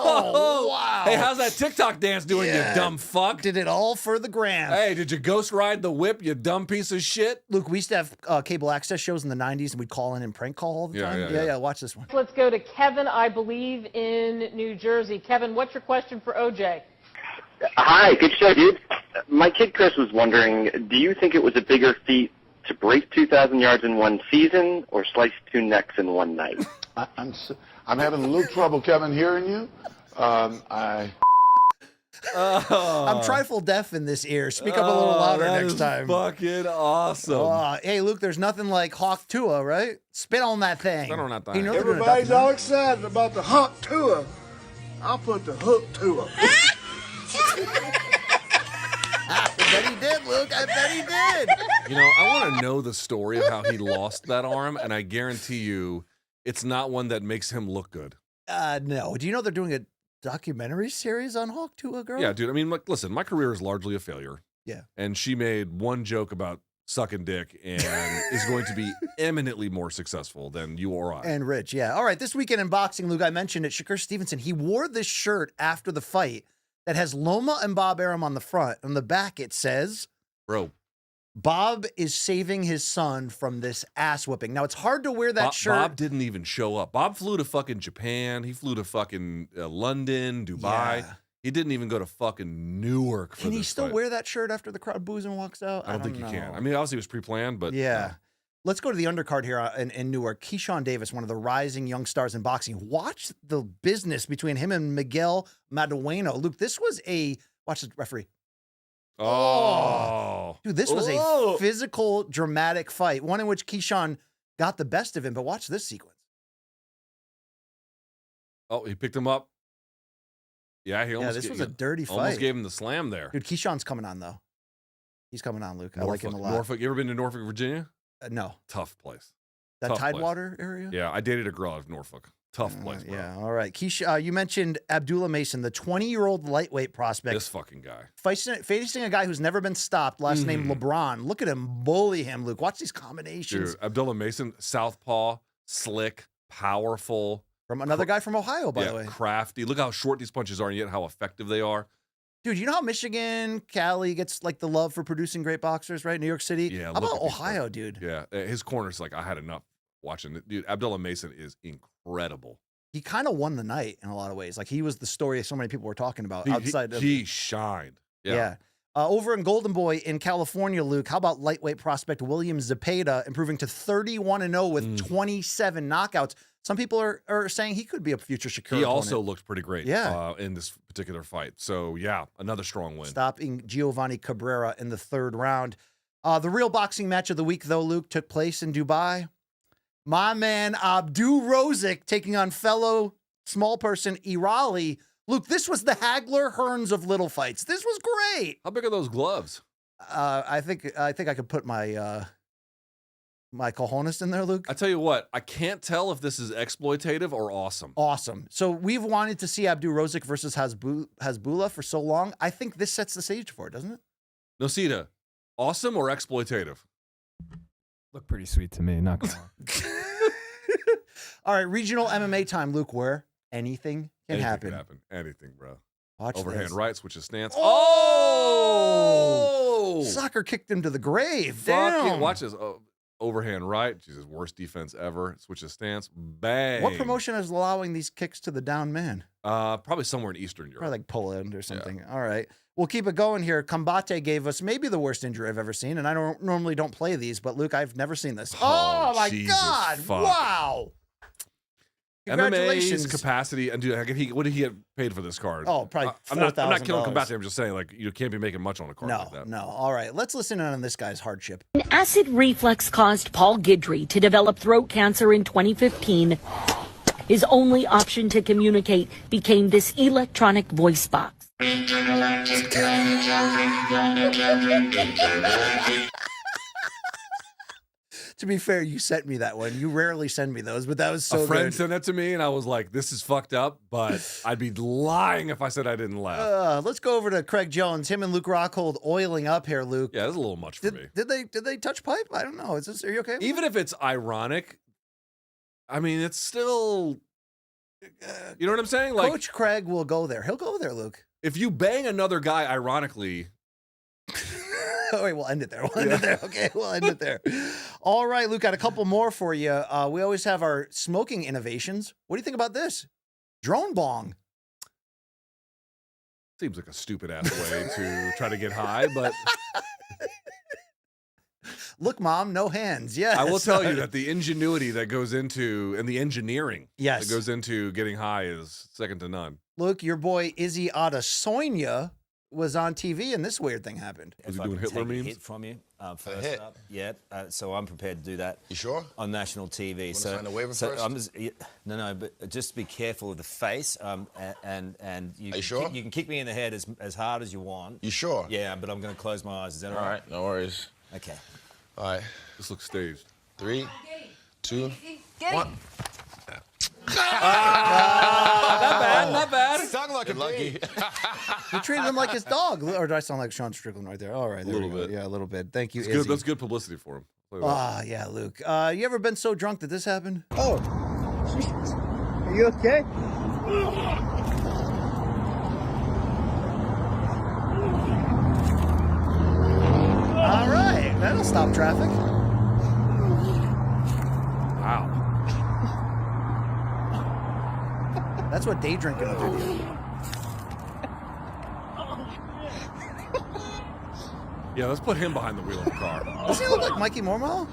Oh, wow. Hey, how's that TikTok dance doing, you dumb fuck? Did it all for the gram. Hey, did you ghost ride the whip, you dumb piece of shit? Luke, we used to have cable access shows in the 90s, and we'd call in and prank call all the time. Yeah, watch this one. Let's go to Kevin, I believe, in New Jersey. Kevin, what's your question for OJ? Hi, good show, dude. My kid Chris was wondering, do you think it was a bigger feat to break 2,000 yards in one season or slice 2 necks in one night? I'm having a little trouble, Kevin, hearing you. I'm trifle deaf in this ear. Speak up a little louder next time. Fucking awesome. Hey, Luke, there's nothing like Hawk Tua, right? Spit on that thing. Spit on that thing. Everybody's all excited about the Hawk Tua. I'll put the hook to him. I bet he did, Luke. I bet he did. You know, I want to know the story of how he lost that arm, and I guarantee you it's not one that makes him look good. No. Do you know they're doing a documentary series on Hawk Tuah, girl? Yeah, dude. I mean, like, listen, my career is largely a failure. Yeah. And she made one joke about sucking dick and is going to be eminently more successful than you or I. And Rich, yeah. All right, this weekend in boxing, Luke, I mentioned it, Shakur Stevenson, he wore this shirt after the fight that has Loma and Bob Arum on the front. On the back, it says, bro, Bob is saving his son from this ass whipping. Now, it's hard to wear that shirt. Bob didn't even show up. Bob flew to fucking Japan. He flew to fucking London, Dubai. Yeah. He didn't even go to fucking Newark for Can he this still fight. wear that shirt after the crowd boos and walks out? I don't think he can. I mean, obviously it was pre-planned, but yeah. Let's go to the undercard here in Newark. Keyshawn Davis, one of the rising young stars in boxing. Watch the business between him and Miguel Madueno. Luke, this was watch the referee. Oh. Dude, this was a physical, dramatic fight. One in which Keyshawn got the best of him, but watch this sequence. Oh, he picked him up. Yeah, this was a dirty fight. Almost gave him the slam there. Dude, Keyshawn's coming on, though. He's coming on, Luke. I like him a lot. Norfolk. You ever been to Norfolk, Virginia? No. Tough place. That Tough Tidewater area? Yeah, I dated a girl out of Norfolk. Tough place, bro. Yeah, all right. Keisha, you mentioned Abdullah Mason, the 20-year-old lightweight prospect. This fucking guy. Facing a guy who's never been stopped, last name LeBron. Look at him bully him, Luke. Watch these combinations. Dude, Abdullah Mason, southpaw, slick, powerful. From another guy from Ohio, by the way. Crafty. Look how short these punches are and yet how effective they are. Dude, you know how Michigan, Cali gets like the love for producing great boxers, right? New York City? Yeah. How about Ohio, dude? Yeah. His corner's like, I had enough watching it. Dude, Abdullah Mason is incredible. He kind of won the night in a lot of ways. Like, he was the story so many people were talking about outside of... He shined. Yeah. Over in Golden Boy in California, Luke, how about lightweight prospect William Zepeda improving to 31-0 with 27 knockouts? Some people are saying he could be a future Shakur He opponent. also looked pretty great in this particular fight. So, yeah, another strong win. Stopping Giovanni Cabrera in the third round. The real boxing match of the week, though, Luke, took place in Dubai. My man, Abdu Rozik, taking on fellow small person Irali. Luke, this was the Hagler Hearns of little fights. This was great. How big are those gloves? I think I could put my my cojones in there, Luke. I tell you what, I can't tell if this is exploitative or awesome. Awesome. So we've wanted to see Abdu Rozik versus Hasbullah for so long. I think this sets the stage for it, doesn't it? Nosita, awesome or exploitative? Look pretty sweet to me, not gonna lie. All right, regional MMA time, Luke, where anything can happen. Anything, bro. Watch overhand this. right, switches stance. Oh! Soccer kicked him to the grave. Damn. Watch this. Overhand right. Jesus, worst defense ever. Switches stance. Bang. What promotion is allowing these kicks to the down man? Probably somewhere in Eastern Europe. Probably like Poland or something. Yeah. All right. We'll keep it going here. Kombat gave us maybe the worst injury I've ever seen, and I don't normally play these, but Luke, I've never seen this. Oh my God! Fuck. Wow. Congratulations. MMA's capacity, and dude, what did he get paid for this card? Oh, probably I'm not killing $4,000. Kombat. I'm just saying, like, you can't be making much on a card like that. No. All right, let's listen in on this guy's hardship. An acid reflux caused Paul Guidry to develop throat cancer in 2015. His only option to communicate became this electronic voice box. To be fair, you sent me that one. You rarely send me those, but that was so good. A friend sent that to me, and I was like, this is fucked up, but I'd be lying if I said I didn't laugh. Let's go over to Craig Jones. Him and Luke Rockhold oiling up here, Luke. Yeah, that's a little much for me. Did they touch pipe? I don't know. Are you okay? Even if it's ironic, I mean, it's still... you know what I'm saying? Like, Coach Craig will go there. He'll go there, Luke. If you bang another guy ironically... All right, we'll end it there. Okay, we'll end it there. All right, Luke, got a couple more for you. We always have our smoking innovations. What do you think about this? Drone bong. Seems like a stupid-ass way to try to get high, but... Look, Mom, no hands. Yes. I will tell you that the ingenuity that goes into, and the engineering that goes into getting high is second to none. Look, your boy Izzy Adesanya was on TV and this weird thing happened. Was he If I doing can Hitler take a memes? hit from you first hit? up, yeah. So I'm prepared to do that. You sure? On national TV. Wanna sign the waiver so first? I'm just, no, but just be careful of the face. And you, Are you sure? You can kick me in the head as hard as you want. You sure? Yeah, but I'm going to close my eyes. Is that all All right? right, no worries. Okay. All right, This looks staged. 3, 2, Get 1. Not bad. Sound like a lucky. You treated him like his dog. Or do I sound like Sean Strickland right there? All right, there A little we go. bit. Yeah, a little bit. Thank you, That's good. Izzy. That's good publicity for him. Ah, yeah, Luke. You ever been so drunk that this happened? Oh, are you okay? All right, that'll stop traffic. Wow. That's what day drinking will do to you. Yeah, let's put him behind the wheel of the car. Does he look like Mikey Mormel?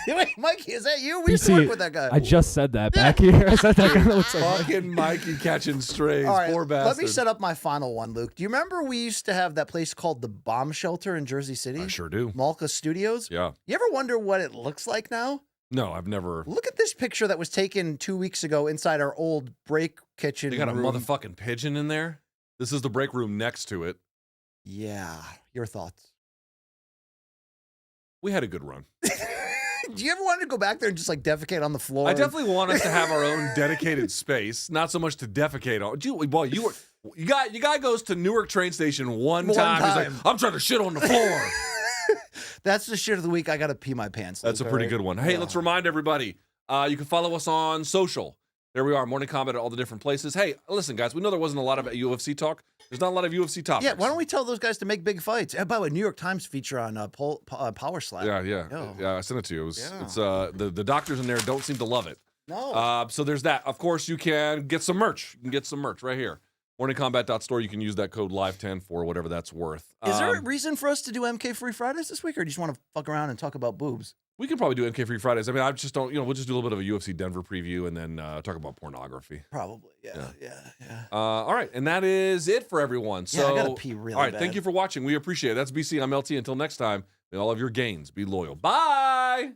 Wait, Mikey, is that you? We used to work with that guy. I just said that back here. I said that guy looks like Fucking Mikey catching strays. All right, Poor bastard. let me set up my final one, Luke. Do you remember we used to have that place called the Bomb Shelter in Jersey City? I sure do. Malka Studios? Yeah. You ever wonder what it looks like now? No, I've never. Look at this picture that was taken 2 weeks ago inside our old break kitchen They got a room. motherfucking pigeon in there. This is the break room next to it. Yeah. Your thoughts? We had a good run. Do you ever want to go back there and just like defecate on the floor? I definitely want us to have our own dedicated space, not so much to defecate on. You guy goes to Newark train station one time. He's like, I'm trying to shit on the floor. That's the shit of the week. I got to pee my pants. That's Luke, a pretty all right? good one. Hey, let's remind everybody, you can follow us on social. There we are, Morning Kombat at all the different places. Hey, listen, guys, we know there wasn't a lot of UFC talk. There's not a lot of UFC topics. Yeah, why don't we tell those guys to make big fights? And by the way, New York Times feature on Power Slap. Yeah, I sent it to you. It's the doctors in there don't seem to love it. No. So there's that. Of course, you can get some merch. You can get some merch right here. MorningCombat.store. You can use that code LIVE10 for whatever that's worth. Is there a reason for us to do MK Free Fridays this week, or do you just want to fuck around and talk about boobs? We could probably do MK Free Fridays. I mean, I just don't, we'll just do a little bit of a UFC Denver preview and then talk about pornography. Probably, yeah. All right, and that is it for everyone. So, I gotta pee really all right, bad. thank you for watching. We appreciate it. That's BC. I'm LT. Until next time, may all of your gains be loyal. Bye!